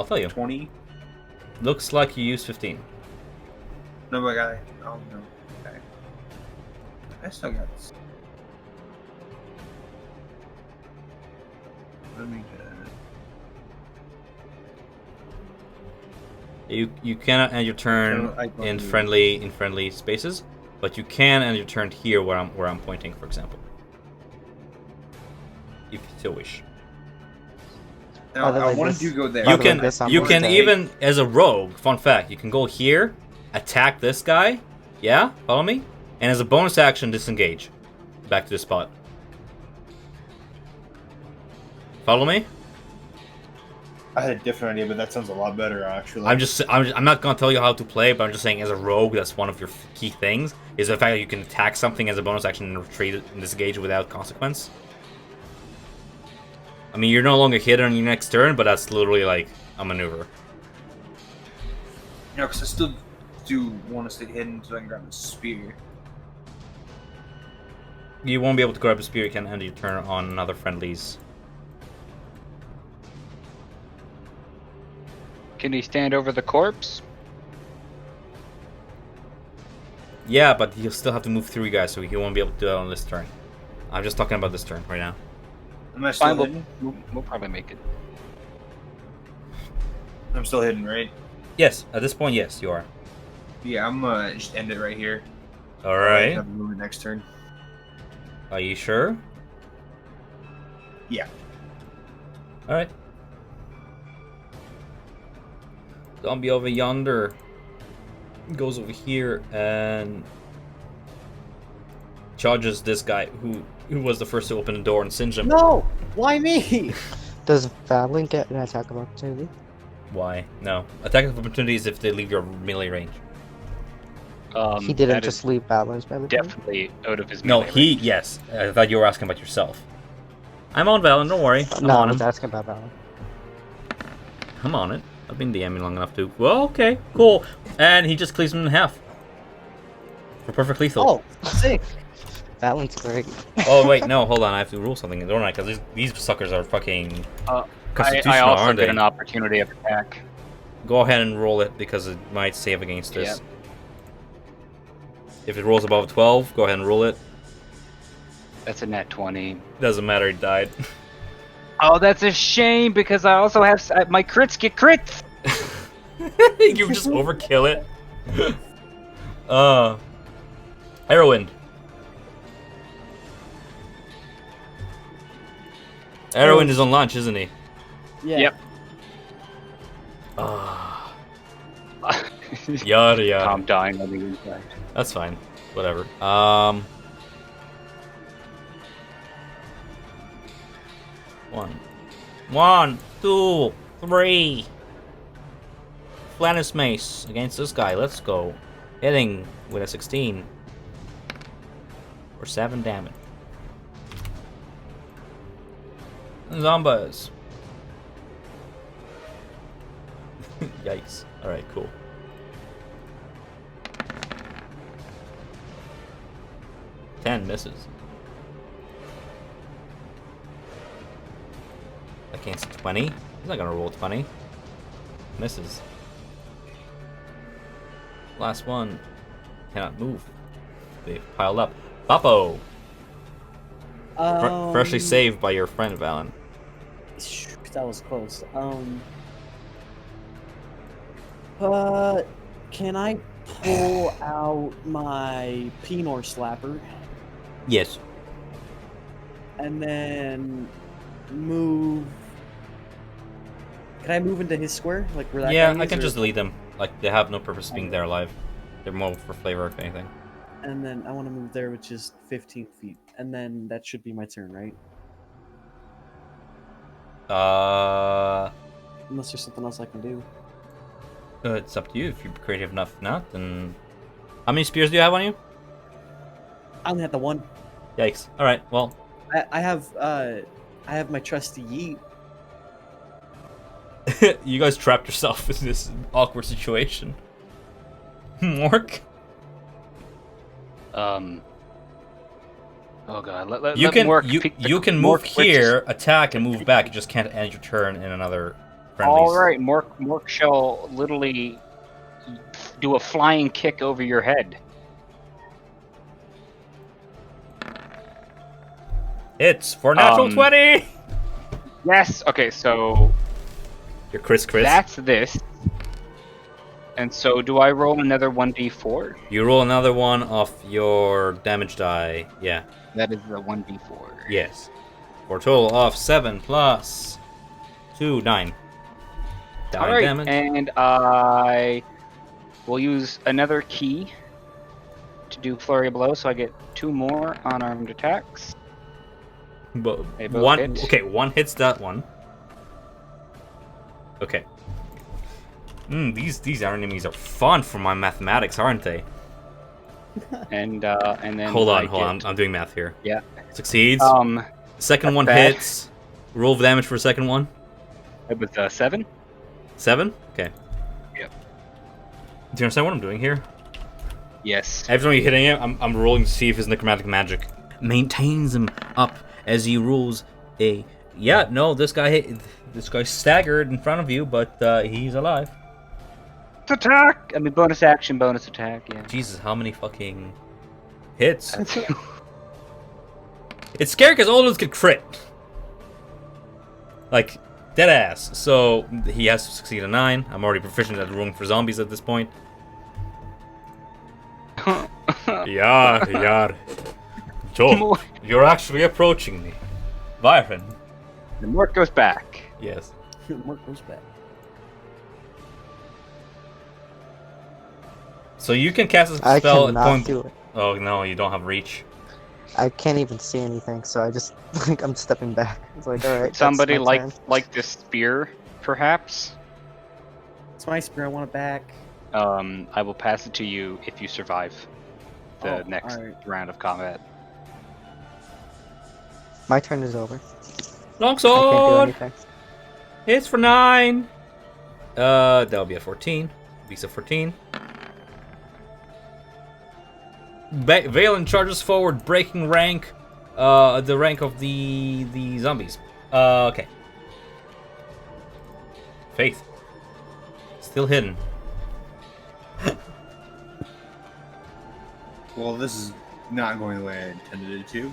tell you. 20. Looks like you used 15. No, but oh no. Okay. I still got this. Let me You cannot end your turn in friendly spaces, but you can end your turn here where I'm pointing, for example. If you so wish. No, By the I way, wanted this- to go there. by You the way, can this I'm you gonna can take. even as a rogue, fun fact, you can go here, attack this guy, yeah, follow me? And as a bonus action, disengage. Back to the spot. Follow me? I had a different idea, but that sounds a lot better, actually. I'm not gonna tell you how to play, but I'm just saying as a rogue, that's one of your key things, is the fact that you can attack something as a bonus action and retreat it and disengage without consequence. I mean, you're no longer hit on your next turn, but that's literally like a maneuver. You know, because I still do want to stay hidden so I can grab the spear. You won't be able to grab a spear, you can end your turn on other friendlies. Can he stand over the corpse? Yeah, but he'll still have to move through you guys, so he won't be able to do that on this turn. I'm just talking about this turn right now. Am I still Fine, hidden? we'll probably make it. I'm still hidden, right? Yes, at this point, yes, you are. Yeah, I'm gonna just end it right here. Alright. Have a move next turn. Are you sure? Yeah. Alright. Zombie over yonder goes over here and charges this guy who was the first to open the door and singe him. No! Why me? Does Valen get an attack of opportunity? Why? No. Attack of opportunities if they leave your melee range. He didn't that is just leave Valen's melee range? definitely out of his No, melee he, range. yes. I thought you were asking about yourself. I'm on Valen, don't worry. I'm No, I on was him. asking about Valen. I'm on it. I've been DMing long enough to. Well, okay, cool. And he just cleaves him in half. For perfect lethal. Oh, sick. Valen's great. Oh, wait, no, hold on. I have to rule something, don't I? Because these suckers are fucking I constitutional, also aren't get they? an opportunity of attack. Go ahead and roll it because it might save against this. Yep. If it rolls above 12, go ahead and roll it. That's a net 20. Doesn't matter, he died. Oh, that's a shame because I also have my crits get crits. You just overkill it. Heroin. Heroin is on launch, isn't he? Yeah. Yep. Yada yada. I'm dying on the inside. That's fine. Whatever. One, two, three. Flannis Mace against this guy. Let's go. Hitting with a 16. For 7 damage. Zombies. Yikes. Alright, cool. Ten misses. Against 20? He's not gonna roll 20. Misses. Last one. Cannot move. They've piled up. Boppo! Freshly saved by your friend, Valen. That was close. Can I pull out my Pinor Slapper Yes. and then move? Can I move into his square? Like where that Yeah, guy I is, can or- just delete them. Like, they have no purpose of being there alive. They're more for flavor, if anything. And then I want to move there, which is 15 feet, and then that should be my turn, right? Unless there's something else I can do. It's up to you. If you're creative enough not, then... How many spears do you have on you? I only have the one. Yikes. Alright, well... I have my trusty yeet. You guys trapped yourself in this awkward situation. Mork? Oh god, let You let can Mork you pick the- can Mork move which is- here, attack, and move back. You just can't end your turn in another friendlies. All right, Mork shall literally do a flying kick over your head. Hits for natural 20! Yes. Okay, so You're Chris. that's this. And so, do I roll another 1d4? You roll another one off your damage die. Yeah. That is the 1d4. Yes. For a total of 7 plus 2, 9. All right, damage. and I will use another key to do flurry of blows, so I get 2 more unarmed attacks. But They both one. hit. Okay, one hits that one. Okay. These enemies are fun for my mathematics, aren't they? And then Hold I on. get- I'm doing math here. Yeah. Succeeds. Second one bad. hits. Roll damage for the second one. It was 7. 7? Okay. Yep. Do you understand what I'm doing here? Yes. Every time you're hitting him, I'm rolling to see if his necromantic magic maintains him up as he rolls a... Yeah, no, this guy staggered in front of you, but he's alive. Attack! I mean, bonus action, bonus attack, yeah. Jesus, how many fucking hits? It's scary because all of those get crit. Like, dead ass. So, he has to succeed a 9. I'm already proficient at rolling for zombies at this point. Yeah. Joel, you're actually approaching me. Byron. The Mork goes back. Yes. Mork goes back. So you can cast a I spell at cannot point... do it. Oh, no, you don't have reach. I can't even see anything, so I just like I'm stepping back. It's like, all right. Somebody that's my turn. like this spear, perhaps? It's my spear. I want it back. I will pass it to you if you survive the Oh, next alright. round of combat. My turn is over. I Longsword! can't do anything. Hits for 9. That'll be a 14. Visa 14. Valen charges forward, breaking rank. The rank of the zombies. Okay. Faith. Still hidden. Well, this is not going the way I intended it to.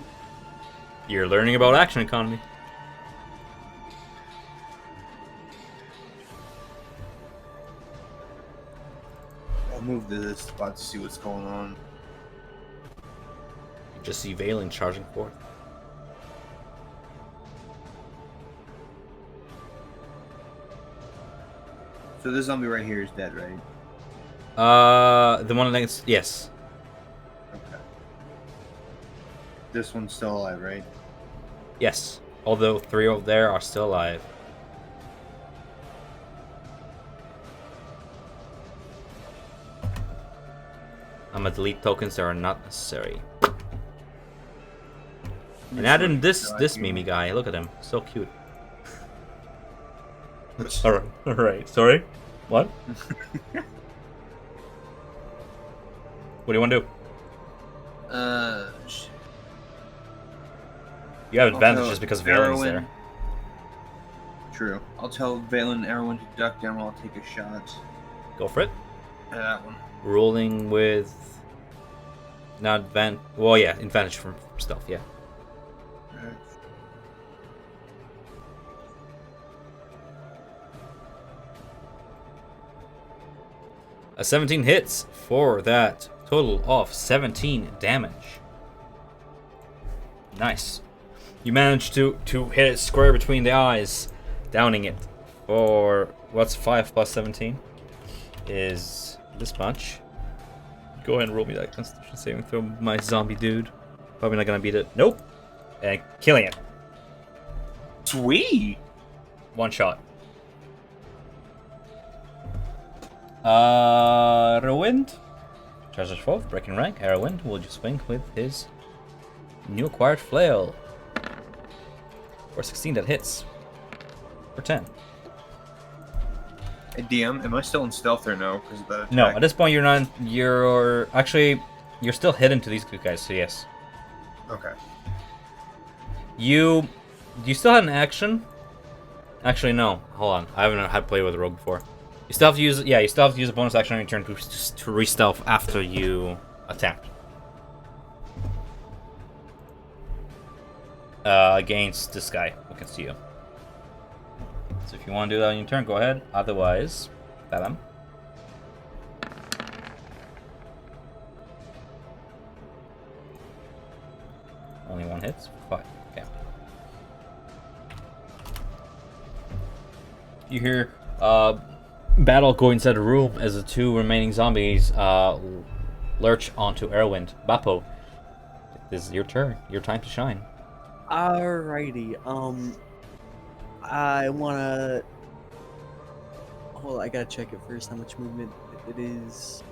You're learning about action economy. I'll move to this spot to see what's going on. You just see Valen charging forth. So this zombie right here is dead, right? The one next, yes. Okay. This one's still alive, right? Yes. Although 3 over there are still alive. I'm gonna delete tokens that are not necessary. And add in this Mimi guy. Look at him, so cute. All right. Sorry. What? What do you want to do? You have advantage tell just because Valen's there. True. I'll tell Valen and everyone to duck down while I take a shot Go for it. at that one. Rolling with not advantage. Well, yeah, advantage from stealth. Yeah. Alright. A 17 hits for that total of 17 damage. Nice. You managed to hit it square between the eyes, downing it for what's 5 plus 17 is this much. Go ahead and roll me that Constitution saving throw, my zombie dude. Probably not gonna beat it. Nope. And killing it. Sweet. One shot. Arrowwind. Charges forth, breaking rank. Arrowwind will just swing with his new acquired flail. For 16 that hits. For 10. Hey, DM, am I still in stealth or no? Because of the attack? No, at this point you're not. You're actually you're still hidden to these two guys. So yes, Okay. you still had an action. Actually, no. Hold on. I haven't had to play with a rogue before. You still have to use. Yeah, you still have to use a bonus action on your turn to re-stealth after you attack. Against this guy who can see you. So if you want to do that on your turn, go ahead. Otherwise, stab him. Only one hits. 5. Okay. You hear battle go inside the room as the 2 remaining zombies lurch onto Erwind. Bappo, this is your turn. Your time to shine. Alrighty. I wanna. Hold on, I gotta check it first. How much movement it is,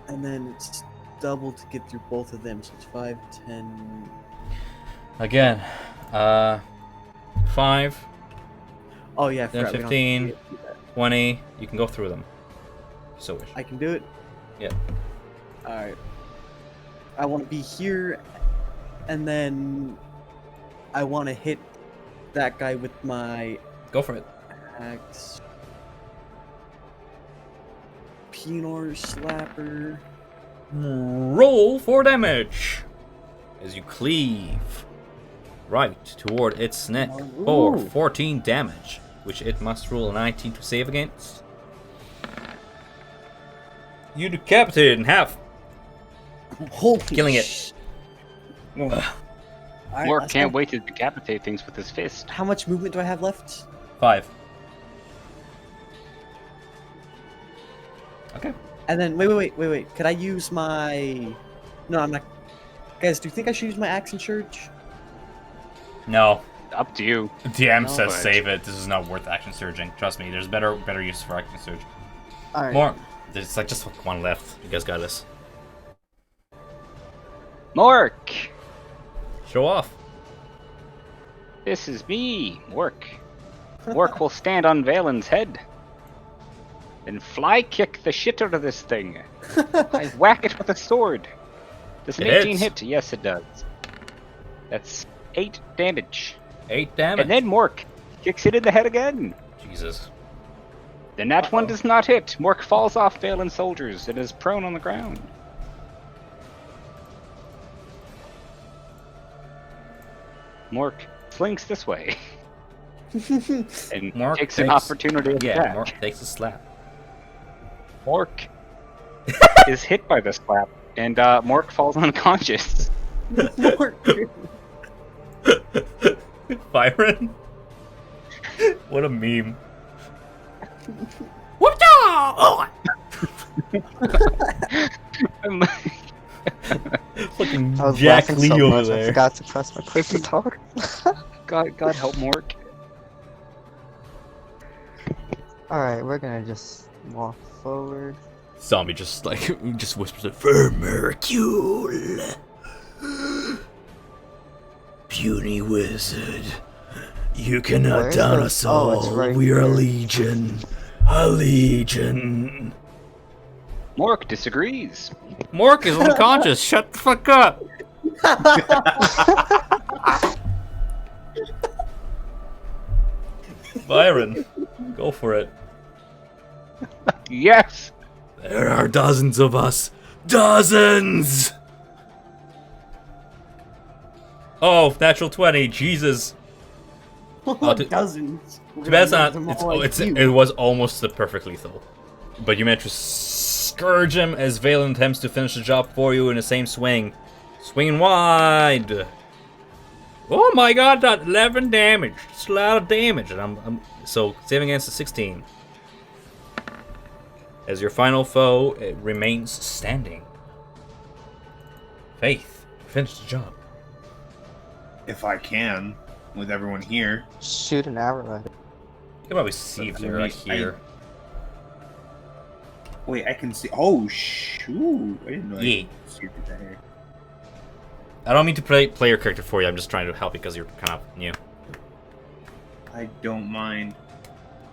and then it's double to get through both of them. So it's 5, 10. Again, 5. Oh yeah, I Then forgot, we don't 15, have to do that. 20. You can go through them. If you so wish. I can do it. Yeah. All right. I want to be here, and then I want to hit that guy with my Go for it. axe. Penor slapper. Roll for damage as you cleave right toward its neck for 14 damage, which it must roll a 19 to save against. You decapitate it in half, Holy killing it. Mork can't wait to decapitate things with his fist. How much movement do I have left? 5. Okay. And then wait. Could I use my? No, I'm not. Guys, do you think I should use my axe and surge? No. Up to you. DM No, says but- save it. This is not worth action surging. Trust me. There's better use for action surge. Alright. More. There's like just like 1 left. You guys got this. Mork! Show off. This is me, Mork. Mork will stand on Valen's head. And fly kick the shit out of this thing. I whack it with a sword. Does an It 18 hits. hit? Yes, it does. That's 8 damage. 8 damage. And then Mork kicks it in the head again. Jesus. The nat one does not hit. Mork falls off Valen's soldiers and is prone on the ground. Mork slinks this way. And Mork takes an takes- opportunity Yeah, attack. Mork takes a slap. Mork is hit by the slap, and Mork falls unconscious. Byron? What a meme. Fucking I was Jack laughing Lee so over much I there. forgot to press my quick to talk. God help Mork. Alright, we're gonna just walk forward. Zombie just just whispers it. Vermercule. Puny wizard. You cannot Where's down the- us oh, all. it's right We are a here. legion. A legion. Mork disagrees. Mork is unconscious. Shut the fuck up. Byron, go for it. Yes! There are dozens of us. Dozens! Oh, natural 20. Jesus. Oh, Dozens. Too bad it was almost the perfect lethal. But you managed to scourge him as Valen attempts to finish the job for you in the same swing. Swinging wide. Oh my god, that 11 damage. It's a lot of damage. And I'm so saving against a 16. As your final foe, it remains standing. Faith, finish the job. If I can, with everyone here. Shoot an arrow at it. You can probably see if they're like here. Wait, I can see. Oh, shoot. I didn't know I Yeah. could see through that here. I don't mean to play your character for you. I'm just trying to help you because you're kind of new. I don't mind.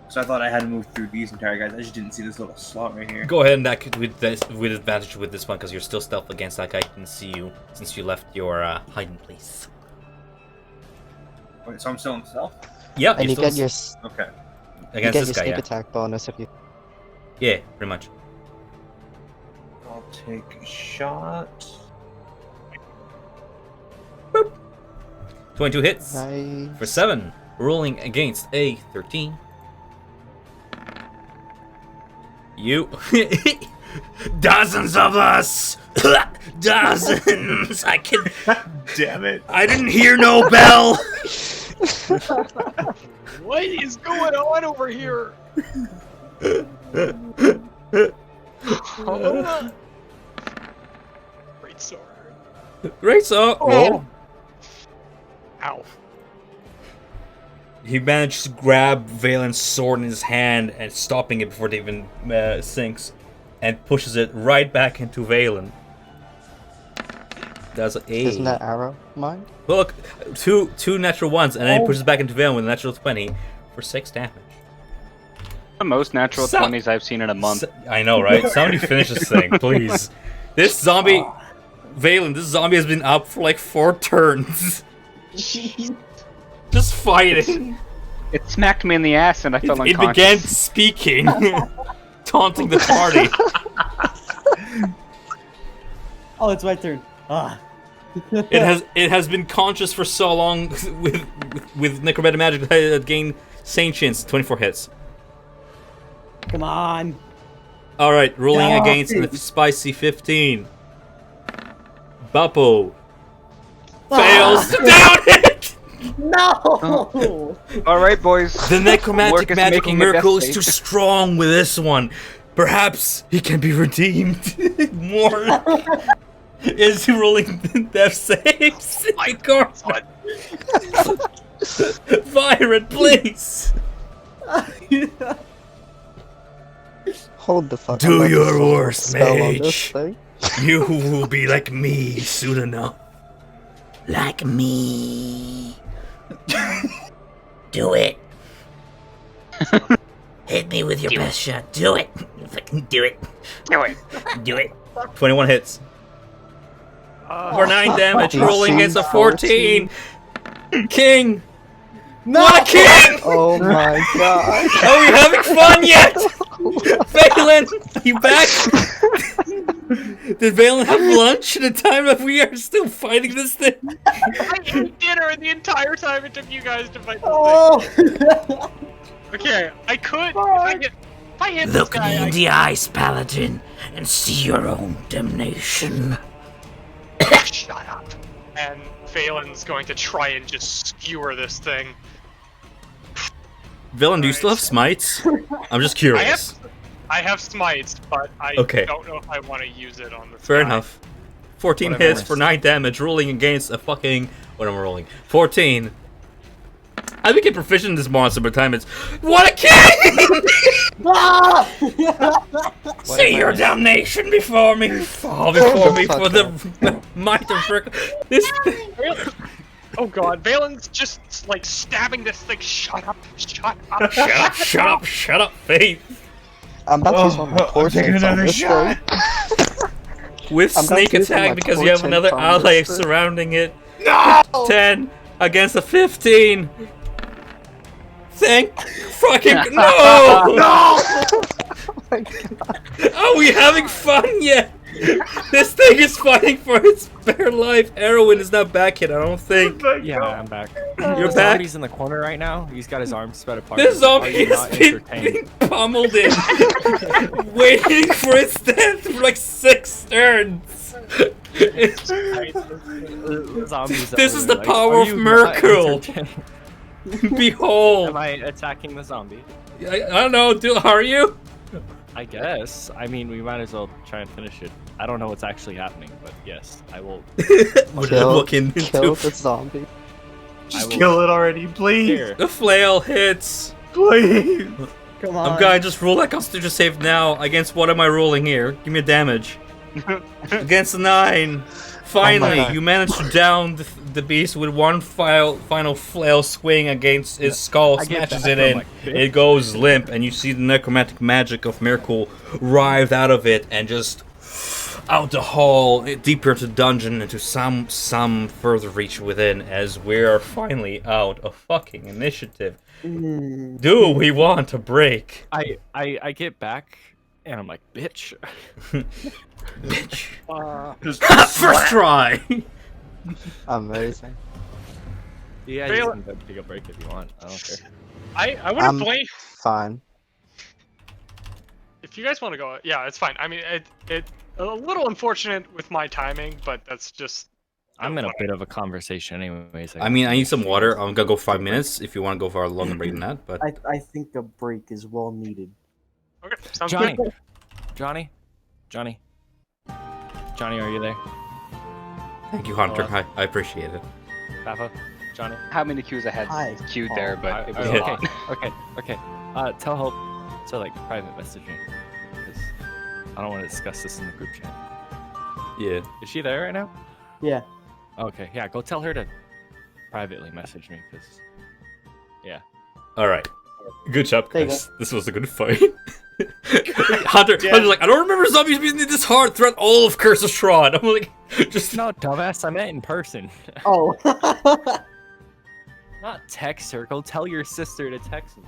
So I thought I had to move through these entire guys. I just didn't see this little slot right here. Go ahead and with advantage with this one because you're still stealth against that guy. He can see you since you left your hiding place. Wait, so I'm still in stealth? Yeah, And you still get your Okay. against your this guy. sneak Yeah, attack bonus if you. yeah, pretty much. I'll take a shot. 22 hits Nice. for 7, rolling against a 13. You. Dozens of us! Dozens! I can. Damn it. I didn't hear no bell! What is going on over here? Great sword. Great, so. Oh. Ow. He managed to grab Valen's sword in his hand and stopping it before it even sinks, and pushes it right back into Valen. That's a. Isn't that arrow mine? Look, two natural ones, and then he pushes back into Valen with a natural 20 for 6 damage. The most natural So- 20s I've seen in a month. I know, right? Somebody finish this thing, please. This zombie, Valen, this zombie has been up for like 4 turns. Just fighting. It smacked me in the ass and I felt It unconscious. began speaking, taunting the party. Oh, it's my turn. Ah. It has been conscious for so long with necromantic magic that it gained sentience. 24 hits. Come on. All right, rolling No. against a spicy 15. Bappo fails to down it. No. All right, boys. The necromantic Work is magical making a death miracle is save. too strong with this one. Perhaps he can be redeemed more. Is he rolling death saves? My God. Byron, please. Hold the fuck. Do I'm about to your summon a worst, spell on this mage. thing. You will be like me soon enough. Like me. Do it. Hit me with your best shot. Do it. Fucking do it. Do it. Do it. 21 hits. For 9 damage, DC rolling against a 14. King! No! What a king! Oh my god. Are we having fun yet? Valen, are you back? Did Valen have lunch at a time that we are still fighting this thing? I ate dinner the entire time it took you guys to fight this Oh. thing. Okay, I could. If I hit this guy, I the eyes, Paladin, and see your own damnation. shut up. And Valen's going to try and just skewer this thing. Valen, do you still have smites? I'm just curious. I have smites, but I Okay. don't know if I want to use it on this Fair guy. enough. 14 Whatever hits for 9 damage, rolling against a fucking... What am I rolling? 14. I became proficient in this monster by the time it's... What a king! See your damnation before me! Fall before me for the might of... This... Oh god, Valen's just like stabbing this thing. Shut up, shut up. Shut up, shut up, shut up, Faith! I'm about to use one of my I'm portents taking on another this shot. thing. With I'm about sneak to use my attack because you have portent another on ally this thing. surrounding it. No! 10 against a 15. Thank fucking no! No! Are we having fun yet? This thing is fighting for its bare life. Erwin is not back yet, I don't think. Yeah, I'm back. You're The back? zombie's in the corner right now. He's got his arms spread apart. This Are zombie you has not been entertained? pummeled in, waiting for its death for like 6 turns. The zombie's This is over the there, power are of you not Miracle. entertained? Behold. Am I attacking the zombie? I don't know, are you? I guess. I mean, we might as well try and finish it. I don't know what's actually happening, but yes, I will. What Kill, looking kill into the zombie. Just will- kill it already, please. Here. the flail hits. Please. Come on. I'm gonna just roll that Constitution save now. Against what am I rolling here? Give me a damage. Against a 9. Finally, God. you manage to down the beast with one final flail swing against its skull, I get smashes back it from in. my pit. It goes limp, and you see the necromantic magic of Miracle writhe out of it and just out the hall, deeper into the dungeon, into some further reach within, as we're finally out of fucking initiative. Do we want to break? I get back and I'm like, bitch. Bitch. Just First try! Amazing. Yeah, you can take a break if you want. I don't care. I wouldn't blame Fine. if you guys want to go. Yeah, it's fine. I mean, it a little unfortunate with my timing, but that's just. I'm in a bit of a conversation anyways. I mean, I need some water. I'm gonna go 5 minutes if you want to go for a longer break than that, but... I think a break is well needed. Okay, sounds Johnny, good. Johnny, are you there? Thank you, Hunter. Hello? I appreciate it. Papa, Johnny. How many cues I had Hi. queued there, but it was okay, a lot. okay. Tell Hope to like private message me because I don't want to discuss this in the group chat. Yeah. Is she there right now? Yeah. Okay, yeah. Go tell her to privately message me because. Yeah. Alright. Good job, There you guys. This was a good fight. Hunter's like, I don't remember zombies being this hard throughout all of Curse of Strahd. I'm like, just... No, dumbass. I meant in person. Oh. Not text her. Go tell your sister to text me.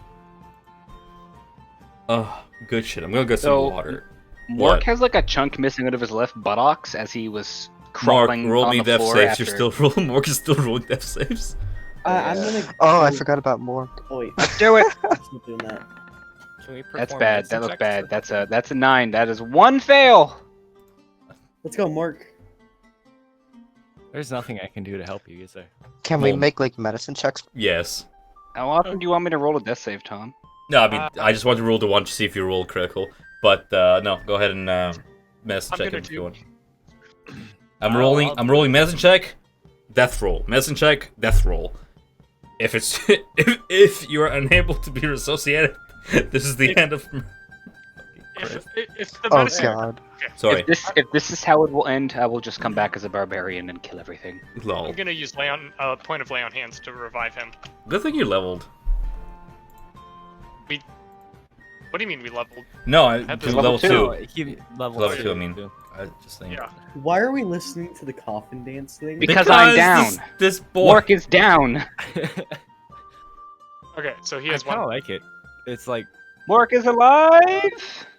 Oh, good shit. I'm gonna get some So, water. Mork What? has like a chunk missing out of his left buttocks as he was Mark, crawling roll on me the death floor saves. after... You're still rolling. Mark is still rolling death saves. I'm gonna. Oh, I forgot about more. Oh wait, Do it. let's not doing that. Can we That's perform bad. medicine That looked checks? bad. That's a 9. That is 1 fail. Let's go, Mark. There's nothing I can do to help you, is there? Can we Well- make like medicine checks? Yes. How often do you want me to roll a death save, Tom? No, I mean, I just want to roll the one to see if you roll critical. But, no, go ahead and, medicine I'm check gonna if you do- want. I'm rolling medicine check, death roll. Medicine check, death roll. If it's, if you are unable to be resuscitated, this is the end of... If the Oh medicine. god. Sorry. If this is how it will end, I will just come back as a barbarian and kill everything. Lol. I'm gonna use point of lay on hands to revive him. Good thing you leveled. What do you mean we leveled? No, I At to this level level 2. He level, Level 2, two, I mean. I just think. Yeah. Why are we listening to the coffin dance thing? Because I'm down. This boy. Mork is down. Okay, so he I has kind of one. like it. It's like Mork is alive.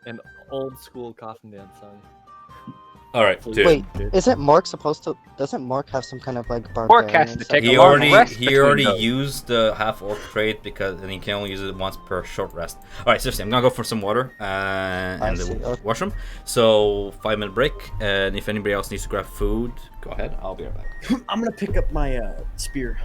an old school coffin dance song. Alright, dude. Wait, isn't Mark supposed to? Doesn't Mark have some kind of like Mork barbarian? has to stuff? take He a long already rest he between already those. used the half orc trait because and he can only use it once per short rest. Alright, seriously, I'm gonna go for some water and see, the okay. washroom. So 5-minute break, and if anybody else needs to grab food, go ahead. I'll be right back. I'm gonna pick up my spear.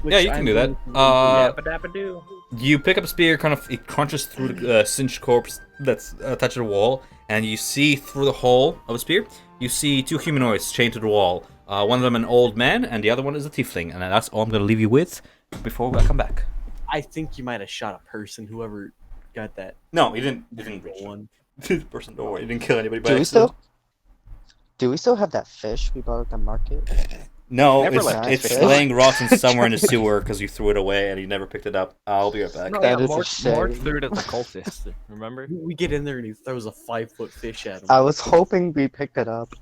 Yeah, you can do that. Dabba-dabba-doo. You pick up a spear, kind of it crunches through the singed corpse that's attached to the wall, and you see through the hole of a spear. You see 2 humanoids chained to the wall. One of them an old man, and the other one is a tiefling. And that's all I'm gonna leave you with before I come back. I think you might have shot a person. Whoever got that. No, he didn't reach one. the person. Don't worry, he didn't kill anybody. By Do we accident. Do we still have that fish we bought at the market? No, Never it's, left his it's fish. laying rotten somewhere in the sewer because you threw it away and you never picked it up. I'll be right back. No, That yeah, is a Mort shame. threw it at the cultist. Remember? We get in there and he throws a 5-foot fish at him. I was hoping we picked it up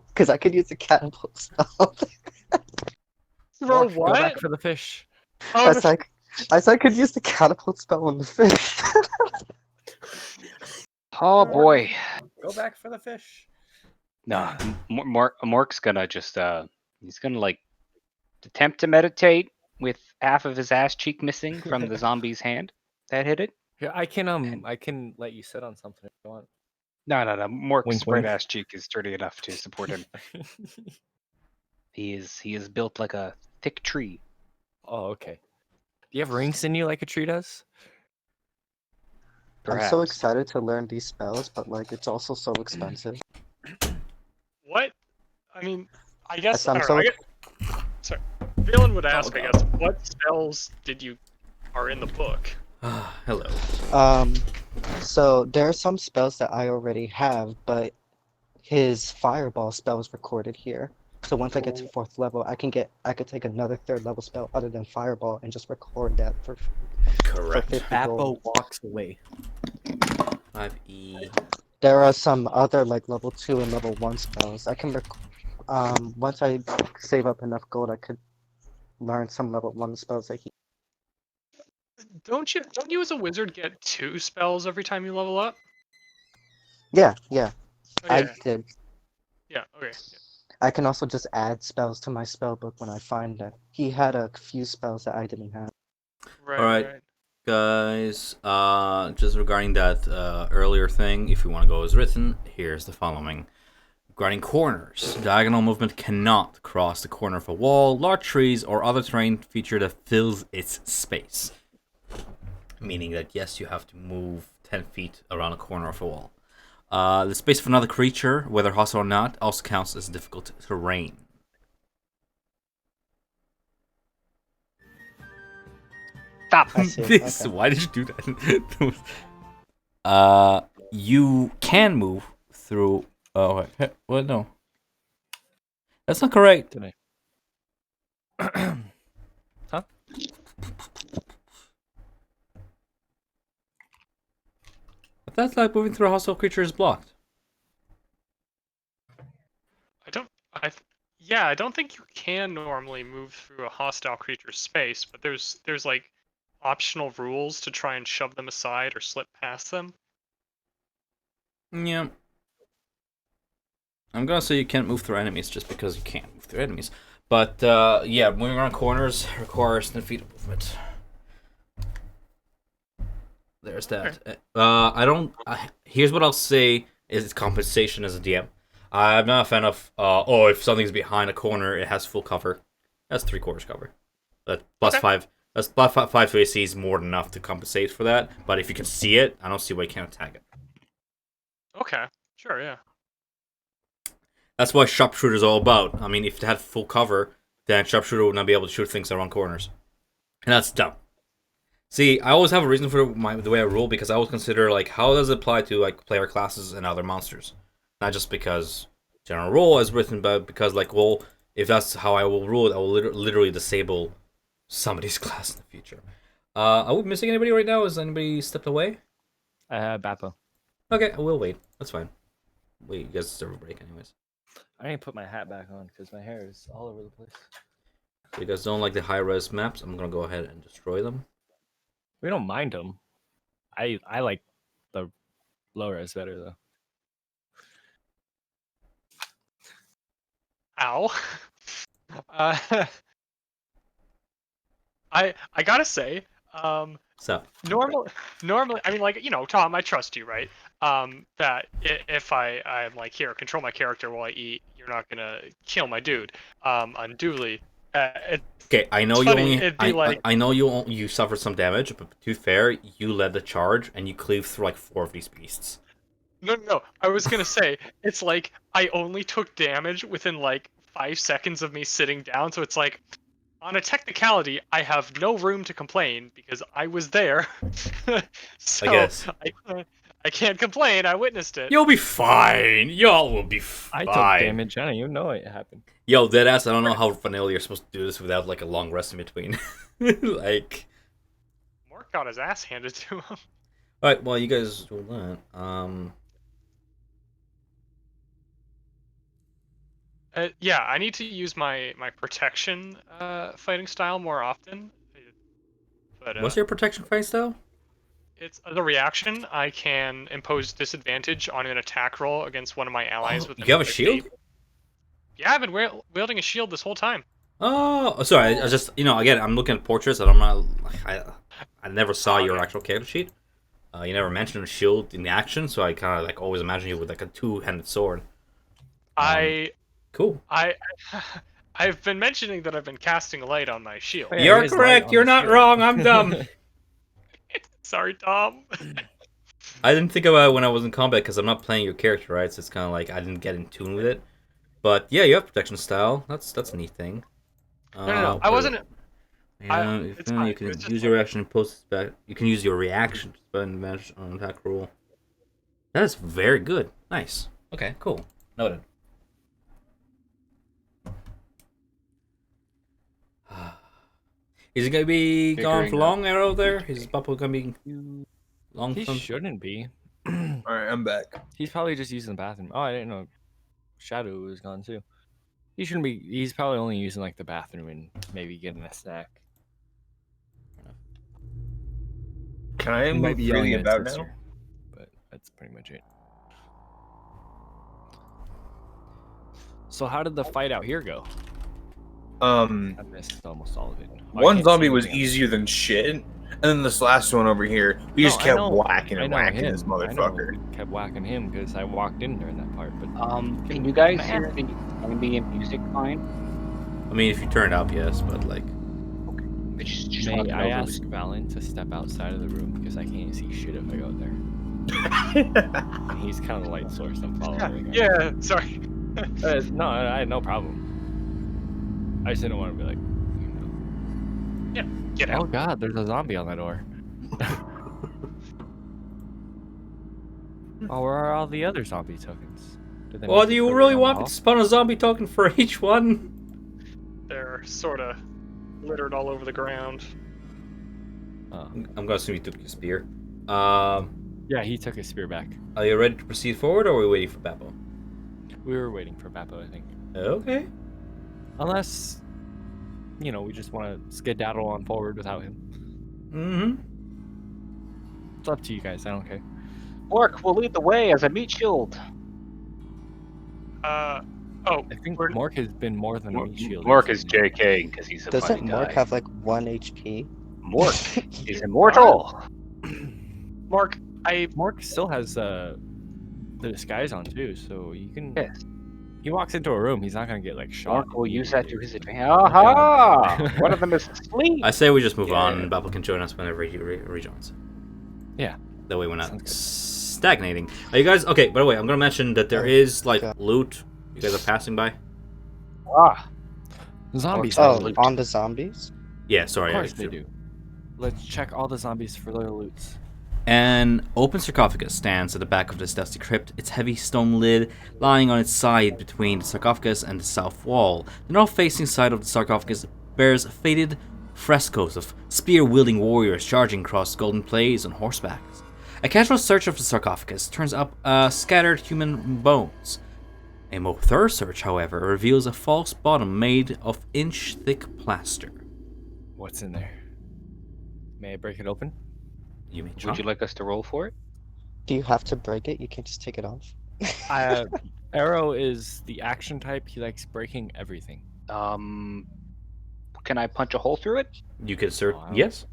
because I could use a catapult spell. Throw Go back what? for the fish. Oh, I said I could use the catapult spell on the fish. Oh boy. Go back for the fish. No, Mork's gonna just he's gonna like attempt to meditate with half of his ass cheek missing from the zombie's hand that hit it. Here, I can let you sit on something if you want. No. Mork's Wink, spread wink. ass cheek is sturdy enough to support him. He is built like a thick tree. Oh, okay. Do you have rings in you like a tree does? I'm so Perhaps. excited to learn these spells, but like it's also so expensive. what? I mean, I guess. I'm I don't so- know, sorry. Valen would ask, I God. guess, what spells are in the book? Hello. So there are some spells that I already have, but his fireball spell is recorded here. So once I get to 4th level, I could take another 3rd level spell other than fireball and just record that for Correct. 50 Bappo gold. walks away. 5e. There are some other like level 2 and level 1 spells. I can once I save up enough gold, I could learn some level 1 spells that he. Don't you as a wizard get 2 spells every time you level up? Yeah, Oh, I yeah. did. Yeah. Okay. Yeah. I can also just add spells to my spell book when I find it. He had a few spells that I didn't have. Right. All right. Right. Guys, just regarding that earlier thing, if you want to go as written, here's the following. Regarding corners, diagonal movement cannot cross the corner of a wall, large trees, or other terrain feature that fills its space. Meaning that, yes, you have to move 10 feet around a corner of a wall. The space of another creature, whether hostile or not, also counts as difficult terrain. Stop. I see. This, Okay. why did you do that? You can move through. Oh, wait. What? No. That's not correct. Did I? Huh? But that's like moving through a hostile creature is blocked. I don't think you can normally move through a hostile creature's space, but there's like optional rules to try and shove them aside or slip past them. Yeah. I'm gonna say you can't move through enemies just because you can't move through enemies. But, yeah, moving around corners requires 10 feet of movement. There's that. Here's what I'll say is compensation as a DM. I'm not a fan of, if something's behind a corner, it has full cover. That's 3/4 cover. That plus Okay. 5. That's plus 5 to AC is more than enough to compensate for that. But if you can see it, I don't see why you can't attack it. Okay. Sure. Yeah. That's what sharpshooter is all about. I mean, if it had full cover, then sharpshooter would not be able to shoot things around corners. And that's dumb. See, I always have a reason for the way I rule because I always consider like how does it apply to like player classes and other monsters, not just because general rule is written, but because like well, if that's how I will rule it, I will literally disable somebody's class in the future. Are we missing anybody right now? Has anybody stepped away? Bappo. Okay, I will wait. That's fine. Wait, you guys deserve a break, anyways. I need to put my hat back on because my hair is all over the place. If you guys don't like the high res maps, I'm gonna go ahead and destroy them. We don't mind them. I like the low res better though. Ow. uh, I gotta say, So normally, I mean, like, you know, Tom, I trust you, right? That if I'm like, here, control my character while I eat, you're not gonna kill my dude, unduly. okay, I know It's you funny, only it'd be like- I know you suffered some damage, but to be fair, you led the charge and you cleaved through like 4 of these beasts. No. I was gonna say, it's like I only took damage within like 5 seconds of me sitting down, so it's like, on a technicality, I have no room to complain because I was there. So I guess. I can't complain. I witnessed it. You'll be fine. Y'all will be I fine. took damage. I don't even know it happened. Yo, deadass, I don't know how vanilla you're supposed to do this without like a long rest in between. Like, Mork got his ass handed to him. alright, well you guys do that. Yeah, I need to use my protection fighting style more often. But What's your protection fight style? it's the reaction. I can impose disadvantage on an attack roll against one of my allies. You have a shield? Yeah, I've been wielding a shield this whole time. Oh, sorry. I just, you know, again, I'm looking at portraits, and I'm not. I never saw your actual character sheet. You never mentioned a shield in the action, so I kind of like always imagine you with like a 2-handed sword. Cool. I've been mentioning that I've been casting light on my shield. Yeah, You're he has light correct. on You're his not shield. wrong. I'm dumb. Sorry, Tom. I didn't think about it when I was in combat because I'm not playing your character, right? So it's kind of like I didn't get in tune with it. But yeah, you have protection style. That's a neat thing. No. I wasn't. Yeah, it's you fine. can It's just use your action and post back. You can use your reaction to spend advantage on attack roll. That is very good. Nice. Okay, cool. Noted. Is it gonna be gone for long, Arrow? There, is Bappo gonna be long? He shouldn't be. All right, I'm back. He's probably just using the bathroom. Oh, I didn't know Shadow was gone too. He shouldn't be. He's probably only using like the bathroom and maybe getting a snack. Can I He move might be yelling freely at about his now? sister, but that's pretty much it. So how did the fight out here go? I missed almost all of it. Oh, I One can't see zombie was anything else. easier than shit, and then this last one over here, we No, just I kept know- whacking I and know whacking him. this I know motherfucker. we kept whacking him because I walked in during that part. But Can you guys hear the ambient music fine? I mean, if you turn it up, yes, but like, I just may want to I know ask Valen to step outside of the room because I can't see shit if I go there. And he's kind of the light source I'm following. Yeah, sorry. No, I had no problem. I just didn't want to be like, Get oh out. god, there's a zombie on that door. Oh, where are all the other zombie tokens? Did they well, make do it you further really down the want me hall? to spawn a zombie token for each one? They're sort of littered all over the ground. Oh. I'm gonna assume you took your spear. Yeah, he took his spear back. Are you ready to proceed forward, or are we waiting for Bappo? We were waiting for Bappo, I think. Okay. Unless, we just want to skedaddle on forward without him. Mm-hmm. It's up to you guys. I don't care. Mork will lead the way as a meat shield. I think Mork has been more than a meat shield. Mork is JK because he's a Doesn't funny Mork guy. have like 1 HP? Mork is immortal. Mark, Mork still has the disguise on too, so you can. Yes. He walks into a room, he's not gonna get like shot. Mork will use that to his advantage. Aha! One of them is asleep. I say we just move on, Yeah. and Bappo can join us whenever he rejoins. Yeah. That way we're not Sounds good. stagnating. Are you guys okay? By the way, I'm gonna mention that there is like Okay. loot. You guys are passing by. Ah, Zombies. Oh, have loot. on the zombies? Yeah, Of sorry. course they do. Let's check all the zombies for their loots. An open sarcophagus stands at the back of this dusty crypt, its heavy stone lid lying on its side between the sarcophagus and the south wall. The north-facing side of the sarcophagus bears faded frescoes of spear-wielding warriors charging across golden plains on horseback. A casual search of the sarcophagus turns up scattered human bones. A more thorough search, however, reveals a false bottom made of inch-thick plaster. What's in there? May I break it open? You may would try. you like us to roll for it? Do you have to break it? You can't just take it off. Arrow is the action type. He likes breaking everything. Can I punch a hole through it? You can search. Wow. Yes.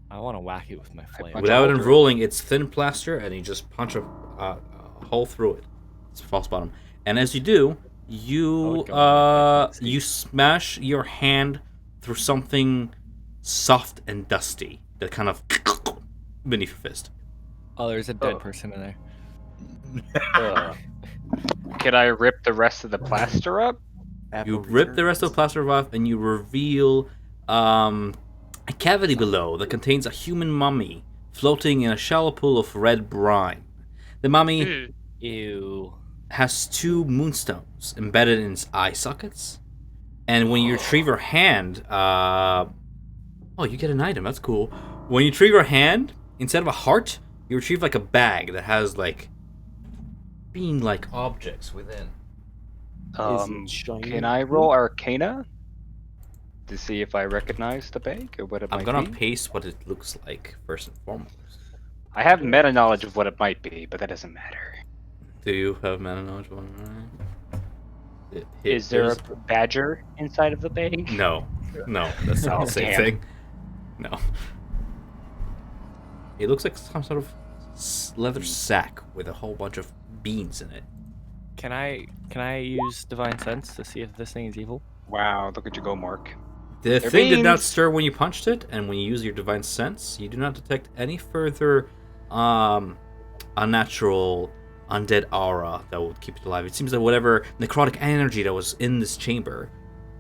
I want to whack it with my flame. punch Without hole through it. unrolling, it's thin plaster, and you just punch a hole through it. It's false bottom. And as you do, you go on my you smash your hand through something soft and dusty that kind of beneath your fist. Oh, there's a dead Oh. person in there. Can I rip the rest of the plaster up? You rip the rest of the plaster off, and you reveal a cavity below that contains a human mummy floating in a shallow pool of red brine. The mummy Ew. Ew. has 2 moonstones embedded in its eye sockets. And when you retrieve your hand, you get an item. That's cool. When you retrieve your hand, instead of a heart, you retrieve like a bag that has like bean-like objects within. Can I roll Arcana to see if I recognize the bag or what it I'm might gonna be? paste what it looks like first and foremost. I have meta knowledge of what it might be, but that doesn't matter. Do you have mana knowledge? Is there a badger inside of the bag? No, that's not the same Damn. thing. No. It looks like some sort of leather sack with a whole bunch of beans in it. Can I use divine sense to see if this thing is evil? Wow, look at you go, Mark. The They're thing did not beans. stir when you punched it, and when you use your divine sense, you do not detect any further unnatural undead aura that would keep it alive. It seems that whatever necrotic energy that was in this chamber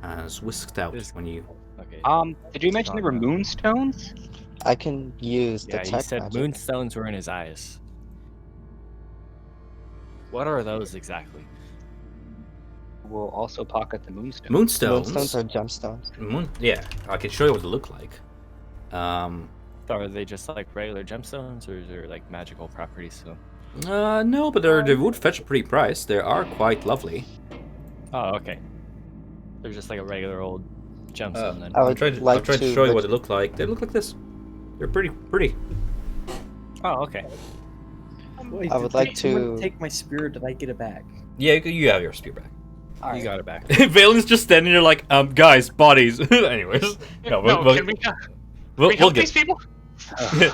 has whisked out This- when you. Okay. Did you mention there were moonstones? I can use Yeah, he detect said magic. moonstones were in his eyes. What are those exactly? We'll also pocket the moonstone. Moonstones. Moonstones are gemstones. Yeah, I can show you what they look like. Are they just like regular gemstones, or is there like magical properties to them? No, but they would fetch a pretty price. They are quite lovely. Oh, okay. They're just like a regular old gemstone then. I I'll would try to like show you to what they look like. They look like this. They're pretty pretty. Oh, okay. Wait, I would did like someone to- take my spear. Did I get it back? Yeah, you have your spear back. You got it back. Valen's just standing there like, guys, bodies. Anyways, no, Can we we'll help get these people?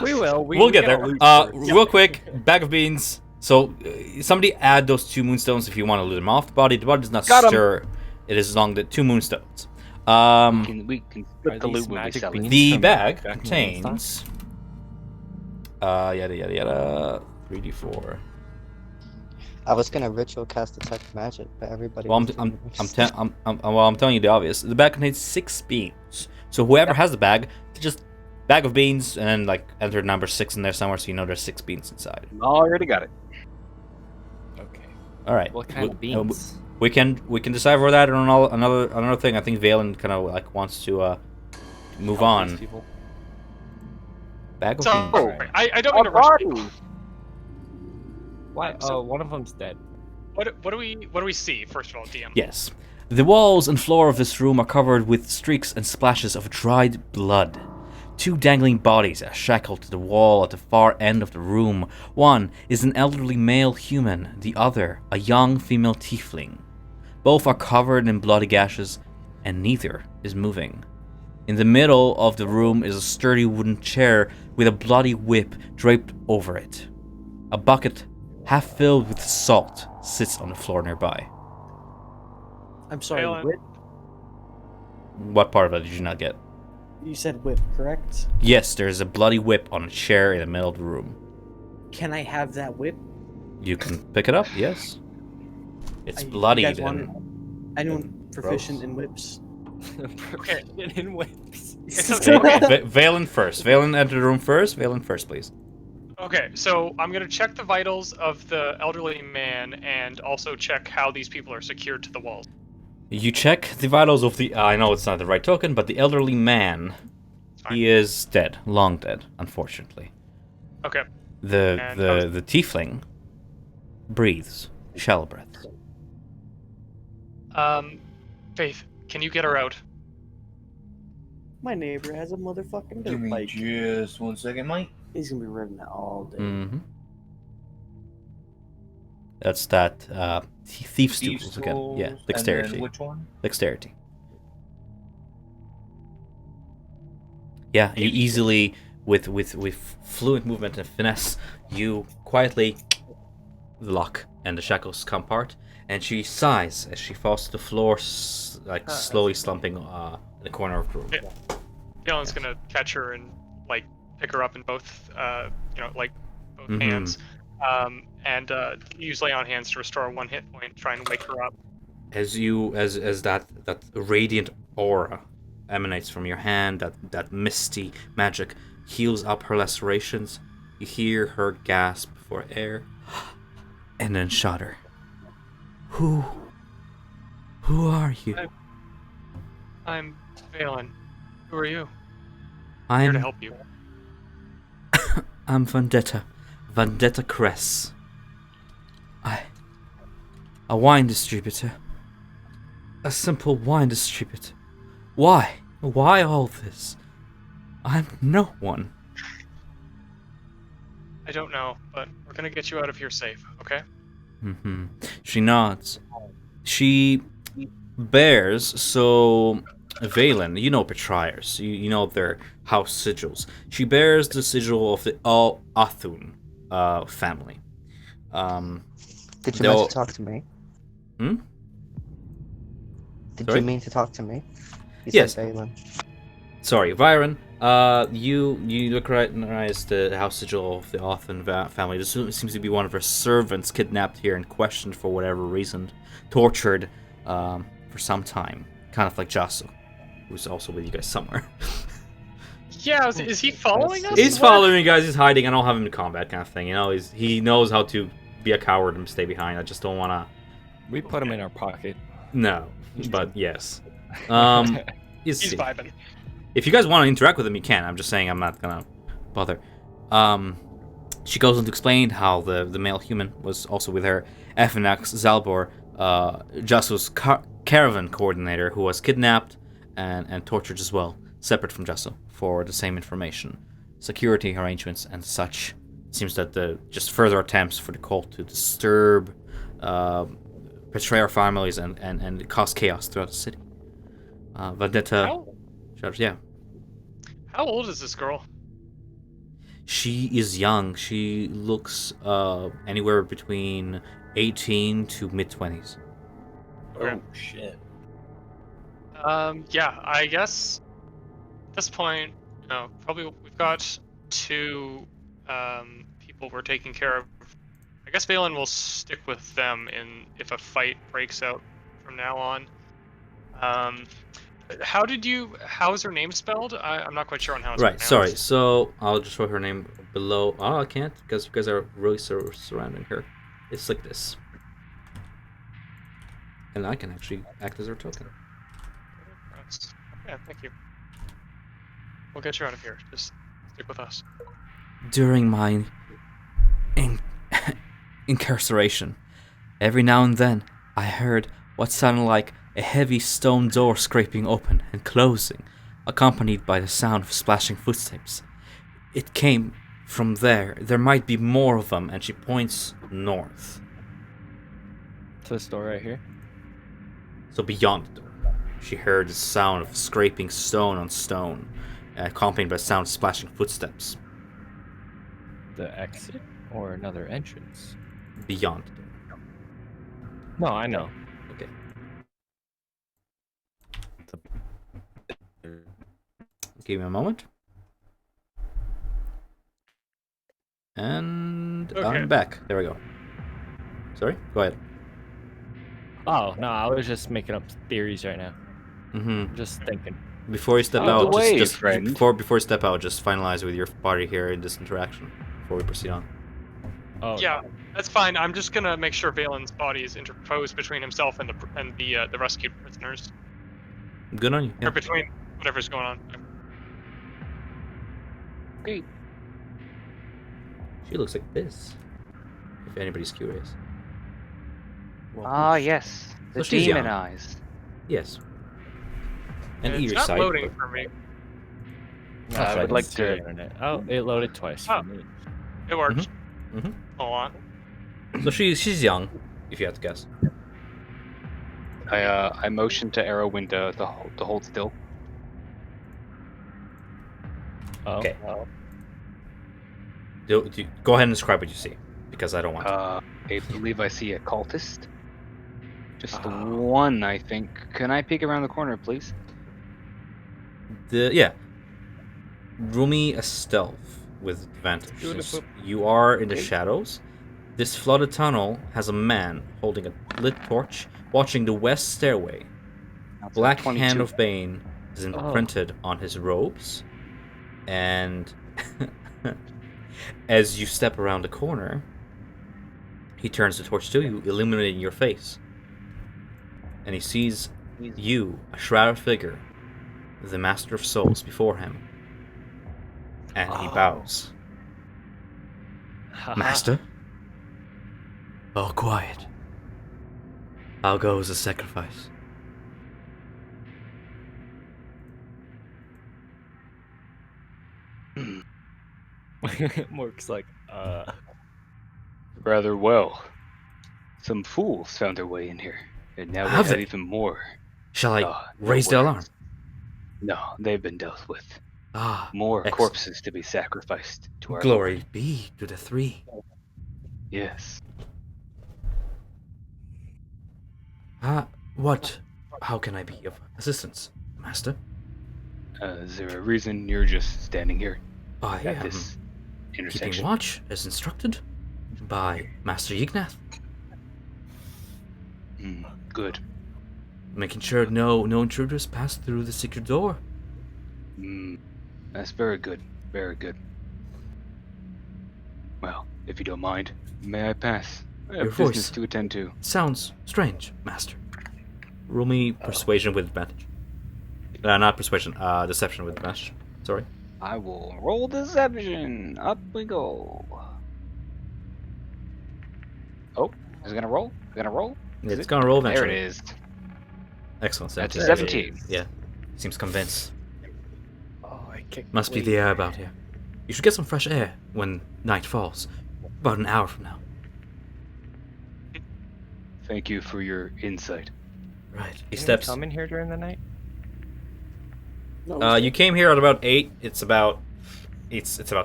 We will. we'll get gotta there. loot first. Real quick, bag of beans. So, somebody add those 2 moonstones if you want to loot them off the body. The body does not Got 'em. stir. It is along the 2 moonstones. We can Are split the these loot when we magic sell it. beans? The from bag back in the old contains yada yada yada 3d4. I was gonna ritual cast detect magic, but everybody. Well, was I'm doing it. I'm telling you the obvious. The bag contains 6 beans. So whoever has the bag, just bag of beans and then like enter number 6 in there somewhere, so you know there's 6 beans inside. Already got it. Okay. All right. What kind of beans? We can decipher that on another thing. I think Valen kind of like wants to move Help these on. people? Bag of So, beans. I don't mean to rush people. Why? So- Oh, one of them's dead. What do we see first of all, DM? Yes. The walls and floor of this room are covered with streaks and splashes of dried blood. 2 dangling bodies are shackled to the wall at the far end of the room. One is an elderly male human, the other a young female tiefling. Both are covered in bloody gashes, and neither is moving. In the middle of the room is a sturdy wooden chair with a bloody whip draped over it. A bucket, half filled with salt, sits on the floor nearby. I'm sorry, Valen. whip. What part of it did you not get? You said whip, correct? Yes, there is a bloody whip on a chair in the middle of the room. Can I have that whip? You can pick it up, yes. It's You bloodied guys want and anyone proficient gross. in whips? Okay. In whips. It's okay. Valen first. Valen enter the room first. Valen first, please. Okay, so I'm gonna check the vitals of the elderly man and also check how these people are secured to the walls. You check the vitals of the... I know it's not the right token, but the elderly man, Fine. he is dead. Long dead, unfortunately. Okay. The And the tiefling breathes shallow breaths. Faith, can you get her out? My neighbor has a motherfucking Give dirt me bike. just 1 second, Mike. He's gonna be riding that all day. Mm-hmm. That's that thief's Thieves' tools again. Yeah, tools, and dexterity. then which one? Dexterity. Yeah, you easily, with fluent movement and finesse, you quietly lock and the shackles come apart, and she sighs as she falls to the floor, like slowly slumping in the corner of the room. Yeah. Galen's gonna catch her and like pick her up in both, like both Mhm. hands, and use lay on hands to restore 1 hit point, try and wake her up. As that radiant aura emanates from your hand, that misty magic heals up her lacerations, you hear her gasp for air, and then shudder. Who are you? I'm Valen. Who are you? I'm here to help you. I'm Vendetta Cress. A wine distributor. A simple wine distributor. Why? Why all this? I'm no one. I don't know, but we're gonna get you out of here safe, okay? Mm-hmm. She nods. She bears, so Valen, you know Petriers, you know their house sigils. She bears the sigil of the Athun family. Did you they'll- mean to talk to me? Hmm? Did Sorry? you mean to talk to me? You Yes. said Valen. Sorry, Viren. You recognize the house sigil of the Athun family. This seems to be one of her servants kidnapped here and questioned for whatever reason, tortured for some time, kind of like Jasu, who's also with you guys somewhere. Yeah, is he following us? He's What? following you guys. He's hiding. I don't have him in combat, kind of thing. You know, he knows how to be a coward and stay behind. I just don't wanna. We put him in our pocket. No, but yes. He's See. vibing. If you guys want to interact with him, you can. I'm just saying I'm not gonna bother. She goes on to explain how the male human was also with her, Avernus Zalbor, Jasso's caravan coordinator, who was kidnapped and tortured as well, separate from Jasso, for the same information. Security arrangements and such. It seems that the just further attempts for the cult to disturb, betray our families and cause chaos throughout the city. Vendetta. Yeah. How old is this girl? She is young. She looks anywhere between 18 to mid-20s. Okay. Oh shit. Yeah, I guess at this point, probably we've got two people we're taking care of. I guess Valen will stick with them if a fight breaks out from now on. How is her name spelled? I'm not quite sure on how it's Right, pronounced. sorry. So I'll just write her name below. Oh, I can't because you guys are really surrounding her. It's like this. And I can actually act as her token. Yeah, thank you. We'll get you out of here. Just stick with us. During my incarceration, every now and then I heard what sounded like a heavy stone door scraping open and closing, accompanied by the sound of splashing footsteps. It came from there. There might be more of them, and she points north. To this door right here. So beyond the door, she heard the sound of scraping stone on stone, accompanied by the sound of splashing footsteps. The exit or another entrance? Beyond the door. No, I know. Okay. Give me a moment. And Okay. I'm back. There we go. Sorry? Go ahead. Oh, no, I was just making up theories right now. Mm-hmm. Just thinking. Before you step Out of out, the way, just friend. before you step out, just finalize with your party here in this interaction before we proceed on. Oh, Yeah, that's fine. I'm just gonna make sure Valen's body is interposed between himself and the rescued prisoners, Good on you. Yeah. or between whatever's going on. Great. She looks like this. If anybody's curious. well, Ah, yes. The So she's demon young. eyes. Yes. And It's either not side. loading but- for me. no, I would like it's your to- internet. Oh, it loaded twice Oh. for me. It works. Mhm. Hold on. So she's young, if you had to guess. I motioned to Arrowwind to hold still. Oh, Okay. Go ahead and describe what you see, because I don't want to. I believe I see a cultist. Just Oh. one, I think. Can I peek around the corner, please? Roll me a stealth with advantage. Beautiful. Since you are in the Okay. shadows, this flooded tunnel has a man holding a lit torch, watching the west stairway. That's a Black 22. Hand of Bane is imprinted on his robes, and as you step around the corner, he turns the torch to you, illuminating your face. And he sees you, a shrouded figure, the Master of Souls, before him. And he bows. Haha. Master? All quiet. I'll go as a sacrifice. Mork's like, Rather well. Some fools found their way in here, and now we Have have they? even more. Shall I No raise the worries. alarm? No, they've been dealt with. Ah, More excellent. corpses to be sacrificed to our Glory Lord. be to the three. Yes. How can I be of assistance, Master? Is there a reason you're just standing here I at am this keeping intersection? watch as instructed by Master Yignath, Good. making sure no intruders pass through the secret door. That's very good. Very good. Well, if you don't mind, may I pass? I have Your business voice. to attend to. Sounds strange, Master. Roll me persuasion with advantage. Not persuasion, deception with advantage. Sorry. I will roll deception. Up we go. Is it gonna roll? Is it gonna roll? It's gonna roll eventually. There it is. Excellent. That's 17. 17. Yeah. Seems convinced. Oh, I kicked. Must be weight. the air about here. You should get some fresh air when night falls. About an hour from now. Thank you for your insight. Right. He Didn't steps. we come in here during the night? No, You came here at about 8. It's about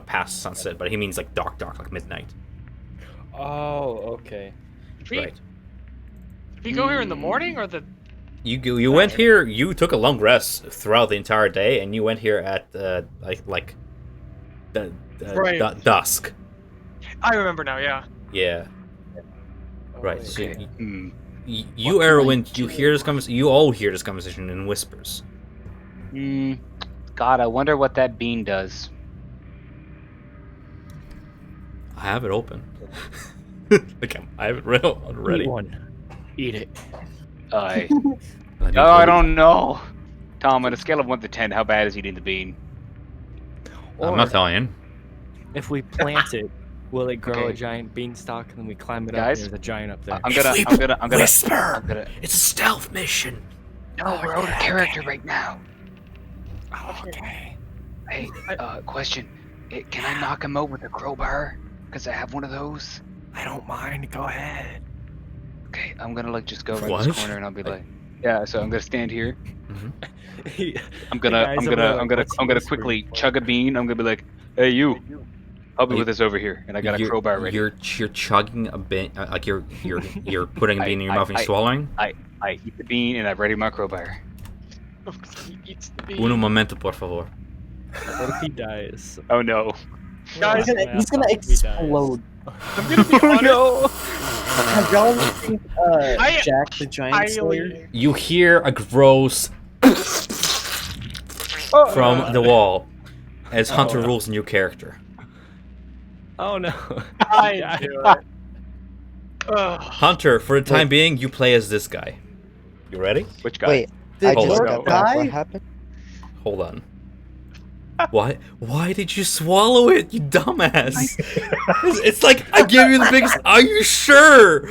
past sunset, but he means like dark, like midnight. Oh, okay. Did we, Right. did we go here in the morning or the? You went here. You took a long rest throughout the entire day, and you went here at Right. dusk. I remember now. Yeah. Yeah. Oh, Right. wait. So Okay. you Erwin, you hear this conversation. You all hear this conversation in whispers. God, I wonder what that bean does. I have it open. I have it ready. Eat one. Eat it. I I do Oh, I hope- don't know. Tom, on a scale of 1 to 10, how bad is eating the bean? I'm not telling you. If we plant it, will it grow a Okay. giant beanstalk and then we climb it Guys, up and there's a giant up there? I'm gonna whisper. I'm gonna It's a stealth mission. No, we're out of character right now. Oh, okay. Hey, question. Can I knock him out with a crowbar? Because I have one of those. I don't mind. Go ahead. Okay, I'm gonna like just go right in What? this corner and I'll be like, yeah. So I'm gonna stand here. The I'm gonna quickly chug a bean. I'm gonna be like, hey you, help me with this over here, and I got a crowbar ready. You're chugging a bean, like you're putting a bean in your mouth and you're swallowing. I eat the bean and I ready my crowbar. He eats the bean. Uno momento, por favor. What if he dies? Oh no. Guys, he's gonna explode. I'm gonna be honest. Have y'all ever seen I- Jack the Giant Slayer? You hear a gross from the wall as Hunter rules a new character. Oh no. I knew it. Ugh. Hunter, for the time being, you play as this guy. You ready? Which guy? Wait, Did I Hold just on. got back. die? What happened? Hold on. Why did you swallow it, you dumbass? It's like I gave you the biggest. Are you sure?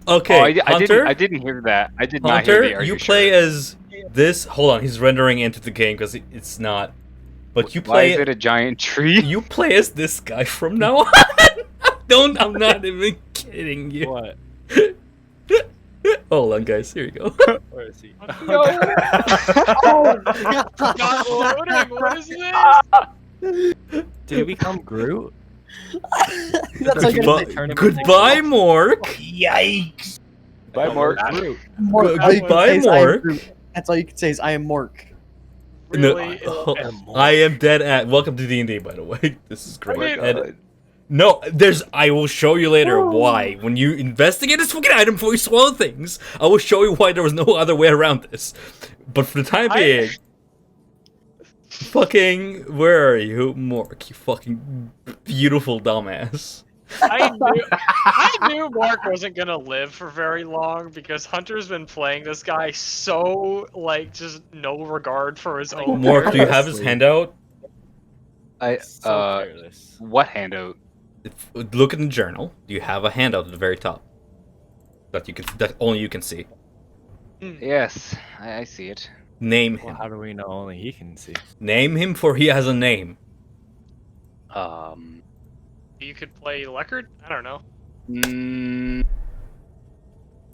Okay, Oh, I Hunter. didn't hear that. I did not hear Hunter, the. Are you you play sure? as this. Hold on, he's rendering into the game because it's not. But you Why play. is it a giant tree? You play as this guy from now on. I'm not even kidding you. What? Hold on, guys. Here you go. Where is he? No. Oh, Not loading. What is this? Did he become Groot? That's all you're gonna say. Turn him into Goodbye, Mork. Yikes! Bye, Mark. Groot. Mork. All you can Goodbye, say is, "I am Mork." Groot." That's all you can say is I am Mork. Really? I am dead at. Welcome to D&D, by the way. This is great. mean- And- no, I will show you later why. When you investigate this fucking item before you swallow things, I will show you why there was no other way around this. But for the time being, fucking, where are you, Mork? You fucking beautiful dumbass. I knew Mark wasn't gonna live for very long because Hunter's been playing this guy so just no regard for his own. Mork, do you have his handout? So careless. What handout? Look in the journal. Do you have a handout at the very top that only you can see? Yes, I see it. Name Well, him. how do we know only he can see? Name him, for he has a name. You could play Leckard? I don't know.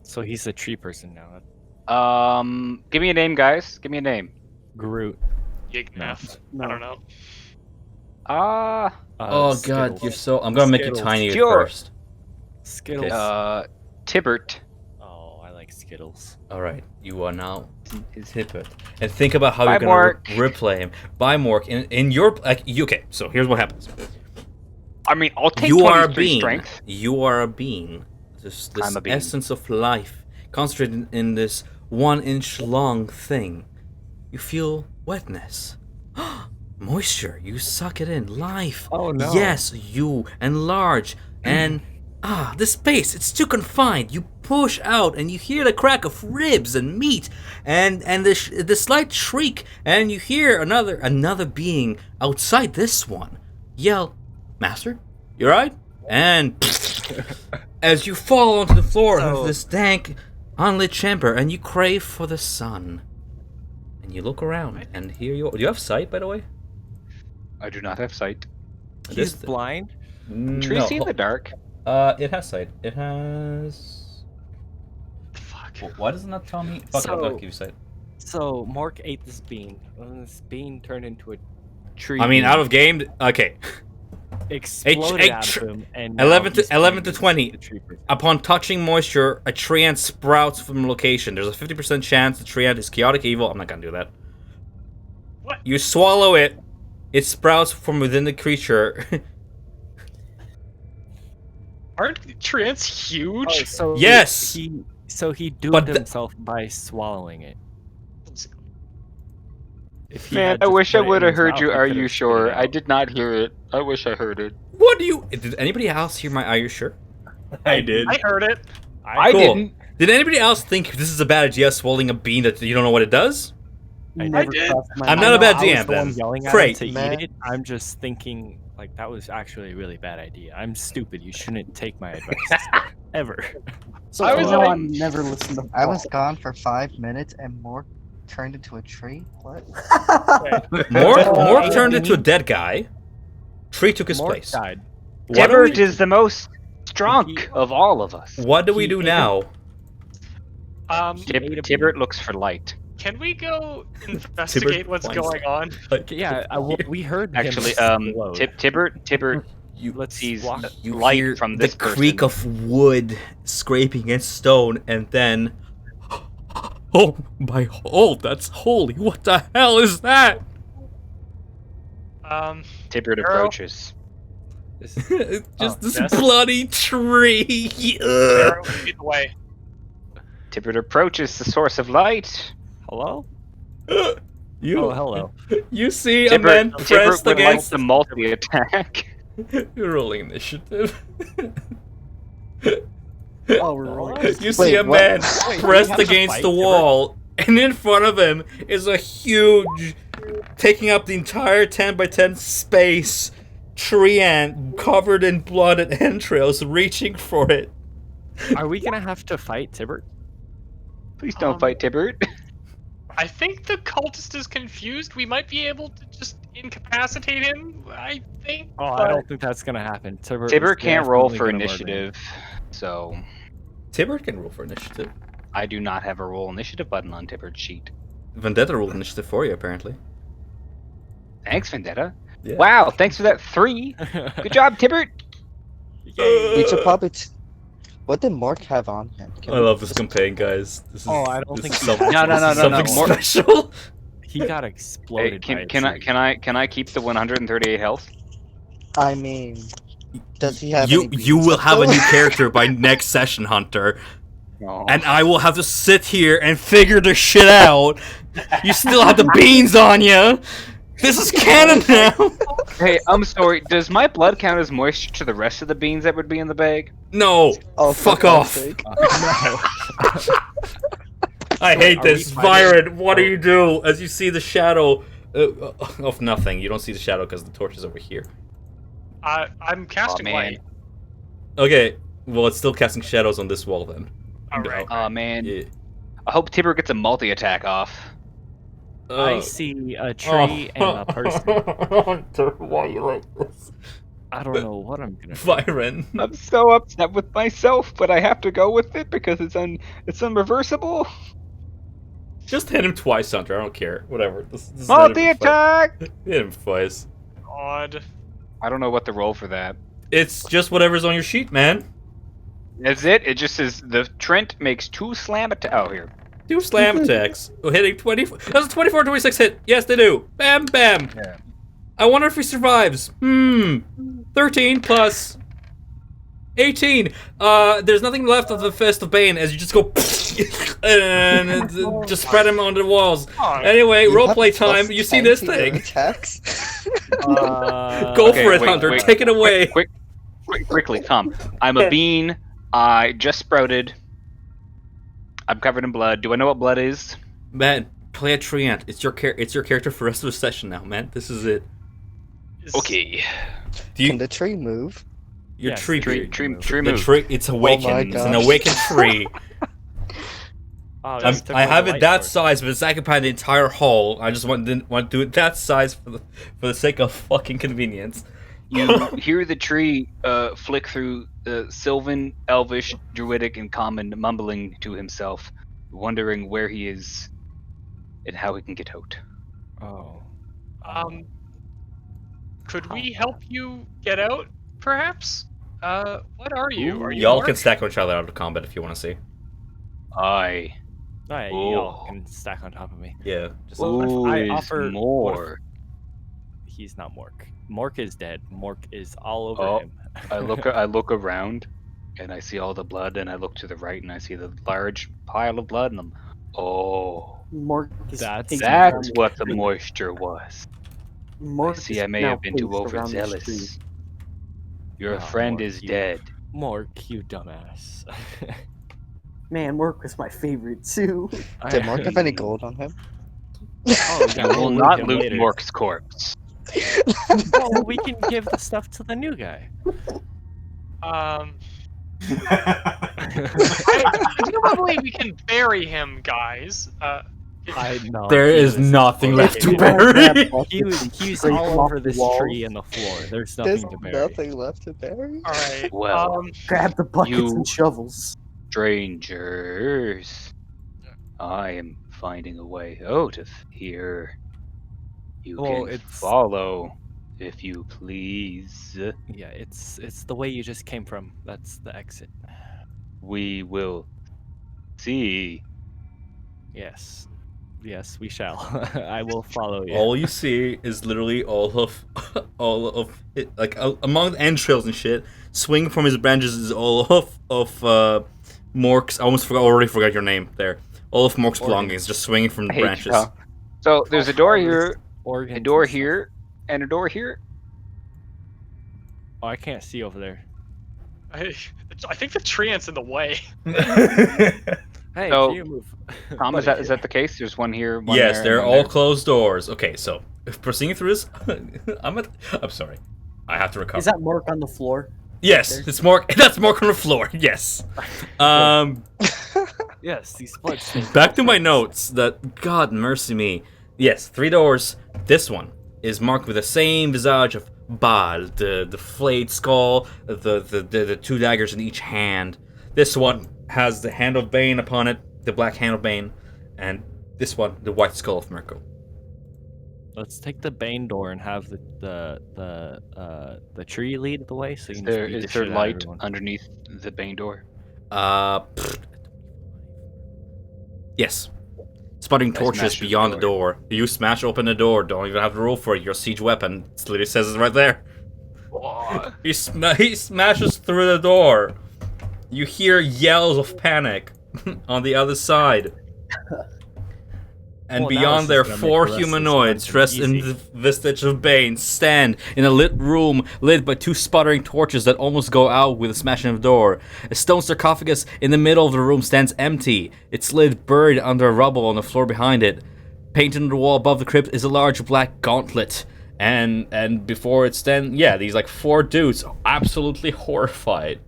So he's a tree person now. Give me a name, guys. Give me a name. Groot. Yignef. I don't know. Oh god, you're so. I'm gonna make you Skittles. tiny at Sure. first. Skittles. Okay. Tibbert. Oh, I like Skittles. Alright, you are now Is Tippet. And think about how Bye, you're gonna Mark. replay him. Bye, Mork. In your. Okay, so here's what happens. I mean, I'll take You are a 23 being. strength. You are a being. This I'm a being. essence of life concentrated in this 1-inch long thing. You feel wetness. Moisture. You suck it in. Life. Oh, no. Yes, you enlarge. And the space, it's too confined. You push out and you hear the crack of ribs and meat and the slight shriek, and you hear another being outside this one yell, "Master, you alright?" And as you fall onto the floor So- of this dank, unlit chamber, and you crave for the sun. And you look around, and here you are. Do you have sight, by the way? I do not have sight. He's This- blind. Can trees see in the dark? It has sight. It has... Fuck. Why does it not tell me? Fuck, I'm So- gonna give you sight. So Mork ate this bean, and this bean turned into a tree. I mean, bean, out of game... Okay. exploded out tr- of him, and now 11 to he's 11 to turning 20. into the tree person. Upon touching moisture, a tree ant sprouts from location. There's a 50% chance the tree ant is chaotic evil. I'm not gonna do that. What? You swallow it. It sprouts from within the creature. Aren't treants huge? Oh, so Yes! he doomed But the- himself by swallowing it. If he Man, had I just wish I put it in would have his heard mouth, you. he Are could've you spit it sure? I out. did not hear it. I wish I heard it. What do you... Did anybody else hear my... Are you sure? I did. I heard it. I Cool. didn't. Did anybody else think this is a bad idea, swallowing a bean that you don't know what it does? Never did. crossed my I'm mind. not a bad I was DM the one then. yelling at Great. him to Man. eat it. I'm just thinking, like, that was actually a really bad idea. I'm stupid. You shouldn't take my advice. Ever. So I was no like- one never listened to I was gone for 5 minutes and Mork turned into a tree? What? Mork turned into a dead guy. Tree took his Mork place. died. What do Tibbert we, is the most strong of all of us. what do we he do ate now? ate a Tibbert looks for light. Can we go investigate what's Tibbert going on? Yeah, we heard Actually, him explode. Tibbert Let's sees walk. You light hear from the this creak person. of wood scraping against stone, and then... Oh, my... Oh, that's holy. What the hell is that? Tibbert Arrow? approaches. It's just Oh, this yes? bloody tree. Ugh. Arrow, lead the way. Tibbert approaches the source of light. Hello? You, Oh, hello. you see a man Tibbert pressed would like against... the multi-attack. You're rolling initiative. Oh, we're rolling. You see a what? man Wait, pressed we have to against fight, the Tibbert? wall, and in front of him is a huge, taking up the entire 10 by 10 space, tree ant covered in blood and entrails, reaching for it. Are we gonna have to fight Tibbert? Please don't fight Tibbert. I think the cultist is confused. We might be able to just incapacitate him. I think. Oh, I don't think that's gonna happen. Tibbert, Tibbert is can't roll definitely for gonna murder him. initiative, so Tibbert can roll for initiative. I do not have a roll initiative button on Tibbert's sheet. Vendetta rolled initiative for you, apparently. Thanks, Vendetta. Yeah. Wow, thanks for that 3. Good job, Tibbert. We should probably. What did Mork have on him? Can I we love this just- campaign, guys. This is, Oh, I don't this think is he something, has No, no, this is no, no, no. something More- special. He got Hey, exploded. by a can I tree. can I keep the 138 health? I mean, does he have You any you beans will have a left? new character by next session, Hunter. No. And I will have to sit here and figure this shit out. You still have the beans on you. This is canon now. Hey, I'm sorry. Does my blood count as moisture to the rest of the beans that would be in the bag? No. Oh, fuck for off. God's sake. I hate Are we this. fighting? Byron, what do you do as you see the shadow of nothing? You don't see the shadow because the torch is over here. I'm casting man. light. Okay, well, it's still casting shadows on this wall then. Alright. Oh man. Yeah. I hope Tibbert gets a multi-attack off. I see a tree and a person. Hunter, why you like this? I don't know what I'm gonna do. Byron. I'm so upset with myself, but I have to go with it because it's unreversible. Just hit him twice, Hunter. I don't care. Whatever. This is not even fun. Multi-attack! Hit him twice. Odd. I don't know what to roll for that. It's just whatever's on your sheet, man. That's it? It just says the Trent makes 2 slam attacks. Oh, here. 2 slam attacks. Hitting 20. That's a 24, 26 hit. Yes, they do. Bam, bam. Yeah. I wonder if he survives. 13 plus 18. There's nothing left of the Fist of Bane as you just go and just spread him on the walls. Anyway, You have roleplay plus time. You see this 10 to your thing. attacks? Go Okay, for it, wait, Hunter. wait, Take it away. Quickly, Tom. I'm a bean. I just sprouted. I'm covered in blood. Do I know what blood is? Man, play a tree ant. It's your character for the rest of the session now, man. This is it. Is- Okay. Do you Can the tree move? Your Yes, tree. Tree The move. tree. It's awakened. It's an gosh. awakened tree. Oh, Does- just took I away have the it light that source. size, but it's occupying the entire hall. I just didn't want to do it that size for the sake of fucking convenience. You hear the tree flick through Sylvan, Elvish, Druidic, and Common, mumbling to himself, wondering where he is and how he can get out. Oh. Could we help you get out, perhaps? What are you? Are you Y'all Mark? can stack each other out of combat if you want to see. I. Oh, yeah, y'all can stack on top of me. Yeah. Just Who I is offer what if- more? He's not Mork. Mork is dead. Mork is all over Oh. him. I look around, and I see all the blood, and I look to the right, and I see the large pile of blood, and I'm, oh, Mark is That's pacing That's around that's the what the tree. moisture was. Mark I see is I may now have been too paced around this tree. overzealous. Your Oh, friend Mork, is you- dead. Mork, you dumbass. Man, Mark was my favorite too. Did Mark have any gold on him? Oh, You will loot not him loot later. Mork's corpse. Well, we can give the stuff to the new guy. Presumably we can bury him, guys. I know. There he is was nothing left to horrified. bury. He's Scrape all him off over the this walls. tree and the floor. There's There's nothing to bury. nothing left to bury. All right. Well, Grab the buckets You- and shovels. strangers, I am finding a way out of here. You Well, can it's- follow, if you please. Yeah, it's the way you just came from. That's the exit. We will see. Yes. Yes, we shall. I will follow you. All you see is literally all of it, like among the entrails and shit. Swinging from his branches is all of Mork's. I already forgot your name there. All of Mork's Organs. belongings just swinging from the I hate you, branches. pal. So there's a door here, Organs a door and stuff. here, and a door here. Oh, I can't see over there. I think the treant's in the way. Hey, So, can you move? Tom, is Buddy. that the case? There's one here, one Yes, there, they're and one all there. closed doors. Okay, so if proceeding through this, I'm sorry. I have to recover. Is that Mark on the floor? Yes, it's Mork. That's Mork on the floor. Yes. Yes, these bloodstains. Back to my notes. That God mercy me. Yes, 3 doors. This one is marked with the same visage of Bhaal, the flayed skull, the 2 daggers in each hand. This one has the hand of Bane upon it, the black hand of Bane, and this one, the white skull of Mirko. Let's take the Bane door and have the tree lead the way. So you can just beat Is the there shit out of light everyone. underneath the Bane door? Yes. Spotting I torches smashed the beyond the door. You smash open the door. Don't even have to roll for it. Your siege weapon. It literally says it right there. He smashes through the door. You hear yells of panic on the other side. And Well, now beyond this there, is gonna make 4 the rest of this humanoids dungeon dressed in easy. the vestige of Bane stand in a lit room lit by 2 sputtering torches that almost go out with the smashing of the door. A stone sarcophagus in the middle of the room stands empty, its lid buried under rubble on the floor behind it. Painted on the wall above the crypt is a large black gauntlet. And before it stands, yeah, these like 4 dudes absolutely horrified.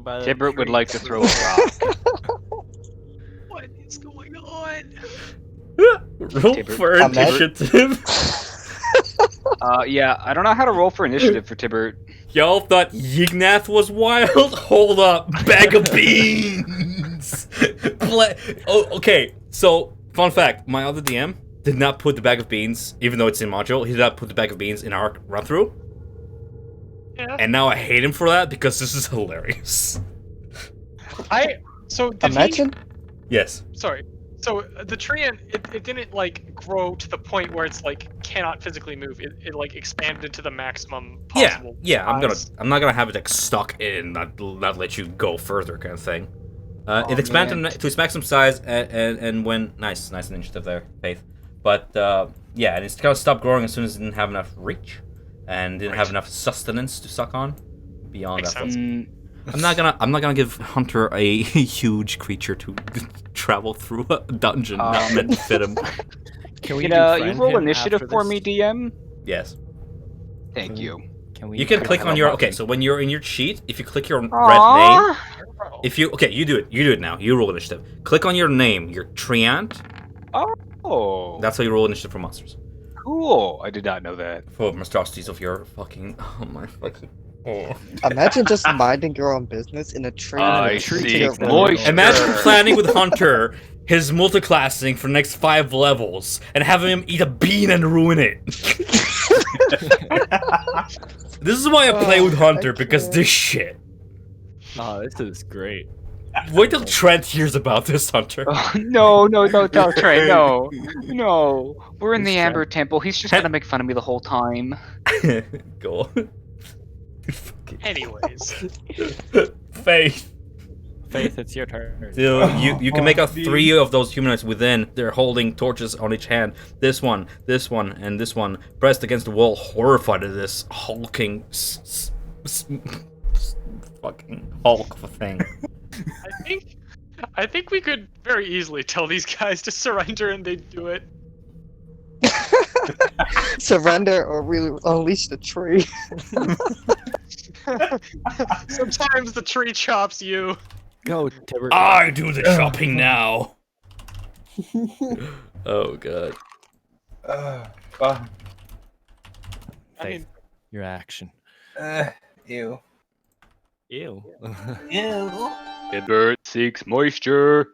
By the Tibbert would tree. like to throw a rock. What is going on? Roll Tibbert. for Imagine- initiative. Yeah, I don't know how to roll for initiative for Tibbert. Y'all thought Yignath was wild? Hold up. Bag of beans. Okay, so, fun fact. My other DM did not put the bag of beans, even though it's in module, he did not put the bag of beans in our run-through. Yeah. And now I hate him for that because this is hilarious. So did Imagine. Yes. Sorry. So the treant, it didn't like grow to the point where it's like cannot physically move. It like expanded to the maximum possible. Yeah, size. I'm not gonna have it like stuck in, not let you go further kind of thing. Oh, It expanded man. to its maximum size and when nice initiative there, Faith. But yeah, and it's kind of stopped growing as soon as it didn't have enough reach and didn't have Right. enough sustenance to suck on. Beyond Makes that, sense. I'm not gonna give Hunter a huge creature to travel through a dungeon not meant to fit him. Can we Can do you friend roll him initiative after for this? me, DM? Yes. Thank you. Can we? You can do click that on your. button? Okay, so when you're in your sheet, if you click your red name, Aww. if you you do it. You do it now. You roll initiative. Click on your name, your treant. Oh, That's how you roll initiative for monsters. cool. I did not know that. For monstrosities of your fucking. Oh my fucking. Oh. Imagine just minding your own business in a tree. I with a tree to seek your right. moisture. Imagine planning with Hunter his multiclassing for the next 5 levels and having him eat a bean and ruin it. This is why I play with Hunter, because can't. this shit. Oh, this is great. Wait till Trent hears about this, Hunter. Oh, no, don't Trey, no. No. We're in Who's the Trent? Amber Temple. He's just gonna make fun of me the whole time. Go. Anyways, Faith. Faith, it's your turn. So you can make out 3 of those humanoids within. They're holding torches on each hand. This one, and this one, pressed against the wall, horrified at this hulking, fucking hulk of a thing. I think we could very easily tell these guys to surrender and they'd do it. Surrender or we unleash the tree. Sometimes the tree chops you. Go, Tibber. I do the chopping now. Oh god. I Faith, mean, your action. Ew. Ew. Ew. Edward seeks moisture.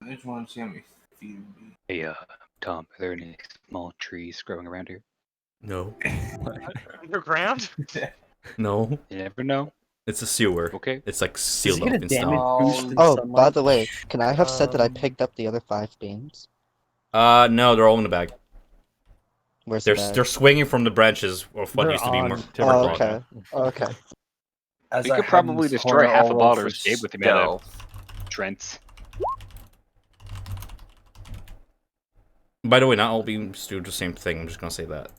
I just want to see how many feet would be. Hey, Tom, are there any small trees growing around here? No. underground? No. You never know. It's a sewer. Okay. It's like Does sealed he off get a in damage stone. boost in Oh, sunlight? by the way, can I have said that I picked up the other 5 beams? No, they're all in the bag. Where's They're the bag? they're swinging from the branches of what They're used to be on more. Timber Oh, Clock. okay. Okay. As We I could have probably this destroy corner half a all bottle over of escape with the melee. stealth. Trents. By the way, not all beams do the same thing. I'm just gonna say that.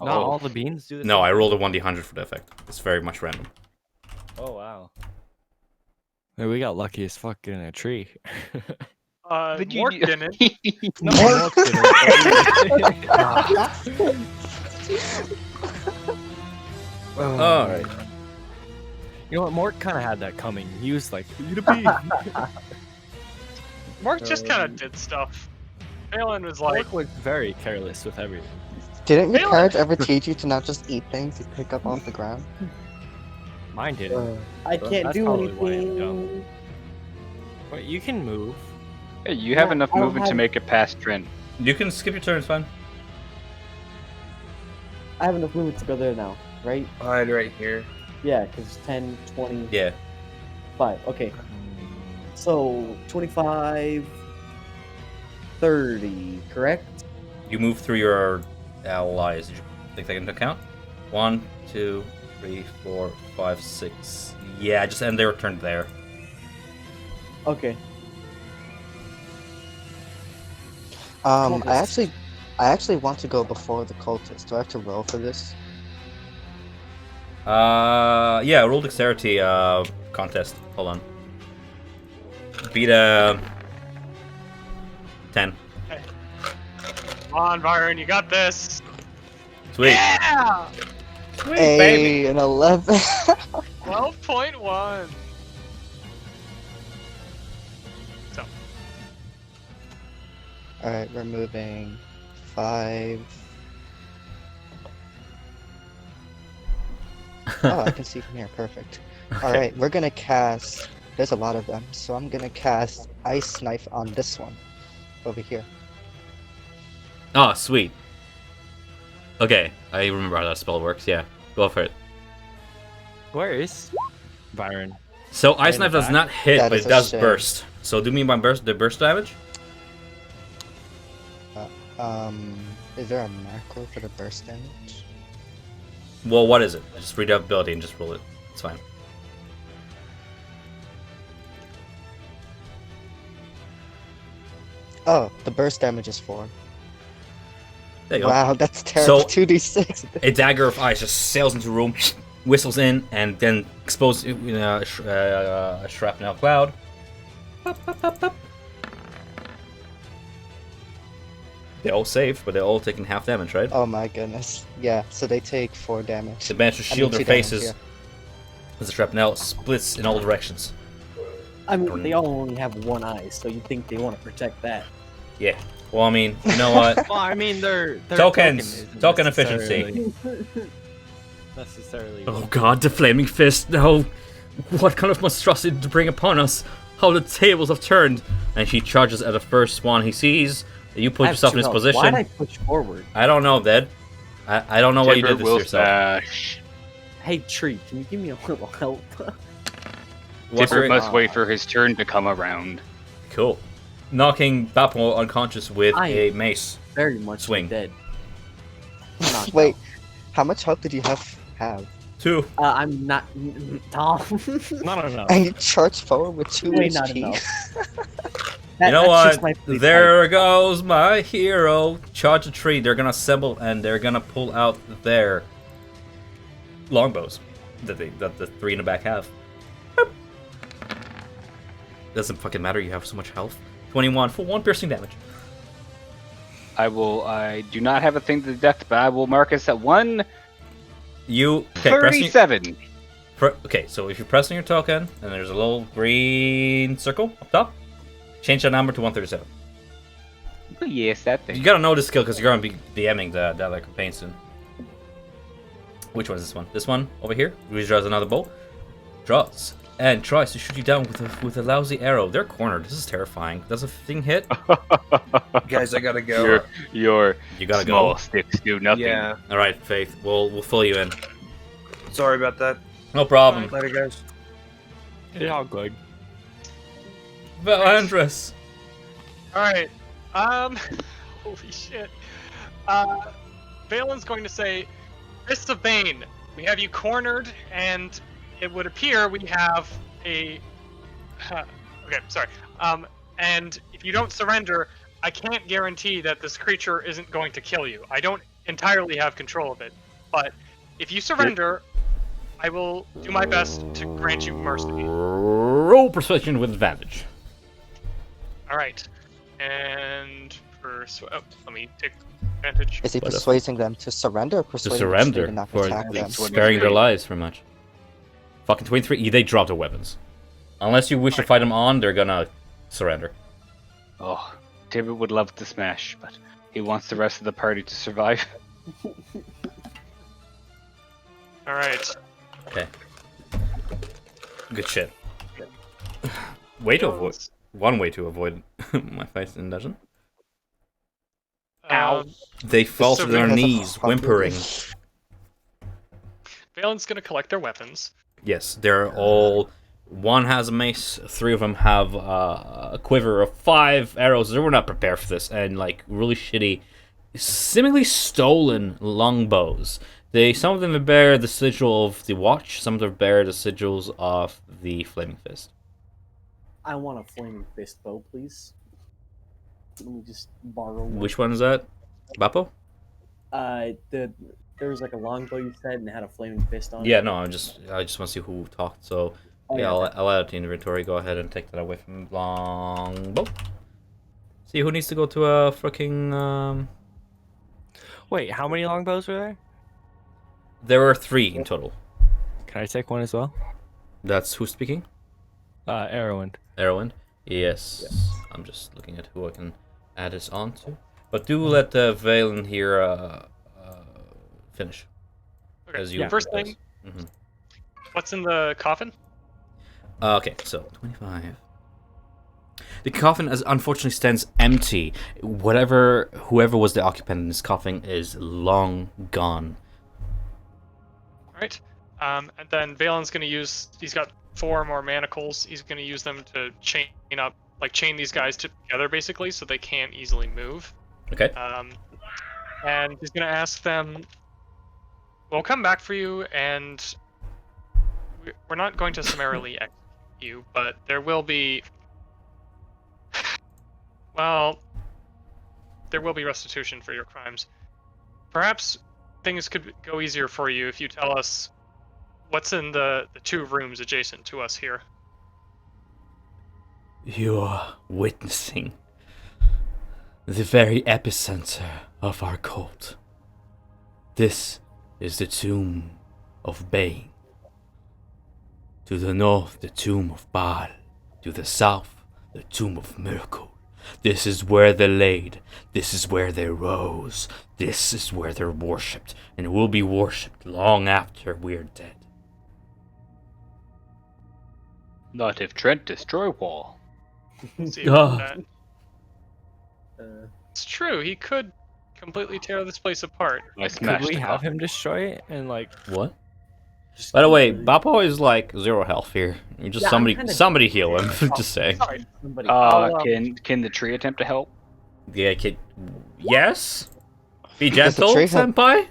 Not Oh. all the beans do this. No, I rolled a 1d100 for the effect. It's very much random. Oh wow. Hey, we got lucky as fuck getting a tree. But you Mork do- didn't. No, Mork didn't. Alright. You know what? Mork kind of had that coming. He was like, "Eat a bean." Mark just kind of did stuff. Phelan was like, Mork was very careless with everything. Didn't your Really? parents ever teach you to not just eat things you pick up off the ground? Mine didn't. I can't That's do probably why I'm anything. dumb. But you can move. Hey, you have No, enough I don't movement to have- make it past Trent. You can skip your turn, it's fine. I have enough movement to go there now, right? Hide right here. Yeah, because 10, 20, Yeah. 5. Okay, so 25, 30, correct? You move through your allies. Did you take that into account? 1, 2, 3, 4, 5, 6. Yeah, just end their turn there. Okay. I actually want to go before the cultist. Do I have to roll for this? Yeah, roll dexterity contest. Hold on. Beat a 10. "Come on, Byron, you got this." Sweet. Yeah. Sweet, baby. An 11. 12.1. So, Alright, we're moving 5. Oh, I can see from here. Perfect. Alright, we're gonna cast. There's a lot of them, so I'm gonna cast Ice Knife on this one. Over here. Oh, sweet. Okay, I remember how that spell works. Yeah, go for it. Where is Byron? So Ice In the Knife does back? not hit, That but is it a does shame. burst. So do me by burst the burst damage? Is there a macro for the burst damage? Well, what is it? Just read the ability and just roll it. It's fine. Oh, the burst damage is 4. There you go. Wow, that's terrible. So- 2d6. A dagger of ice just sails into the room, whistles in, and then explodes in a shrapnel cloud. Pop, pop, pop, pop. They all save, but they're all taking half damage, right? Oh my goodness. Yeah, so they take 4 damage. They manage to shield their 2 damage, faces yeah. as the shrapnel splits in all directions. I mean, they all only have one eye, so you think they want to protect that. Yeah. Well, I mean, you know what? Well, I mean, their Tokens. token Token isn't efficiency. necessarily. Oh god, the flaming fist. No. What kind of monstrosity to bring upon us? How the tables have turned. And she charges at the first one he sees. You put I have yourself in 2 his health. position. Why'd I push forward? I don't know, Dad. I don't know why you did this to yourself. Smash. Hey, Tree, can you give me a little help? What's Tipper your- must wait for his turn to come around. Cool. Knocking Bappo unconscious with a mace. Very much Swing. dead. Wait, how much health did you have? 2. I'm not Tom. Not enough. And you charge forward with 2 Way not HP? enough. You know that's just what? my free There goes my hero. Charge a tree. They're gonna assemble and they're gonna pull out their longbows that the 3 in the back have. Boop. Doesn't fucking matter. You have so much health. 21 for 1 piercing damage. I do not have a thing to the death, but I will mark us at 137. Okay, so if you're pressing your token and there's a little green circle up top, change that number to 137. Oh, yes, that thing. You gotta know this skill because you're gonna be DMing that campaign soon. Which one is this one? This one over here. Redraws another bow. Draws and tries to shoot you down with a lousy arrow. They're cornered. This is terrifying. Does a thing hit? Guys, I gotta go. Your You gotta small go. sticks do nothing. Yeah. All right, Faith. We'll fill you in. Sorry about that. No problem. Later, guys. It's all good. Valandris. Alright. Holy shit. Valen's going to say, Fists of Bane, we have you cornered, and it would appear we have a... okay, sorry. And if you don't surrender, I can't guarantee that this creature isn't going to kill you. I don't entirely have control of it. But if you surrender, I will do my best to grant you mercy. Roll persuasion with advantage. Alright. And... let me take advantage. Is he persuading them to surrender or To persuading surrender them to not for attack them? sparing their lives, pretty much. Fucking 23. They drop their weapons. Unless you wish to fight them on, they're gonna surrender. Oh, Tibbet would love to smash, but he wants the rest of the party to survive. Alright. Okay. Good shit. Way to avoid. One way to avoid my fight in dungeon. Ow. They fall to their Because of knees, hunger. whimpering. Valen's gonna collect their weapons. Yes, they're all. One has a mace. 3 of them have a quiver of 5 arrows. They were not prepared for this, and like really shitty, seemingly stolen longbows. Some of them bear the sigil of the watch. Some of them bear the sigils of the flaming fist. I want a flaming fist bow, please. Let me just borrow one. Which one is that? Bappo? There was like a longbow you said, and it had a flaming fist on it. Yeah, no, I just want to see who talked. So Oh, yeah, yeah. I'll add it to inventory. Go ahead and take that away from longbow. See who needs to go to a freaking. Wait, how many longbows were there? There were 3 in total. Can I take one as well? That's who's speaking. Erwin. Erwin. Yes. I'm just looking at who I can add this on to. But do let Valen here finish. Okay, As you first thing, what's in the coffin? Okay, so 25. The coffin, as unfortunately, stands empty. Whoever was the occupant in this coffin is long gone. Alright. And then Valen's gonna use... He's got 4 more manacles. He's gonna use them to chain these guys together, basically, so they can't easily move. Okay. And he's gonna ask them... We'll come back for you, and... We're not going to summarily execute you, but there will be... Well... There will be restitution for your crimes. Perhaps things could go easier for you if you tell us what's in the 2 rooms adjacent to us here. You're witnessing the very epicenter of our cult. This is the tomb of Bane. To the north, the tomb of Bhaal. To the south, the tomb of Miracle. This is where they're laid. This is where they rose. This is where they're worshipped, and will be worshipped long after we're dead. Not if Trent destroy Wall. See about Ah. that. It's true. He could completely tear this place apart. I Could smashed we the have coffin. him destroy it and like? What? By the way, Bappo is like 0 health here. You just Yeah, I'm somebody kinda- somebody heal him. Just saying. Sorry. Somebody. I'll, Can the tree attempt to help? Yeah, kid. Yes. Be Does the gentle, tree have- senpai.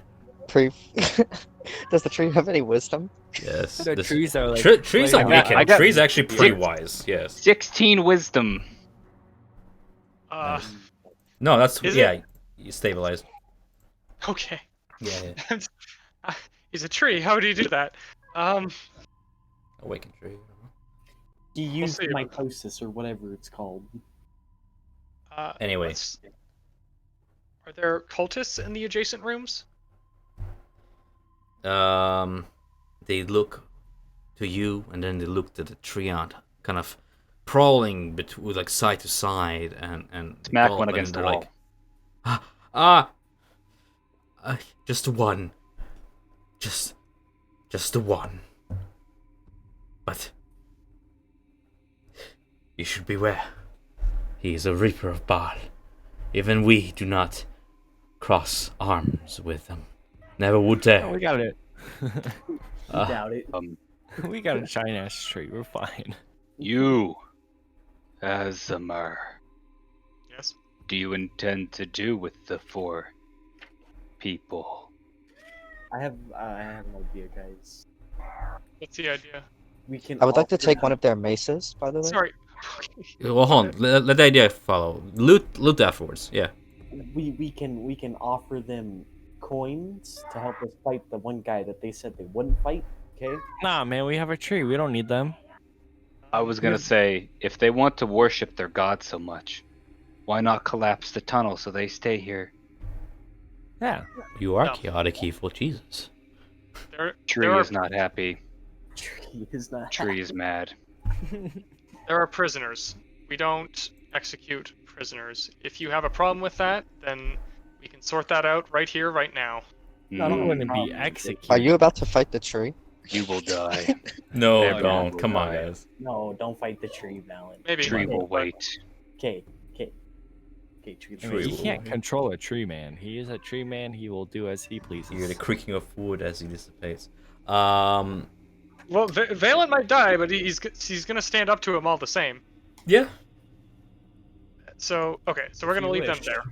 Pre- Does the tree have any wisdom? Yes. The this- trees are like. trees like- are got- weakened. I got- Trees actually pretty Six- wise. Yes. 16 wisdom. Uh, No, that's Is yeah. You stabilized. okay. Yeah. He's a tree. How would he do that? Awakened tree. he used see. mitosis or whatever it's called. Anyway. Are there cultists in the adjacent rooms? They look to you, and then they look to the treant, kind of prowling between like side to side, and Smack gulp, one and against the they're wall. like, just the one, just the one. But you should beware. He is a reaper of Bhaal. Even we do not cross arms with them. Never would dare. Oh, we got it. I doubt it. We got a giant ass tree. We're fine. You, Azamar, Yes. do you intend to do with the 4 people? I have an idea, guys. What's the idea? We can. I would like to offer take them- one of their maces, by the way. Sorry. Well, hold on. Let the idea follow. Loot afterwards. Yeah. We can offer them coins to help us fight the one guy that they said they wouldn't fight. Okay. Nah, man, we have a tree. We don't need them. I was gonna say, if they want to worship their god so much, why not collapse the tunnel so they stay here? Yeah. You are No. chaotic evil Jesus. Tree there is not happy. Tree is not. Tree is mad. There are prisoners. We don't execute prisoners. If you have a problem with that, then we can sort that out right here, right now. No, I We don't Mm, wouldn't be problem. executed. Are you about to fight the tree? you will die. No, Everyone don't. will Come on, die. guys. No, don't fight the tree, Valen. Maybe. Tree will but- wait. Okay. Tree. I mean, he Tree can't will- control a tree man. He is a tree man. He will do as he pleases. You hear the creaking of wood as he dissipates. Well, Valen might die, but he's gonna stand up to him all the same. Yeah. So okay, so we're gonna you leave them wish. there.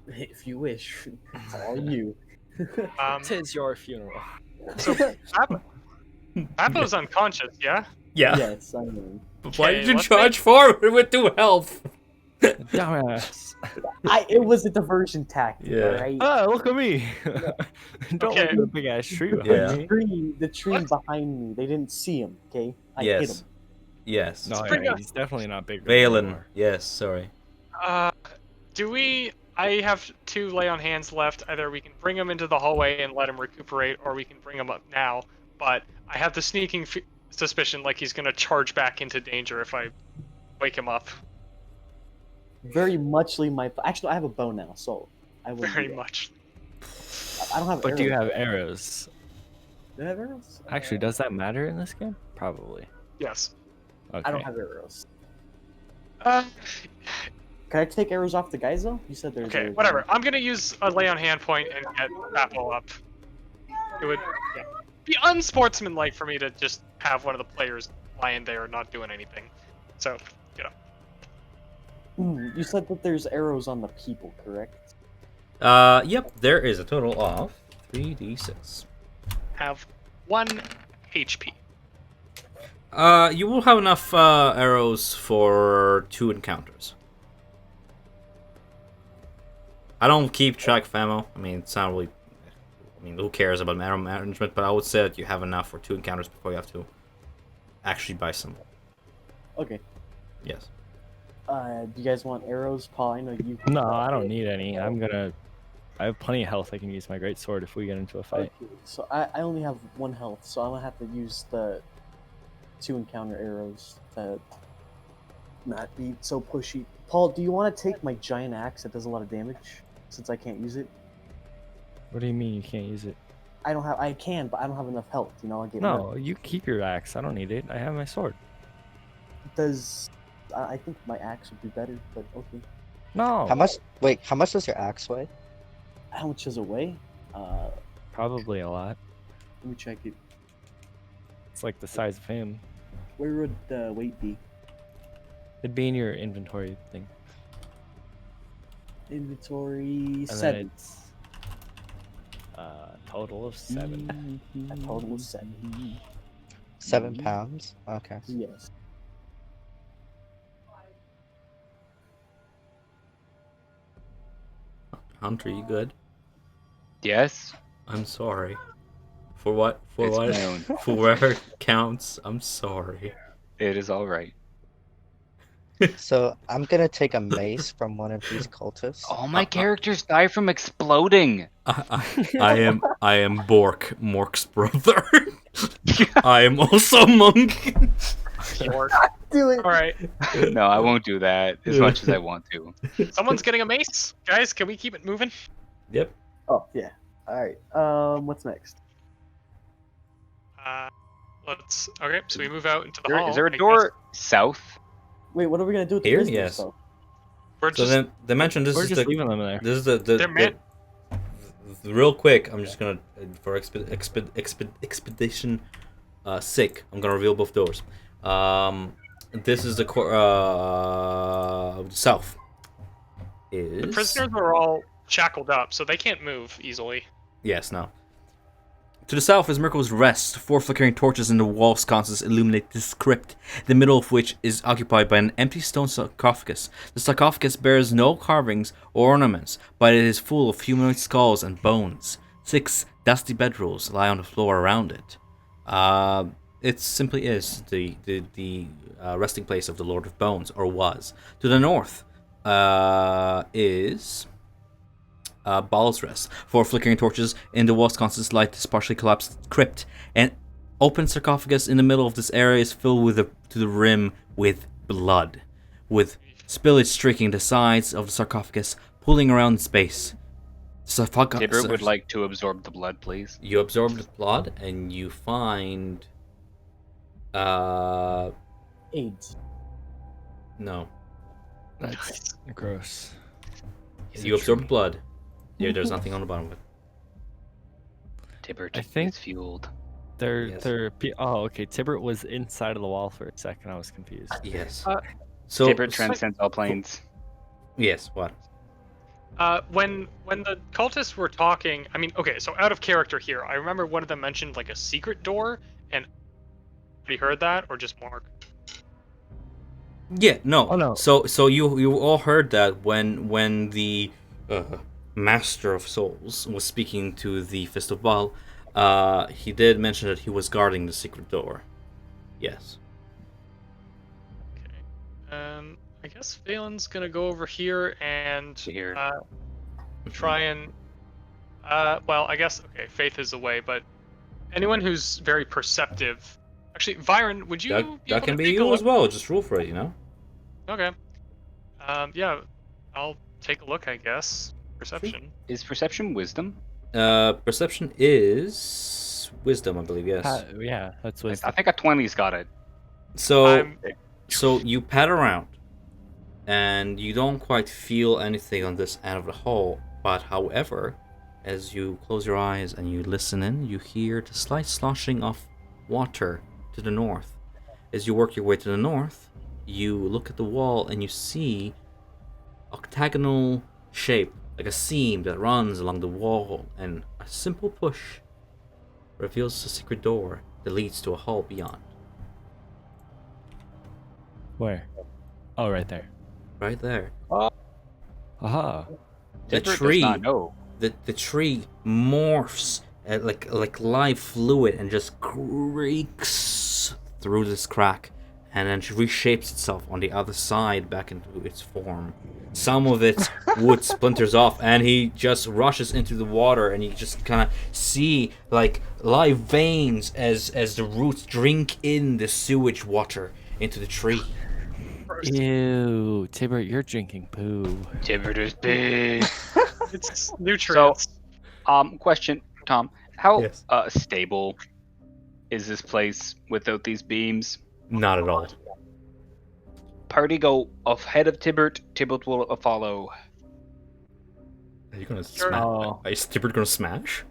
If you wish, it's all you. Tis your funeral. So Appo's unconscious, yeah? Yeah. Yes, I mean. But why Okay, did you let's charge forward with 2 health? Dumbass. It was a diversion tactic. Yeah. Alright. Oh, look at me. Don't Okay. look at the big ass tree behind Yeah. me. The tree What? behind me. They didn't see him. Okay. I hit Yes. him. Yes. No, pretty yeah, good. he's definitely not bigger. Valen. Yes, sorry. Do we? I have 2 lay on hands left. Either we can bring him into the hallway and let him recuperate, or we can bring him up now. But I have the sneaking suspicion like he's gonna charge back into danger if I wake him up. Very muchly my. Actually, I have a bow now, so I will. Very much. I don't have. But do you arrows. have arrows? Do I have arrows? Actually, does that matter in this game? Probably. Yes. Okay. I don't have arrows. Uh, Can I take arrows off the guys though? You said there's. okay, arrows. whatever. I'm gonna use a lay on hand point and get Apple up. It would be unsportsmanlike for me to just have one of the players lying there not doing anything. So, you know. You said that there's arrows on the people, correct? Yep, there is a total of 3d6. Have 1 HP. You will have enough arrows for 2 encounters. I don't keep track of ammo. I mean, it's not really. I mean, who cares about arrow management? But I would say that you have enough for 2 encounters before you have to actually buy some. Okay. Yes. Do you guys want arrows, Paul? I know you. No, I don't need any. I have plenty of health. I can use my great sword if we get into a fight. Okay, so I only have 1 health, so I'm gonna have to use the 2 encounter arrows to not be so pushy. Paul, do you want to take my giant axe that does a lot of damage, since I can't use it? What do you mean you can't use it? I can, but I don't have enough health. You know, I get No, you keep your axe. I don't need it. I have my sword. Does I think my axe would be better, but okay. No. How much? Wait, how much does your axe weigh? How much does it weigh? Probably a lot. Let me check it. It's like the size of him. Where would the weight be? It'd be in your inventory thing. Inventory And then 7. it's total of 7. A total of 7. 7 pounds. Okay. Yes. Hunter, you good? Yes. I'm sorry. For what? For It's what? my own. For whatever counts. I'm sorry. It is all right. So I'm gonna take a mace from one of these cultists. All my characters die from exploding. I am Mork's brother. I am also monk. York. Do it. All right. No, I won't do that as much as I want to. Someone's getting a mace. Guys, can we keep it moving? Yep. Oh yeah. All right. What's next? Let's. Okay, so we move out into the Is hall. there I a guess. door south? Wait, what are we gonna do with the Here? prisoners, Yes. though? We're So just. then they mentioned this We're is just the leaving them there. this is the They're meant- real quick. I'm just gonna for expedition sake. I'm gonna reveal both doors. This is the south. Is The prisoners are all shackled up, so they can't move easily. Yes, no. To the south is Mirko's Rest. 4 flickering torches in the wall sconces illuminate this crypt, the middle of which is occupied by an empty stone sarcophagus. The sarcophagus bears no carvings or ornaments, but it is full of humanoid skulls and bones. 6 dusty bedrolls lie on the floor around it. It simply is the resting place of the Lord of Bones, or was. To the north is Bhaal's Rest. 4 flickering torches in the wall sconces light this partially collapsed crypt. An open sarcophagus in the middle of this area is filled to the rim with blood, with spillage streaking the sides of the sarcophagus, pooling around its base. Tibber would like to absorb the blood, please. You absorb the blood and you find AIDS. no. That's gross. You absorb blood. Yeah, there's nothing on the bottom of it. Tibber I think- is fueled. Yes. Oh, okay. Tibbert was inside of the wall for a second. I was confused. Yes. Uh, So Tibber transcends all planes. yes, what? When the cultists were talking, I mean, okay, so out of character here, I remember one of them mentioned like a secret door, and have you heard that, or just Mark? Yeah, no. Oh, no. So you all heard that when the Master of Souls was speaking to the Fist of Bhaal, he did mention that he was guarding the secret door. Yes. Okay. I guess Valen's gonna go over here and Here. try and well, I guess okay, Faith is away, but anyone who's very perceptive. Actually, Viren, would you That, be able that to can be take a you look? as well. Just roll for it, you know. Okay. Yeah, I'll take a look, I guess. Perception. Is perception wisdom? Perception is wisdom, I believe. Yes. Yeah, that's what. I think a 20's got it. So I'm so you pat around, and you don't quite feel anything on this end of the hall. But however, as you close your eyes and you listen in, you hear the slight sloshing of water to the north. As you work your way to the north, you look at the wall and you see octagonal shape, like a seam that runs along the wall, and a simple push reveals a secret door that leads to a hall beyond. Where? Oh, right there. Right there. Aha. The Tibber tree, does not know. the tree morphs like live fluid and just creaks through this crack, and then reshapes itself on the other side back into its form. Some of its wood splinters off, and he just rushes into the water, and you just kind of see like live veins as the roots drink in the sewage water into the tree. Ew, Tibbert, you're drinking poo. Tibbert is big. It's nutrients. Question, Tom. How Yes. stable is this place without these beams? Not at all. Party go ahead of Tibbert. Tibbert will follow. Are you gonna Sure. smash? Oh. Is Tibbert gonna smash?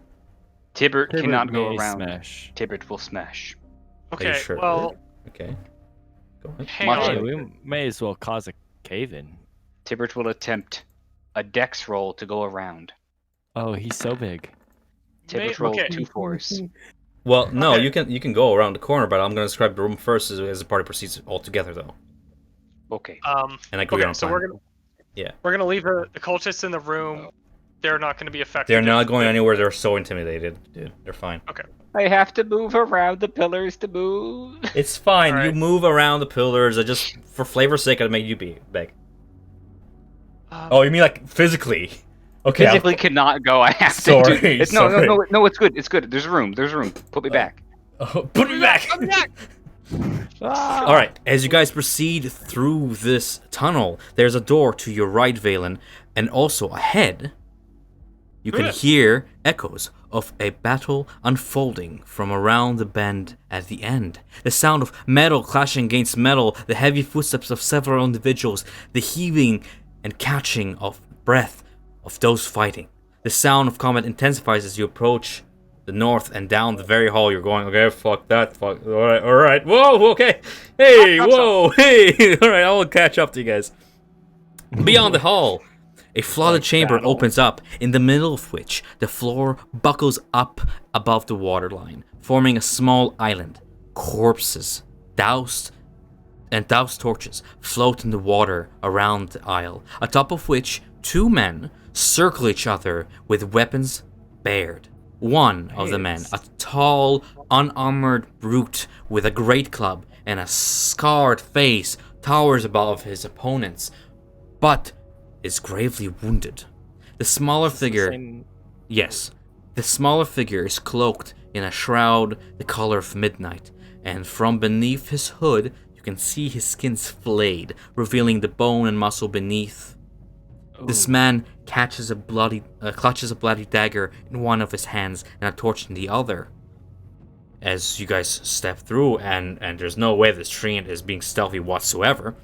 Tibbert cannot go may around. Smash. Tibbert will smash. Are you Okay, sure? well, Okay. Go ahead. hang Watch Hey, on. we may as well cause a cave-in. Tibbert will attempt a dex roll to go around. Oh, he's so big. Tibbert rolled okay. 2 4s. Well, no, Okay. you can go around the corner, but I'm gonna describe the room first as the party proceeds all together, though. Okay. And I agree Okay, on so plan. we're gonna leave the cultists in the room. They're not gonna be affected. They're not if- going anywhere. They're so intimidated, dude. They're fine. I have to move around the pillars to move. It's fine. You Alright. move around the pillars. I just, for flavor's sake, I'd make you be beg. Um, Oh, you mean like physically? Okay. Physically cannot go. I have to. Sorry, Do, it's, sorry. no. It's good. It's good. There's room. Put me back. Put me back. Ah! All right. As you guys proceed through this tunnel, there's a door to your right, Valen, and also ahead. You can hear echoes of a battle unfolding from around the bend at the end. The sound of metal clashing against metal, the heavy footsteps of several individuals, the heaving and catching of breath of those fighting. The sound of combat intensifies as you approach the north and down the very hall. You're going, okay, fuck that, fuck, alright, whoa, okay, hey, whoa, hey, alright, I will catch up to you guys. Beyond the hall, a flooded chamber opens up, in the middle of which the floor buckles up above the waterline, forming a small island. Corpses, doused torches float in the water around the isle, atop of which 2 men circle each other with weapons bared. One of the men, a tall, unarmored brute with a great club and a scarred face, towers above his opponents, but is gravely wounded. The smaller figure, yes, the smaller figure is cloaked in a shroud the color of midnight, and from beneath his hood you can see his skin flayed, revealing the bone and muscle beneath. This man clutches a bloody dagger in one of his hands and a torch in the other. As you guys step through, and there's no way this treant is being stealthy whatsoever,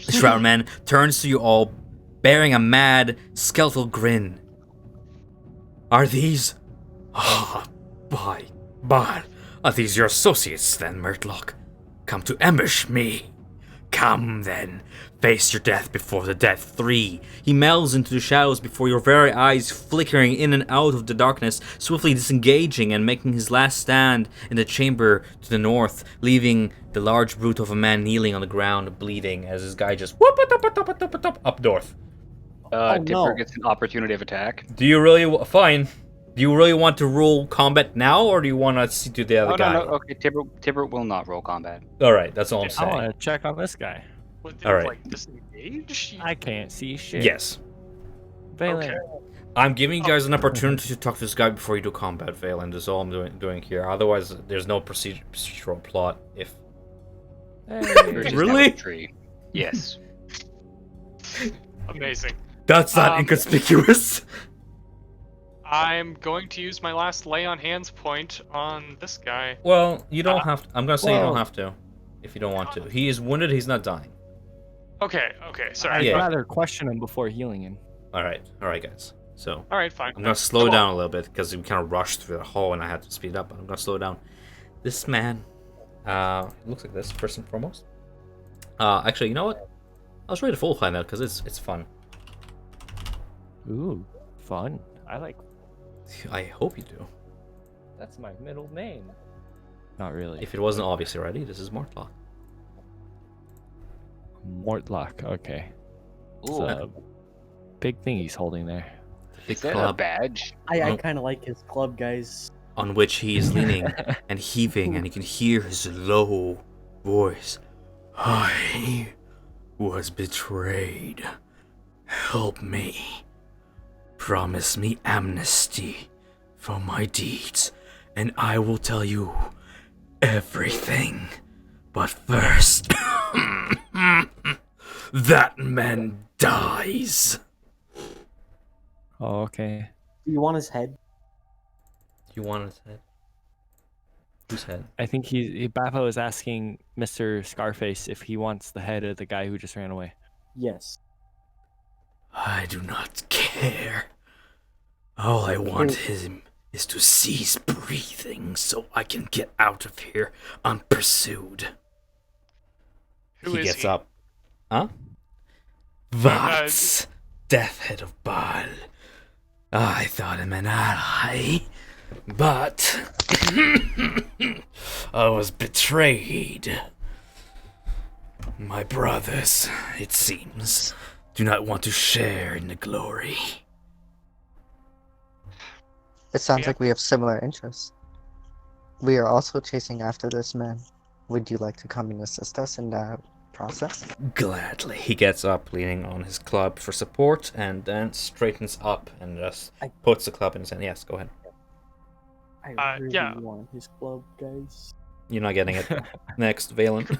the shroud man turns to you all, bearing a mad, skeletal grin. Are these... Oh, by Bhaal, are these your associates then, Murtlock? Come to ambush me? Come then, face your death before the dead 3. He melds into the shadows before your very eyes, flickering in and out of the darkness, swiftly disengaging and making his last stand in the chamber to the north, leaving the large brute of a man kneeling on the ground, bleeding, as this guy just up north. Tipper no. gets an opportunity of attack. Do you really... Fine. Do you really want to roll combat now, or do you want to see to the other Oh, guy? no. Okay, Tipper will not roll combat. Alright, that's all I'm I saying. want to check on this guy. Would they Alright. like disengage? I can't see shit. Yes. Valen. Okay. I'm giving you guys an opportunity to talk to this guy before you do combat, Valen. That's all I'm doing here. Otherwise, there's no procedural plot. If Hey. We're just Really? down the tree. Yes. Amazing. that's not Um, inconspicuous. I'm going to use my last lay on hands point on this guy. Well, you don't have to. I'm gonna say you don't Whoa. have to, if you don't want to. He is wounded. He's not dying. Okay, sorry. I'd Yeah. rather question him before healing him. All right, guys. So Alright, fine. I'm gonna slow Come down on. a little bit because we kind of rushed through the hall and I had to speed up. But I'm gonna slow down. This man, looks like this first and foremost. Actually, you know what? I'll show you the full plan now because it's fun. Ooh, fun. I like. I hope you do. That's my middle name. Not really. If it wasn't obvious already, this is Mortlock. Mortlock. Okay. It's Ooh, a big thing he's holding there. Big is that a club badge? I Oh. kind of like his club, guys. on which he is leaning and heaving, and you can hear his low voice. I was betrayed. Help me. Promise me amnesty for my deeds, and I will tell you everything. But first, that man dies. Oh, okay. Do you want his head? You want his head? Whose head? I think Bappo is asking Mr. Scarface if he wants the head of the guy who just ran away. Yes. I do not care. All I want him is to cease breathing so I can get out of here unpursued. Who is gets he? up. Huh? Vats, Death Head of Bhaal. I thought him an ally, but I was betrayed. My brothers, it seems, do not want to share in the glory. It sounds Yeah. like we have similar interests. We are also chasing after this man. Would you like to come and assist us in that process? Gladly. He gets up, leaning on his club for support, and then straightens up and just puts the club in his hand. Yes, go ahead. I really yeah. want his club, guys. You're not getting it. Next, Valen. You could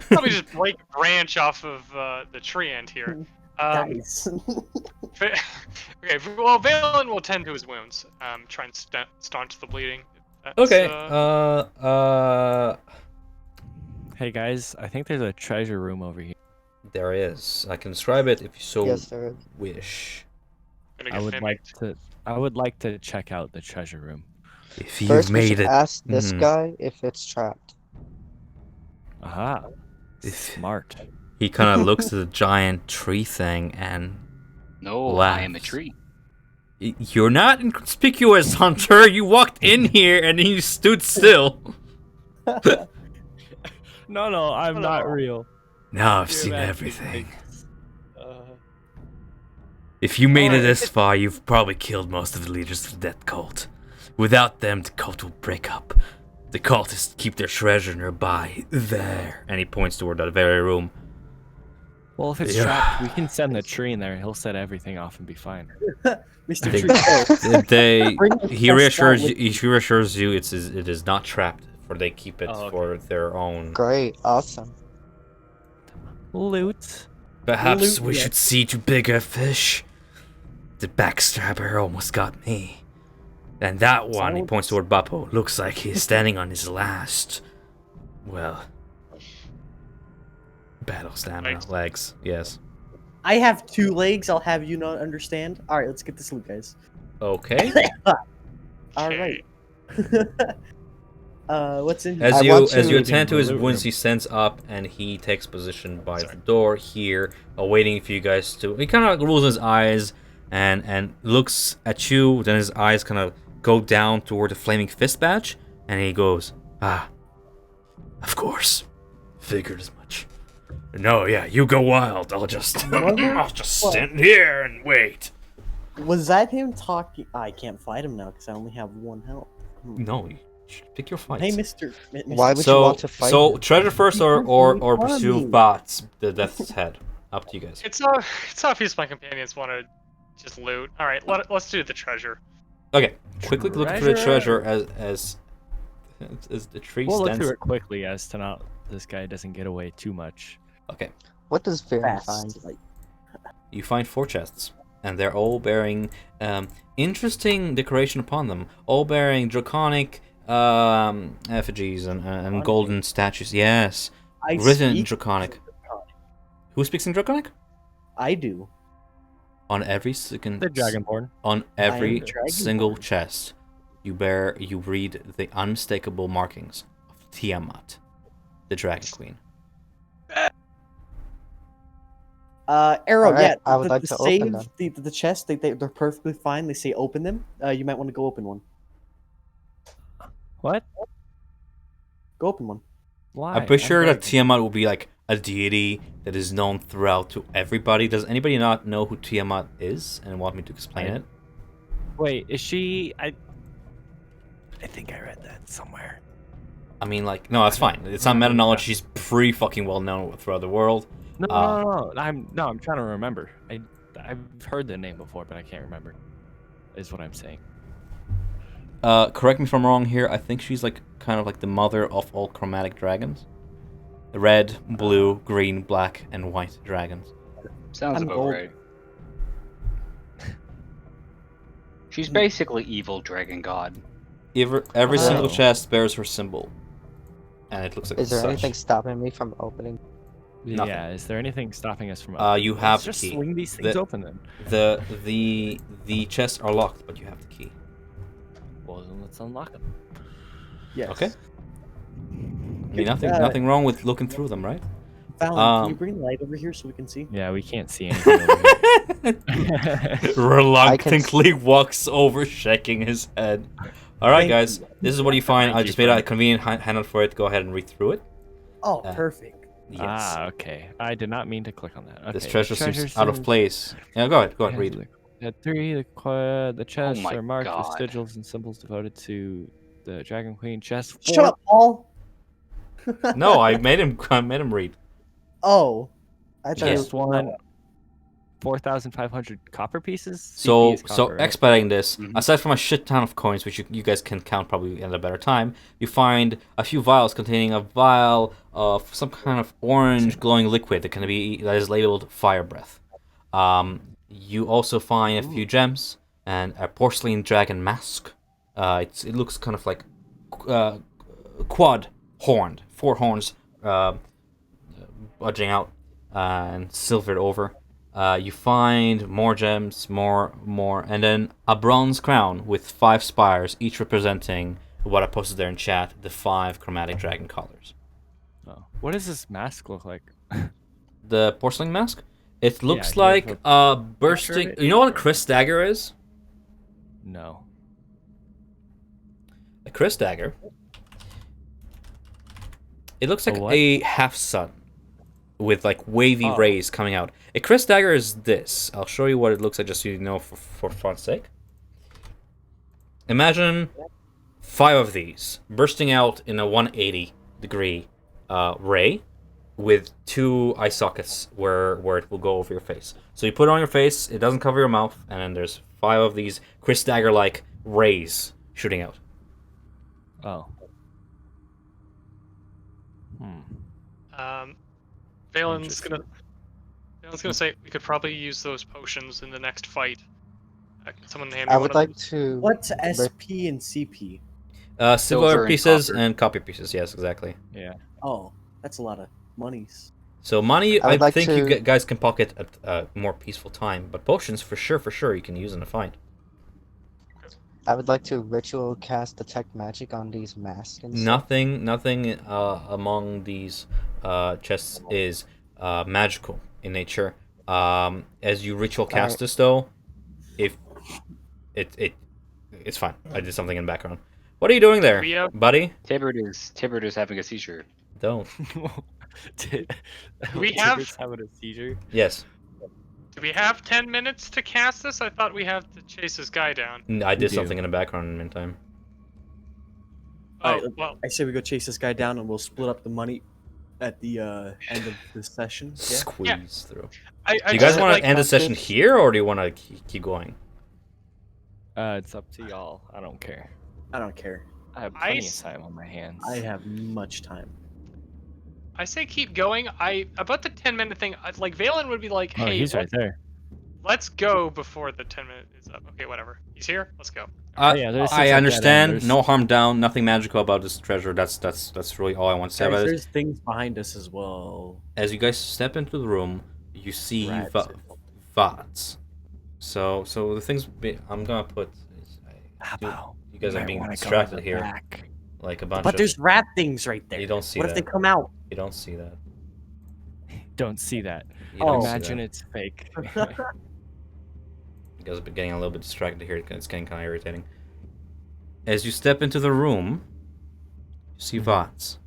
probably just break a branch off of the tree end here. Guys. Okay, well, Valen will tend to his wounds. Try and staunch the bleeding. That's, Okay. Hey guys, I think there's a treasure room over here. There is. I can describe it if you so Yes, there is. wish. gonna I get would mimicked. like to check out the treasure room. If you've First, we made should it. ask this Mhm. guy if it's trapped. Aha. If- Smart. He kind of looks at the giant tree thing and No, I am a laughs. tree. You're not inconspicuous, Hunter. You walked in here and you stood still. No, I'm not real. Now I've You're seen imagining everything. things. If you made it Alright. this far, you've probably killed most of the leaders of that cult. Without them, the cult will break up. The cultists keep their treasure nearby, there. And he points toward that very room. Well, if it's Yeah. trapped, we can send the tree in there. He'll set everything off and be fine. Mr. They- Tree. Oh, They, Bring the he chest reassures out you. He reassures you it is not trapped, for they keep it Oh, okay. for their own. Great, awesome. Loot. Perhaps Loot, we yes. should see to bigger fish. The backstabber almost got me. And that one, he Silence. points toward Bappo, looks like he's standing on his last, well, battle stamina legs. Yes. I have 2 legs. I'll have you not understand. All right, let's get this loot, guys. Okay. All Okay. right. What's in here? As I you want as you to- attend to his Loot wounds, room. he stands up and he takes position by the door here, awaiting for you guys to. He kind of rolls his eyes and looks at you. Then his eyes kind of go down toward the flaming fist badge, and he goes, "Ah, of course, figured as much. No, yeah, you go wild. I'll just stand here and wait." Was that him talking? I can't fight him now because I only have 1 health. No, you should pick your fights. Hey, Mr. Why would you So, want to fight so him? treasure first or You're pursue funny. bots, the death's head. Up to you guys. It's obvious my companions want to just loot. All right, let's do the treasure. Okay, quickly look for the treasure as the tree We'll look stands. through it quickly as to not this guy doesn't get away too much. Okay, What does Vera Fast. find? Like, you find 4 chests, and they're all bearing interesting decoration upon them. All bearing draconic effigies and golden statues. Yes, I written in speak draconic. Who speaks in draconic? I do. On every second. The Dragonborn. On every Dragonborn. single chest, you read the unmistakable markings of Tiamat, the Dragon Queen. Arrow, Alright, yeah. I would the, like the to save, open them. The chest, they're perfectly fine. They say open them. You might want to go open one. What? Go open one. Why? I'm pretty sure that going to. Tiamat will be like a deity that is known throughout to everybody. Does anybody not know who Tiamat is and want me to explain it? Wait, is she? I think I read that somewhere. I mean, like, no, that's fine. It's not meta knowledge. She's pretty fucking well known throughout the world. No, I'm trying to remember. I've heard the name before, but I can't remember. Is what I'm saying. Correct me if I'm wrong here. I think she's like kind of like the mother of all chromatic dragons. The red, blue, green, black, and white dragons. Sounds I'm about gold. right. She's basically evil dragon god. Every single Oh. chest bears her symbol, and it looks like Is there such. anything stopping me from opening? Nothing. Yeah. Is there anything stopping us from? You Let's have the just key. swing these things The- open then. The chests are locked, but you have the key. Well, then let's unlock them. Yes. Okay. I mean, nothing wrong with looking through them, right? Fallon, can you bring the light over here so we can see? Yeah, we can't see anything over here. Reluctantly walks over, shaking his head. All right, Thank guys. you. This is what you find. Thank I you, just made a friend. convenient handout for it. Go ahead and read through it. Oh, Uh, perfect. Yes. Ah, okay. I did not mean to click on that. Okay. This treasure seems out of place. Yeah, go ahead, read. At 3, the chests my are marked God. with sigils and symbols devoted to the Dragon Queen. Chest 4. Shut up, Paul. No, I made him read. Oh, I thought Chest it was 1. 4,500 copper pieces. CP So, is copper, right? expediting this, Mhm. aside from a shit ton of coins, which you guys can count probably at a better time, you find a few vials containing a vial of some kind of orange glowing liquid that is labeled fire breath. You also find a few gems and a porcelain dragon mask. It looks kind of like quad horned, 4 horns budging out and silvered over. You find more gems, more, and then a bronze crown with 5 spires, each representing what I posted there in chat, the 5 chromatic dragon colors. Oh. What does this mask look like? The porcelain mask? It looks do you have like a bursting. it? You know what a Chris dagger is? No. A Chris dagger. It looks like what? a half sun with like wavy Oh. rays coming out. A Chris dagger is this. I'll show you what it looks like just so you know for fun's sake. Imagine 5 of these bursting out in a 180-degree ray with 2 eye sockets where it will go over your face. So you put it on your face, it doesn't cover your mouth, and then there's 5 of these Chris dagger-like rays shooting out. Oh. Valen's gonna say we could probably use those potions in the next fight. Can someone hand me I one would of like those? to. What's SP and CP? Silver Silver and pieces copper. and copper pieces, yes, exactly. Yeah. Oh, that's a lot of monies. So money, I I would like think you to- guys can pocket at a more peaceful time, but potions for sure you can use in a fight. I would like to ritual cast detect magic on these masks. And stuff. Nothing among these chests is magical in nature. As you ritual cast Alright. this, though, if it's fine. I did something in the background. What are you doing there, We have- buddy? Tibbert is having a seizure. Don't. Did We did have- this having a seizure? Yes, Do we have 10 minutes to cast this? I thought we have to chase this guy down. I did do. something in the background in the meantime. Oh, Alright, well, I say we go chase this guy down and we'll split up the money at the end of the session. Yeah. Squeeze through. I Do you guys just, want like, to end the session this- here, or do you want to keep going? It's up to y'all. I don't care. I don't care. I have I plenty of s- time on my hands. I have much time. I say keep going. About the 10-minute thing, like Valen would be like, Oh, "Hey, he's right there. let's go before the 10 minute is up." Okay, whatever. He's here. Let's go. yeah, there's I just a understand. dead end. No harm down. Nothing magical about this treasure. That's really all I want to say Guys, about it. there's things behind us as well. As you guys step into the room, you see Rats. VODs. So the things I'm gonna put. You guys are might being wanna go distracted in the here, back. like a bunch But of. there's rat things right there. You don't see What that. if they come out? You don't see that. Don't see that. You don't see Imagine that. it's fake. You guys have been getting a little bit distracted here. It's getting kind of irritating. As you step into the room, you see VODs.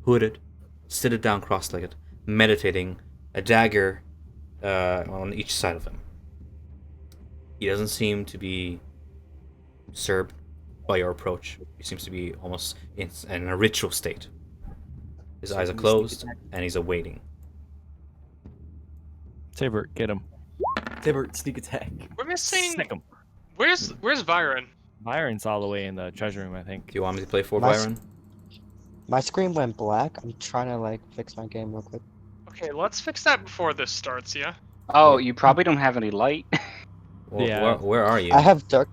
Hooded, seated down cross-legged, meditating, a dagger on each side of him. He doesn't seem to be disturbed by your approach. He seems to be almost in a ritual state. His So eyes are can we sneak closed, attack? and he's awaiting. Tabor, get him. Tibert, sneak attack. We're missing. Sick him. Where's Byron? Byron's all the way in the treasure room, I think. Do you want me to play for My Byron? My screen went black. I'm trying to like fix my game real quick. Okay, let's fix that before this starts, yeah? Oh, you probably don't have any light. Yeah. Where are you? I have dark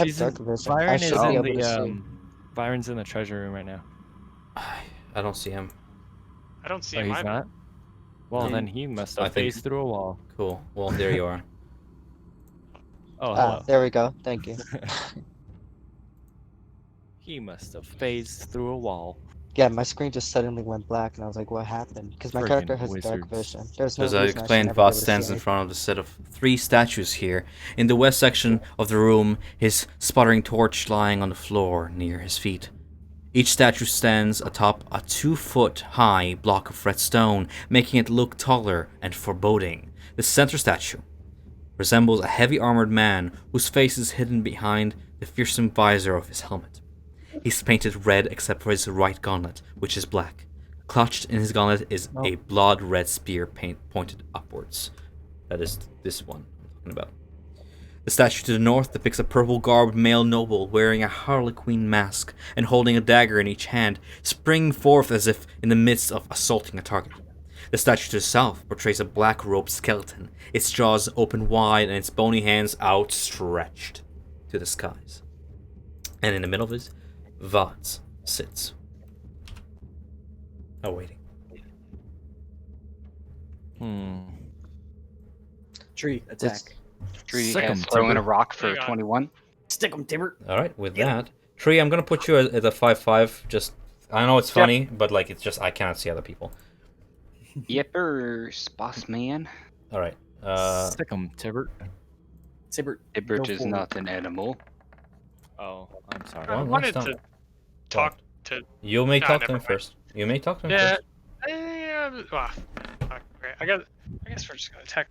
She's dark in- vision. I Byron should is be in able to the see. Byron's in the treasure room right now. I don't see him. I don't see Oh, him he's either. not? Well, No. then he must I have think- phased through a wall. Cool. Well, there you are. Oh, hello. There we go. Thank you. He must have phased through a wall. Yeah, my screen just suddenly went black, and I was like, "What happened?" Because my Friggin' character has dark wizards. vision. There's no As I reason I should explained, never be able Voss to stands see in front of the set of 3 statues here. In the west section of the room, his sputtering torch lying on the floor near his feet. Each statue stands atop a 2-foot-high block of red stone, making it look taller and foreboding. The center statue resembles a heavy armored man whose face is hidden behind the fearsome visor of his helmet. He's painted red except for his right gauntlet, which is black. Clutched in his gauntlet is a blood-red spear pointed upwards. That is this one I'm talking about. The statue to the north depicts a purple-garbed male noble wearing a harlequin mask and holding a dagger in each hand, springing forth as if in the midst of assaulting a target. The statue to the south portrays a black-robed skeleton, its jaws open wide and its bony hands outstretched to the skies. And in the middle of it, Voss sits, awaiting. Tree, attack. Tree Sick 'em, has thrown a Timber. rock for Hang on. 21. Stick 'em, Tibert. All right, with that, Tree, I'm gonna put you at a 5-5. Just, I know it's funny, but like it's just I cannot see other people. Yippers, boss man. All right. Sick 'em, Tibert. Tibert. Ibert Go is forward. not an animal. Oh, I'm sorry. I Well, wanted let's to not- talk to. You may Nah, talk to never him mind. first. You may talk to him Yeah. first. Okay. I guess we're just gonna attack.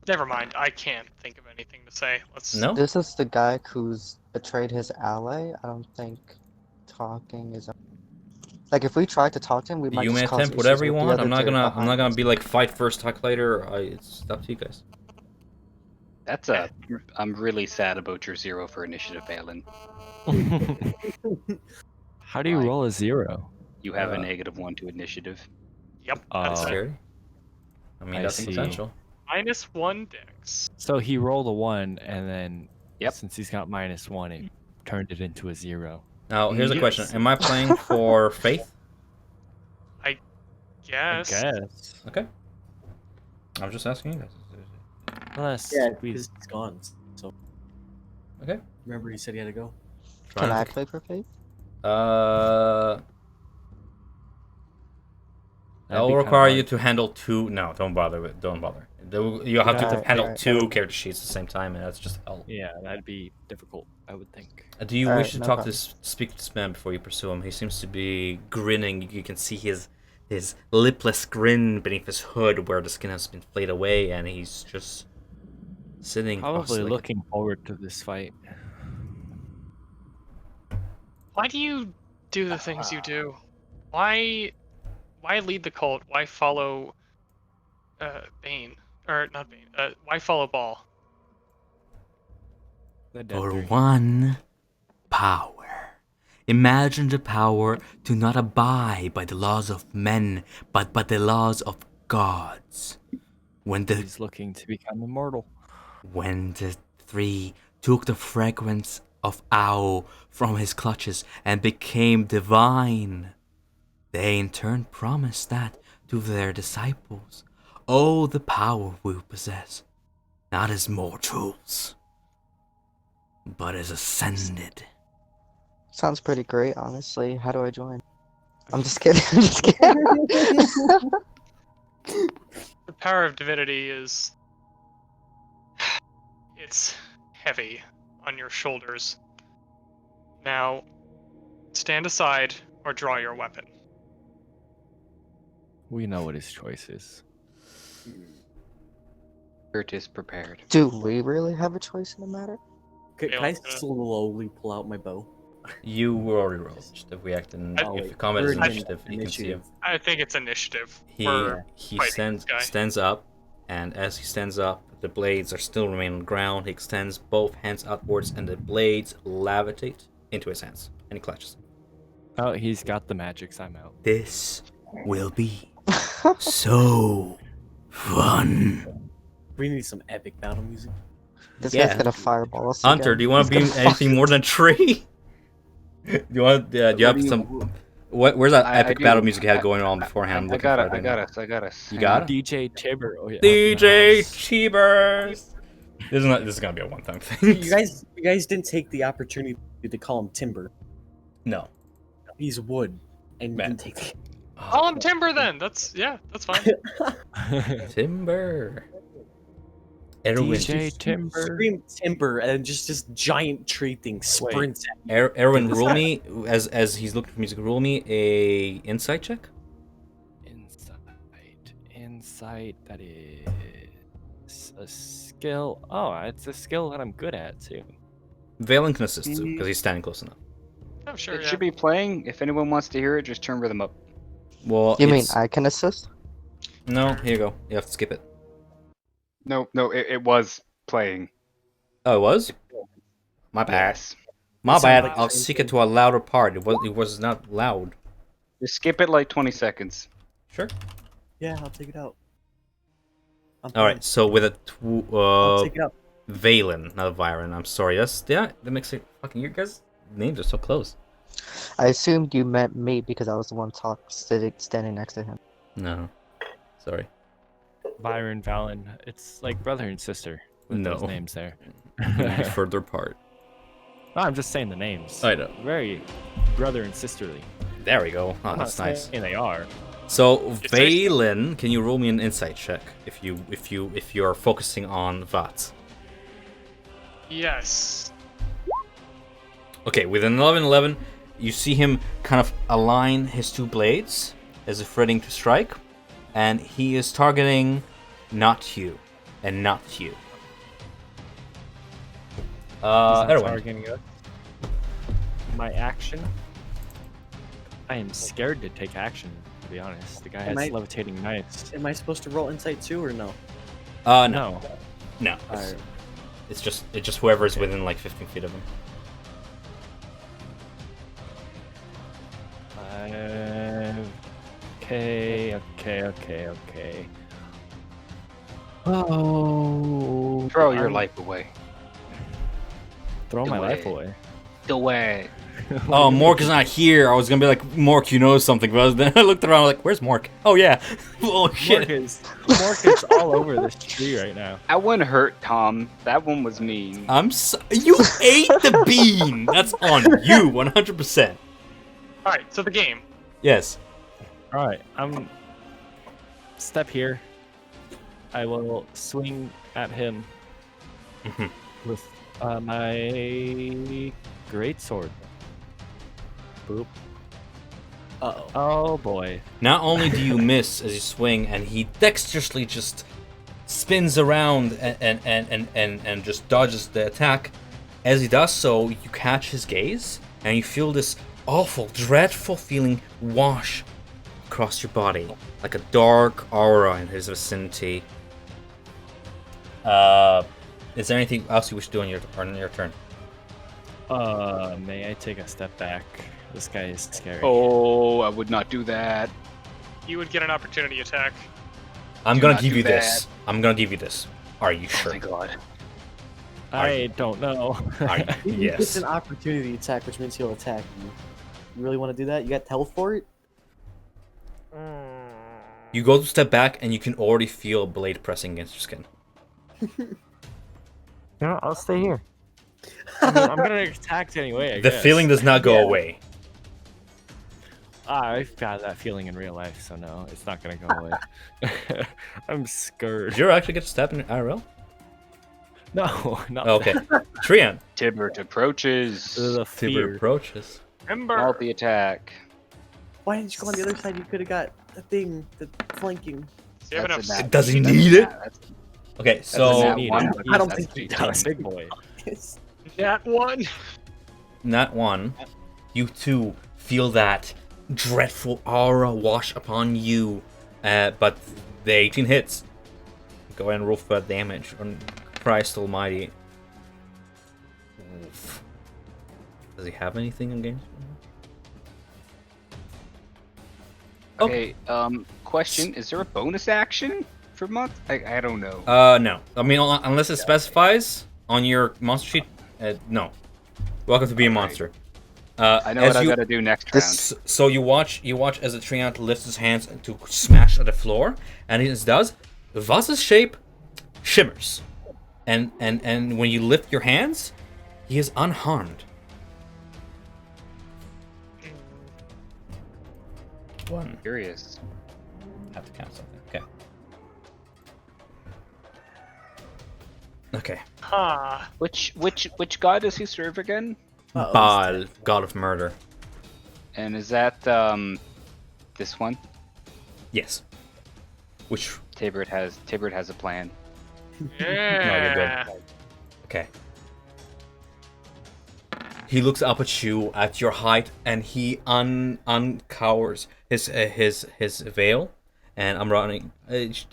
Never mind. I can't think of anything to say. Let's. No. This is the guy who's betrayed his ally. I don't think talking is. Like, if we try to talk to him, we might You just may cause attempt issues whatever you with the want. other I'm not two gonna behind be us. like fight first, talk later. It's up to you guys. That's a. I'm really sad about your 0 for initiative, Valen. How do you Why? roll a 0? You have a Uh, -1 to initiative. Yep. Oh. That's it. Scary. I mean, I that's see. potential. -1 dex. So he rolled a 1, and then Yep. since he's got -1, he turned it into a 0. Now, here's a Yes. question: am I playing for Faith? Yes. I guess. Okay. I'm just asking you guys. Unless Yeah, we because he's gone. So. Okay. Remember, he said he had to go. Can I Trying play for Faith? to- that'd I'll be kinda require you hard. to handle 2. No, don't bother. Don't bother. You have to Alright, handle alright. 2 character sheets at the same time, and that's just hell. Yeah, that'd be difficult, I would think. Do you Alright, wish to no talk problem. speak to this man before you pursue him? He seems to be grinning. You can see his lipless grin beneath his hood, where the skin has been flayed away, and he's just sitting. Probably cross-legged. looking forward to this fight. Why do you do the things you do? Why lead the cult? Why follow Bane? Or not Bane. Why follow Bhaal? The dead For three. one, power. Imagine the power to not abide by the laws of men, but by the laws of gods. When the He's looking to become immortal. 3 took the fragrance of Ao from his clutches and became divine, they in turn promised that to their disciples. Oh, the power we possess, not as mortals, but as ascended. Sounds pretty great, honestly. How do I join? I'm just kidding. I'm just kidding. The power of divinity is. It's heavy on your shoulders. Now, stand aside or draw your weapon. We know what his choice is. Ibert is prepared. Do we really have a choice in the matter? Can I Valen's gonna- slowly pull out my bow? You were already rolled. If we act in, Oh, if wait. you comment as We're in initiative, you can see him. I think it's initiative. He We're he fighting this guy. stands up, and as he stands up, the blades are still remain on the ground. He extends both hands upwards, and the blades levitate into his hands, and he clutches. Oh, he's got the magics. I'm out. This will be so fun. We need some epic battle music. This Yeah. guy's gonna fireball us. Hunter, again. do you want to He's be gonna anything more than a tree? Do you want? Do you have some? Where's that I epic do. battle music you had going on beforehand? I Looking got for it. I right got now. us. I got us. You Hang got on. it? DJ Tibber. Oh, yeah, DJ Cheebers. This is gonna be a one-time thing. You guys didn't take the opportunity to call him Timber. No. He's wood, and you Man. didn't take. Call him Timber then. That's fine. Timber. Erwin. DJ Timber. Scream Timber, and just this giant tree thing sprints at you. Erwin, roll me as he's looking for music. Roll me a insight check. Insight. That is a skill. Oh, it's a skill that I'm good at too. Valen can assist too because he's standing close enough. I'm sure. It Yeah. should be playing. If anyone wants to hear it, just turn rhythm up. Well, You mean it's- I can assist? No, here you go. You have to skip it. No, it was playing. Oh, it was? My bad. Yes. My It sounded bad. like the I'll same seek thing. it to a louder part. It was not loud. Just skip it like 20 seconds. Sure. Yeah, I'll take it out. All right. So with a I'll take it out. Valen, not Viren. I'm sorry. That makes it fucking. You guys' names are so close. I assumed you meant me because I was the one standing next to him. No. Sorry. Byron, Valen. It's like brother and sister with No. those names there. Couldn't be further apart. No, I'm just saying the names. I know. Very brother and sisterly. There we go. Oh, I'm that's not nice. saying they are. So It's nice. Valen, can you roll me an insight check if you are focusing on Vat? Yes. Okay, with an 11-11, you see him kind of align his two blades as if ready to strike, and he is targeting not you and not you. He's not Erwin. targeting us. My action. I am scared to take action, to be honest. The guy has Am I- levitating knives. Am I supposed to roll insight too, or no? No. No. Alright. It's just whoever is within like 15 feet of him. Okay. Oh. Throw your I'm- life away. Throw my life away. away. Away. Oh, Mork is not here. I was gonna be like, Mork, you know something, but then I looked around like, where's Mork? Oh yeah. Oh shit. Mork is all over this tree right now. That one hurt, Tom. That one was mean. You ate the bean. That's on you, 100%. All right. So the game. Yes. All right, I'm step here. I will swing at him Mhm. with my great sword. Boop. Uh-oh. Oh boy. Not only do you miss as you swing, and he dexterously just spins around and just dodges the attack. As he does so, you catch his gaze, and you feel this awful, dreadful feeling wash across your body, like a dark aura in his vicinity. Is there anything else you wish to do on your turn? May I take a step back? This guy is scary. Oh, I would not do that. You would get an opportunity attack. I'm Do gonna not give do you that. this. I'm gonna give you this. Are you Oh sure? my god. I don't know. Are you? It's Yes. an opportunity attack, which means he'll attack you. You really want to do that? You got health for it? You go to step back, and you can already feel a blade pressing against your skin. No, I'll stay here. I mean, I'm gonna attack anyway. I The guess. feeling does not go Yeah. away. I've got that feeling in real life, so no, it's not gonna go away. I'm scared. Did you actually get to step in IRL? No, not Okay. Trian. Tibert approaches. The Tibber fear. approaches. Remember. Multi attack. Why didn't you go on the other side? You could have got the thing, the flanking. You have enough. That's a nat- Does he that's a need nat- it? that's- Okay, a so nat Need one. it. I don't That's think he a does. big boy. Yes. That one. not one. you too feel that dreadful aura wash upon you. But the 18 hits. Go ahead and roll for that damage on Christ Almighty. Oof. Does he have anything in games? Okay, question, is there a bonus action for month? I don't know. No. I mean, unless it specifies on your monster sheet, no. Welcome to being a monster. I know what I gotta do next round. So you watch as the treant lifts his hands to smash at the floor, and as it does, the vase's shape shimmers. And when you lift your hands, he is unharmed. One. Curious. Have to count something. Okay. Okay. Huh. Which god does he serve again? Bhaal, god of murder. And is that this one? Yes. Which Tabert has a plan. Yeah. Okay. He looks up at you at your height, and he uncowers his veil. And I'm running.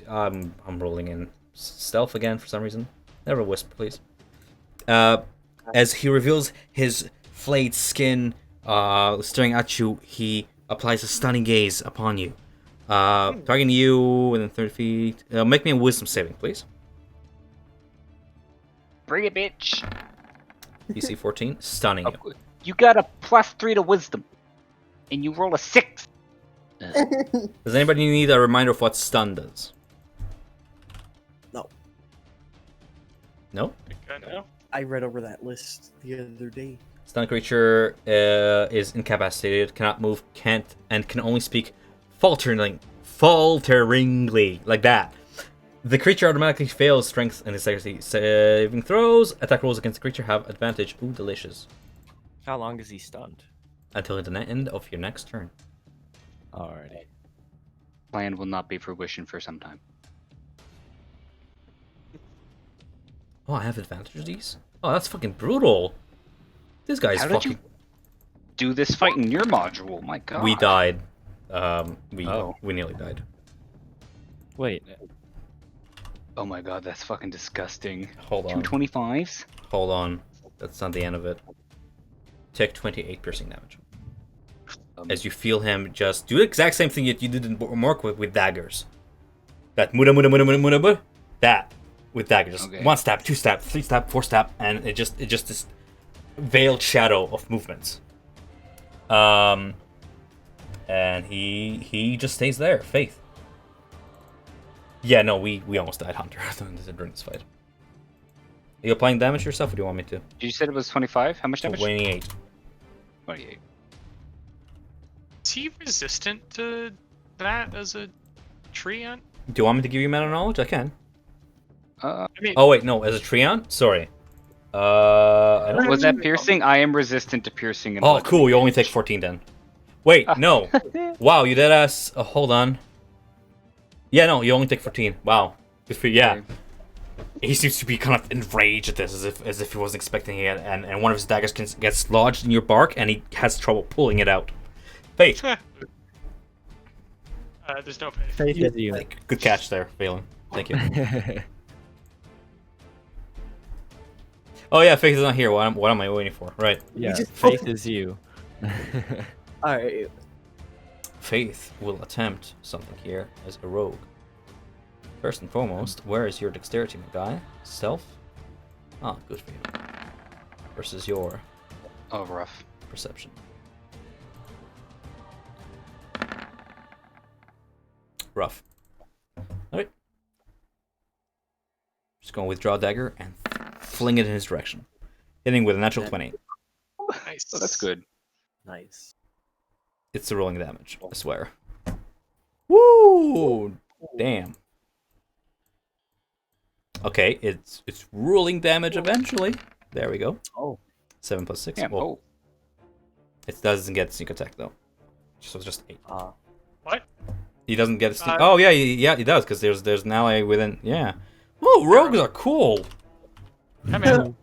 I'm rolling in stealth again for some reason. Never whisper, please. As he reveals his flayed skin, staring at you, he applies a stunning gaze upon you, targeting you within 30 feet. Make me a wisdom saving, please. Bring it, bitch. DC 14, stunning you. You got a +3 to wisdom, and you roll a 6. Does anybody need a reminder of what stun does? No. No? Good now. I read over that list the other day. Stun creature is incapacitated, cannot move, can't, and can only speak falteringly, like that. The creature automatically fails strength and dexterity saving throws. Attack rolls against the creature have advantage. Ooh, delicious. How long is he stunned? Until the end of your next turn. Alrighty. Plan will not be fruition for some time. Oh, I have advantage of these? Oh, that's fucking brutal. This guy's How fucking... did you do this fight in your module? My god. We died. We nearly died. Wait. Oh my god, that's fucking disgusting. Hold on. 225s? Hold on. That's not the end of it. Take 28 piercing damage. As you feel him just do the exact same thing that you did in Mork with daggers. That muda. That with daggers. Okay. 1 stab, 2 stab, 3 stab, 4 stab, and it just this veiled shadow of movements. And he just stays there. Faith. Yeah, no, we almost died, Hunter, during this fight. Are you applying damage yourself, or do you want me to? You said it was 25? How much damage? 28. 28. Is he resistant to that as a treant? Do you want me to give you meta knowledge? I can. I mean, Oh wait, no, as a treant? Sorry. I don't. Was that piercing? I am resistant to piercing. And Oh, bludgeoning cool. You only damage. take 14 then. Wait, no. Wow, you dead ass. Hold on. Yeah, no, you only take 14. Wow. Good for you. Yeah. Okay. He seems to be kind of enraged at this, as if he wasn't expecting it, and one of his daggers gets lodged in your bark, and he has trouble pulling it out. Faith. there's no pay. Faith is you. Good catch there, Phelan. Thank you. Oh yeah, Faith is not here. What am I waiting for? Right. Yeah, just- Faith is you. Alright. Faith will attempt something here as a rogue. First and foremost, where is your dexterity, my guy? Stealth? Ah, good for you. Versus your Oh, rough. perception. Rough. Alright. Just gonna withdraw dagger and fling it in his direction. Hitting with a natural 20. Nice. Oh, that's good. Nice. It's the rolling damage, I swear. Woo! Damn. Okay, it's rolling damage eventually. There we go. Oh. 7 plus 6. Yeah, Well, it doesn't get sneak attack though. So it's just 8. What? He doesn't get a sneak. Oh yeah, he does because there's an ally within. Yeah. Oh, rogues are cool. I mean,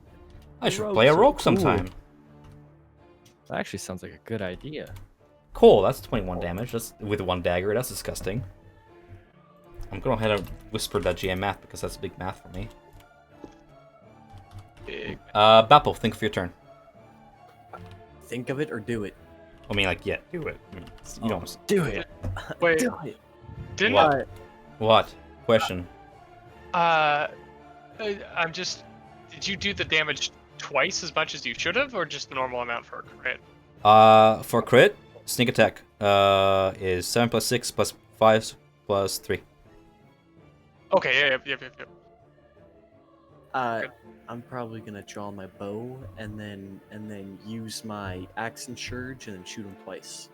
I should Rogues play a are rogue cool. sometime. That actually sounds like a good idea. Cool, that's 21 damage. That's with one dagger. That's disgusting. I'm gonna head and whisper that GM math because that's big math for me. Big. Bapple, think for your turn. Think of it or do it. I mean, like, yeah, do it. I mean, you don't. Do it. Wait, Do it. didn't What? What? Question. I'm just. Did you do the damage twice as much as you should have, or just the normal amount for a crit? For crit, sneak attack is 7 plus 6 plus 5 plus 3. Okay, yep. I'm probably gonna draw my bow and then use my axe and surge and then shoot him twice.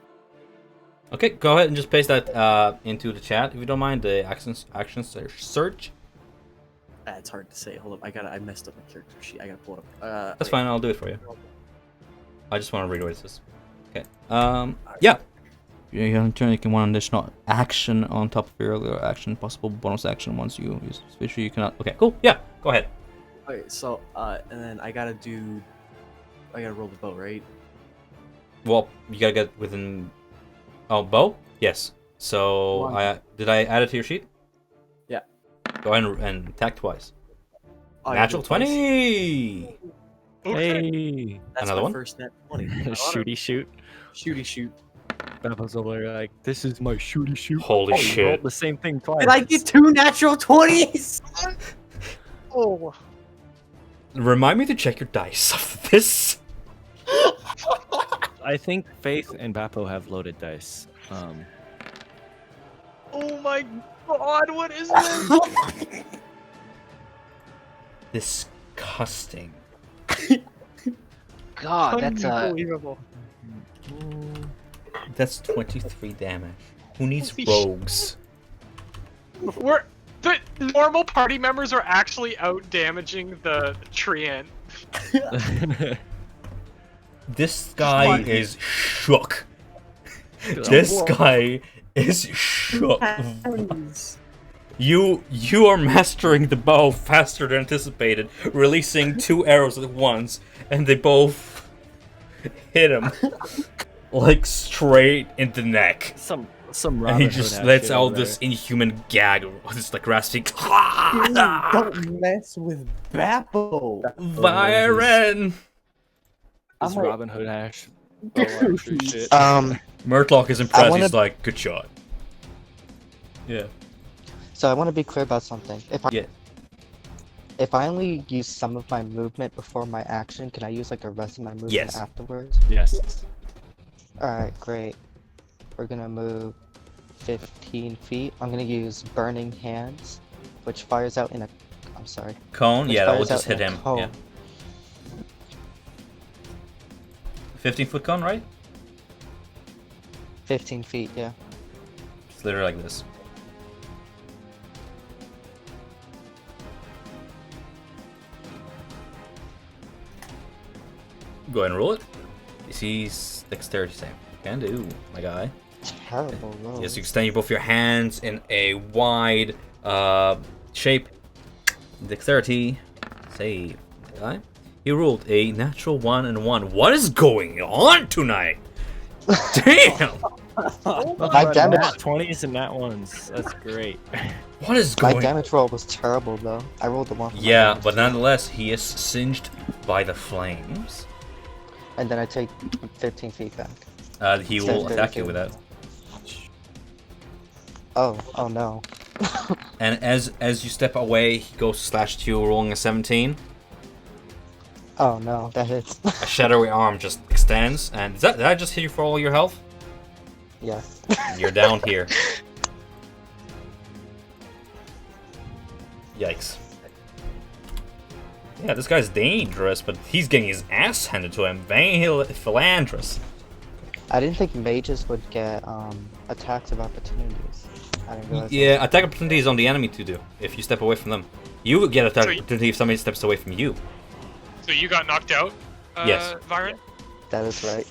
Okay, go ahead and just paste that into the chat if you don't mind. The action search. It's hard to say. Hold up, I messed up my character sheet. I gotta pull it up. That's fine. I'll do it for you. I just want to read what it says. Okay. Yeah. You have turn. You can one additional action on top of your earlier action. Possible bonus action once you use this feature. You cannot. Okay. Cool. Yeah. Go ahead. Okay, so and then I gotta roll the bow, right? Well, you gotta get within. Oh, bow. Yes. So did I add it to your sheet? Yeah. Go ahead and attack twice. Oh, I Natural gotta do it 20. twice. Hey. That's Another my one? first net 20. Shooty shoot. Shooty shoot. Babble's over there like, this is my shooty shoot. Holy Oh, you shit. rolled the same thing twice. Did I get 2 natural 20s? Oh. Remind me to check your dice after this. I think Faith and Bappo have loaded dice. Oh my god, what is this? Disgusting. God, that's unbelievable. That's 23 damage. Who needs Holy rogues? The normal party members are actually out damaging the treant. This guy is shook. This guy is shook. You are mastering the bow faster than anticipated, releasing 2 arrows at once, and they both hit him like straight in the neck. Some And Robin he Hood just ass lets shit out over this there. inhuman gag, just like rasping. Don't mess with Bappo. Byron! I'm This like- Robin Hood Ash. Oh, archery shit. Murtlock is impressed. wanna- He's like, good shot. Yeah. So I want to be clear about something. Yeah. If I only use some of my movement before my action, can I use like the rest of my movement Yes. afterwards? Yes. Alright, great. We're gonna move 15 feet. I'm gonna use Burning Hands, which fires out in a... I'm sorry. Cone? Which Yeah, that will fires just out hit in a him. cone. Yeah. 15-foot cone, right? 15 feet, yeah. It's literally like this. Go ahead and roll it. DC's dexterity save. Can do, my guy. Terrible roll. Yes, you extend both your hands in a wide shape. Dexterity save. Okay. He rolled a natural 1 and 1. What is going on tonight? Damn! My damage, Nat 20s and nat 1s. That's great. What is my going on? damage roll was terrible though. I rolled the one. for my Yeah, damage. but nonetheless, he is singed by the flames. And then I take 15 feet back. He So will attack 32. you with that. Oh no. And as you step away, he goes to slash at you, rolling a 17. Oh no, that hits. A shadowy arm just extends, and did that just hit you for all your health? Yeah. You're down here. Yikes. Yeah, this guy's dangerous, but he's getting his ass handed to him. Philandrous. I didn't think mages would get attacks of opportunities. I didn't realize. Yeah, attack opportunity is on the enemy to do, if you step away from them. You would get attack So you- opportunity if somebody steps away from you. So you got knocked out, Yes. Byron? That is right.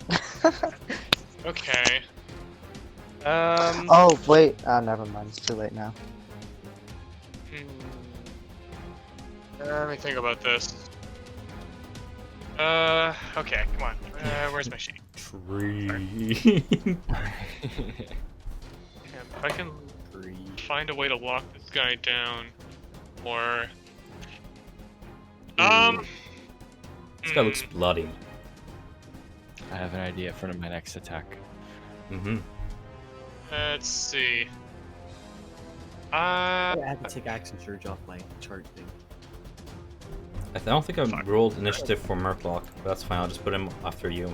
Okay. Oh wait. Never mind. It's too late now. Let me think about this. Okay, come on. Where's my sheet? tree. And if I can find a way to lock this guy down, or This guy looks bloody. I have an idea for my next attack. Mm-hmm. let's see. I had to take action surge off my chart thing. I don't think I rolled initiative for Murklock, but that's fine. I'll just put him after you.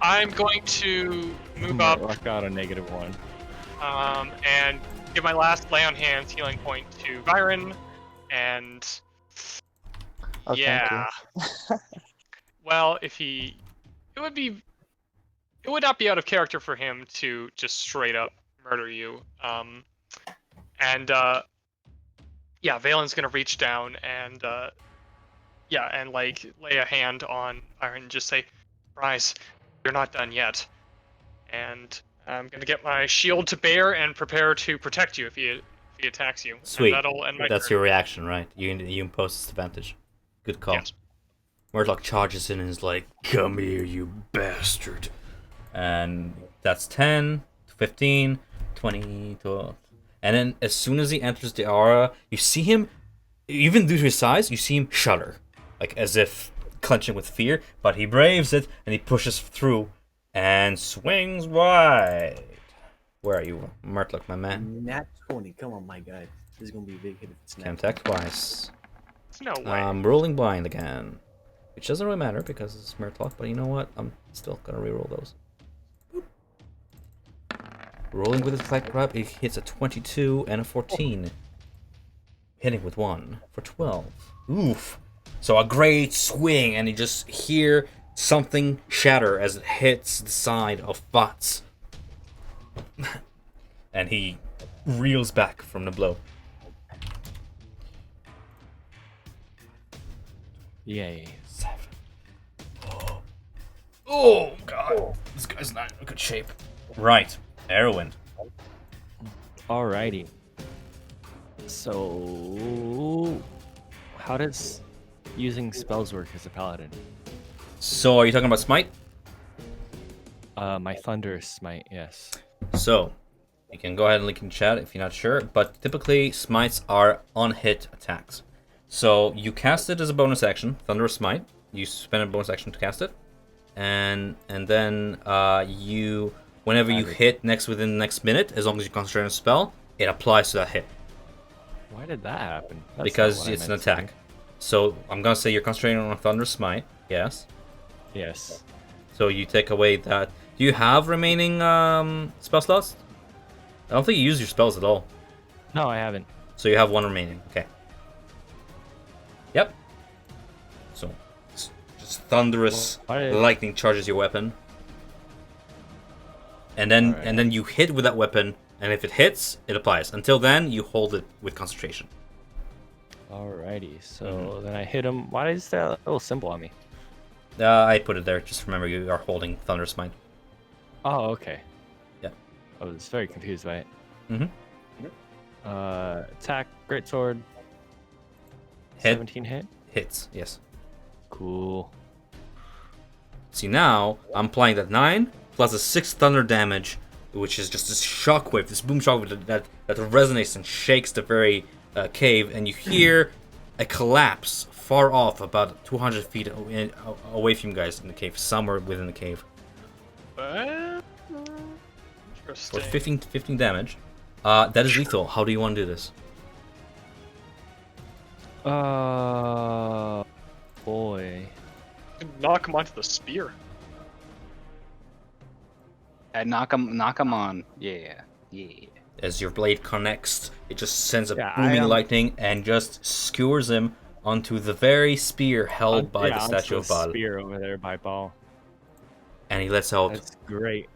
I'm going to move up I got a -1. and give my last lay on hands healing point to Byron, and Oh, thank yeah. Well, if he, it would not be out of character for him to just straight up murder you. Yeah, Valen's gonna reach down and and like lay a hand on Byron and just say, "Rise, you're not done yet." And I'm gonna get my shield to bear and prepare to protect you if he attacks you. Sweet. And that'll end my That's turn. your reaction, right? You impose disadvantage. Good call. Yes. Murklock charges in and is like, "Come here, you bastard!" And that's 10, 15, 20, 12. And then as soon as he enters the aura, you see him, even due to his size, you see him shudder, like as if clenching with fear. But he braves it and he pushes through and swings wide. Where are you, Murklock, my man? Nat 20. Come on, my guy. This is gonna be a big hit if it's Can nat. attack twice. No way. I'm rolling blind again, which doesn't really matter because it's Murklock. But you know what? I'm still gonna reroll those. Rolling with his attack grab, it hits a 22 and a 14. Hitting with 1 for 12. Oof. So a great swing, and you just hear something shatter as it hits the side of Butts. And he reels back from the blow. Yay. 7. Oh, God. This guy's not in good shape. Right. Erwin. Alrighty. So, how does using spells work as a paladin? So, are you talking about Smite? My Thunderous Smite, yes. So, you can go ahead and link in chat if you're not sure, but typically Smites are on-hit attacks. So, you cast it as a bonus action, Thunderous Smite. You spend a bonus action to cast it. And then you... Whenever you hit within the next minute, as long as you concentrate on a spell, it applies to that hit. Why did that happen? That's Because not what I it's an meant to attack. So I'm gonna say you're concentrating on a Thunder Smite, yes. do. Yes. So you take away that. Do you have remaining spell slots? I don't think you use your spells at all. No, I haven't. So you have 1 remaining. Okay. Yep. So just thunderous lightning charges your weapon. And then you hit with that weapon, and if it hits, it applies. Until then, you hold it with concentration. Alrighty, so then I hit him. Why is that little symbol on me? I put it there. Just remember you are holding Thunder Smite. Oh, okay. Yeah. I was very confused by it. Mm-hmm. Attack, greatsword. Hit. 17 hit. Hits, yes. Cool. See, now I'm applying that 9 plus a 6 thunder damage, which is just this shockwave, this boom shockwave that resonates and shakes the very cave, and you hear a collapse far off, about 200 feet away from you guys in the cave, somewhere within the cave. For Interesting. 15 damage. That is lethal. How do you want to do this? Boy. Knock him onto the spear. Knock him on. Yeah. As your blade connects, it just sends a Yeah, booming lightning and just skewers him onto the very spear held by the statue of Bhaal. Spear over there by Bhaal. And he lets out That's great.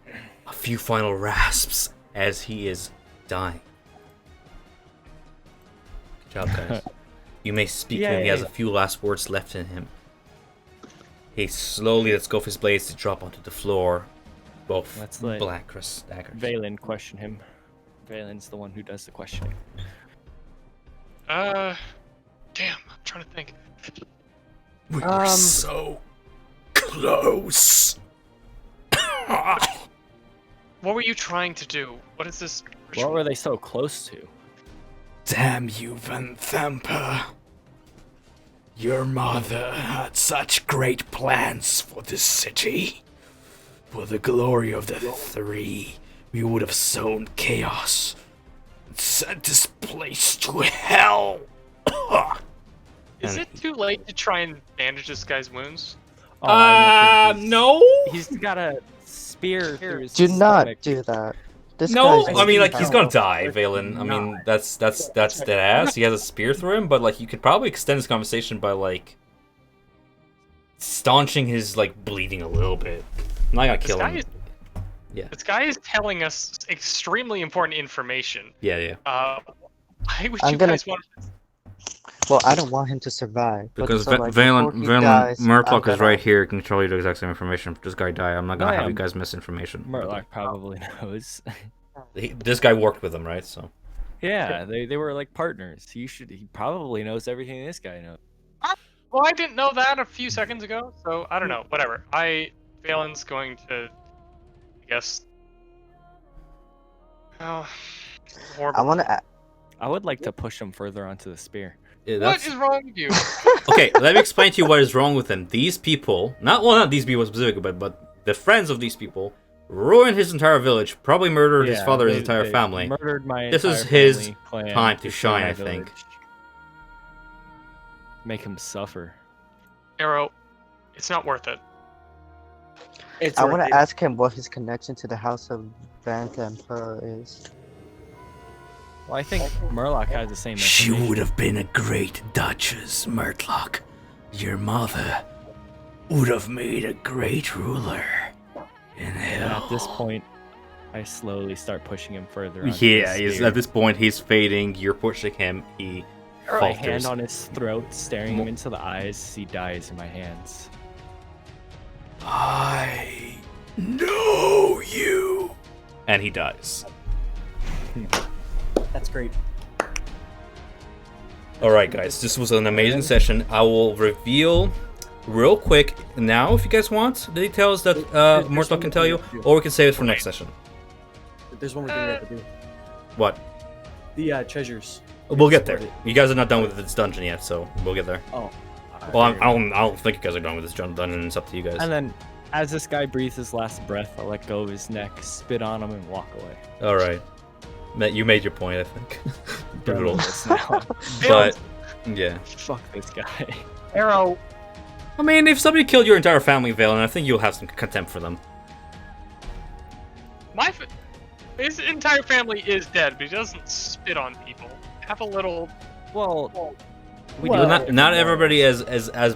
a few final rasps as he is dying. Good job, guys. You may speak to him. He has a few last words left in him. He slowly lets go of his blades to drop onto the floor. Both Let's let black daggers. Valen question him. Valen's the one who does the questioning. Damn, I'm trying to think. We were so close. close. What were you trying to do? What is this? What were they so close to? Damn you, Van Thamper. Your mother had such great plans for this city. For the glory of the three, we would have sown chaos and sent this place to hell. Is it too late to try and bandage this guy's wounds? No. He's got a spear through his Do not stomach. do that. This No, guy's I mean, like, he's powerful. gonna die, Valen. I mean, that's dead ass. He has a spear through him, but, like, you could probably extend this conversation by, like, staunching his, like, bleeding a little bit. I'm not gonna kill him. Yeah. This guy is telling us extremely important information. Yeah. I wish I'm you gonna- guys wanted. Well, I don't want him to survive. but Because so, like, before he dies, I'm Murloc is gonna- right here, can tell you the exact same information. If this guy die, I'm not gonna Oh, have yeah. you guys miss information. Murloc probably knows. This guy worked with him, right? So. Yeah, they were like partners. He probably knows everything this guy knows. Well, I didn't know that a few seconds ago, so I don't know. Whatever. Valen's going to, I guess. Oh, horrible. I want to. I would like to push him further onto the spear. Yeah, What is wrong with you? Okay, let me explain to you what is wrong with him. These people, not these people specifically, but the friends of these people, ruined his entire village, probably murdered his father and his entire they family. Murdered my This is entire his family clan time to save shine, my I think. village. Make him suffer. Arrow, it's not worth it. I want to ask him what his connection to the House of Vanthampur is. Well, I think Murloc has the same She information. would have been a great duchess, Murloc. Your mother would have made a great ruler in And hell. at this point, I slowly start pushing him further onto Yeah, the he's, spear. at this point, he's fading. You're pushing him. He My hand falters. on his throat, staring him into the eyes. He dies in my hands. I know you. And he dies. That's great. Alright, guys, this was an amazing session. I will reveal real quick now, if you guys want, the details that Murloc can tell you, or we can save it for next session. There's one more thing we have to do. What? The treasures. We'll get there. You guys are not done with this dungeon yet, so we'll get there. Oh. Well, I don't think you guys are done with this dungeon. It's up to you guys. And then, as this guy breathes his last breath, I'll let go of his neck, spit on him, and walk away. All right, you made your point, I think. Done with this now. But yeah, Fuck this guy. Arrow. I mean, if somebody killed your entire family, Valen, I think you'll have some contempt for them. His entire family is dead, but he doesn't spit on people. Have a little. Well, Not everybody as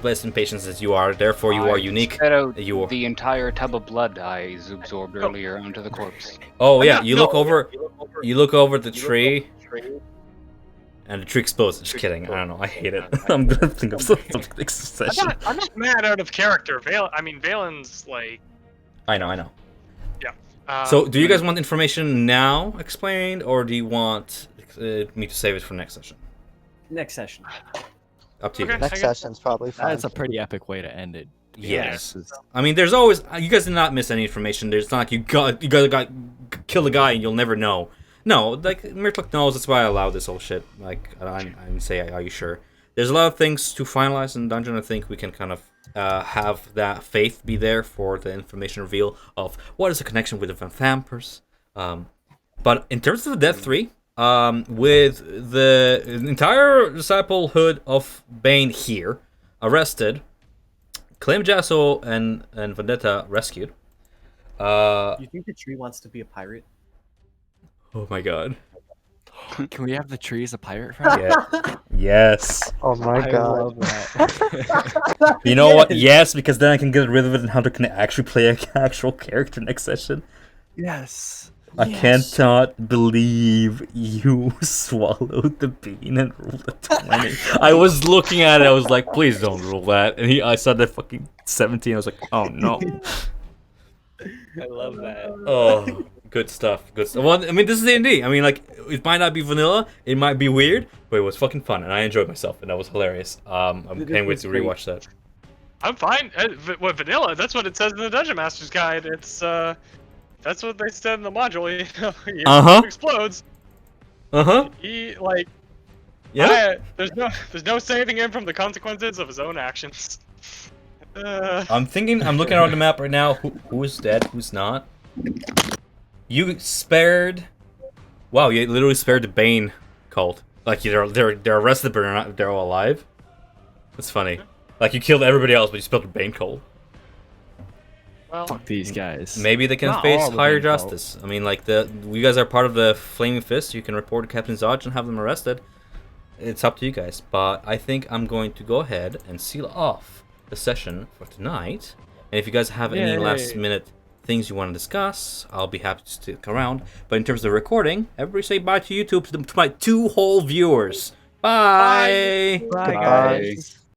blessed in patience as you are. Therefore, you are unique. Spread out You are. the entire tub of blood I absorbed earlier onto the corpse. Oh yeah, not- you no. look over. You look over the tree, and the tree explodes. Just kidding. I don't know. I hate it. I'm gonna think of something next session. I'm not mad out of character. Valen's like. I know. Yeah. So, do you guys want information now explained, or do you want me to save it for next session? Next session. Up to you. Okay. guys. Next session's probably fine. that's a pretty epic way to end it. Yes. I mean, there's always you guys did not miss any information. There's not like you guys got kill a guy and you'll never know. No, like Murloc knows. That's why I allowed this whole shit. Like I'm say, are you sure? There's a lot of things to finalize in the dungeon. I think we can kind of have that faith be there for the information reveal of what is the connection with the Van Thampers. But in terms of the Death 3, with the entire disciplehood of Bane here arrested, Claim Jasso and Vendetta rescued. You think the tree wants to be a pirate? Oh my god. Can we have the tree as a pirate friend? Yeah. Yes. Oh my I god. love that. You know what? Yes, because then I can get rid of it and how to actually play an actual character next session. Yes. I cannot believe you swallowed the bean and rolled a 20. I was looking at it, I was like, please don't roll that. And I saw that fucking 17, I was like, oh no. I love that. Oh, good stuff. Good stuff. Well, I mean, this is D&D. I mean, like, it might not be vanilla, it might be weird, but it was fucking fun, and I enjoyed myself, and that was hilarious. I can't wait to rewatch that. I'm fine. What vanilla? That's what it says in the Dungeon Master's Guide. It's that's what they said in the module. He explodes. He like. Yeah. There's no saving him from the consequences of his own actions. I'm looking around the map right now. Who's dead? Who's not? You spared. Wow, you literally spared the Bane cult. Like they're arrested, but they're all alive. That's funny. Like you killed everybody else, but you spared the Bane cult. Well, Fuck these guys. Maybe they can Not face all the higher Bane cult. justice. I mean, like you guys are part of the Flaming Fist. You can report to Captain Zodge and have them arrested. It's up to you guys, but I think I'm going to go ahead and seal off the session for tonight. And if you guys have any last minute things you want to discuss, I'll be happy to stick around. But in terms of recording, everybody say bye to YouTube to my 2 whole viewers. Bye. Bye, guys.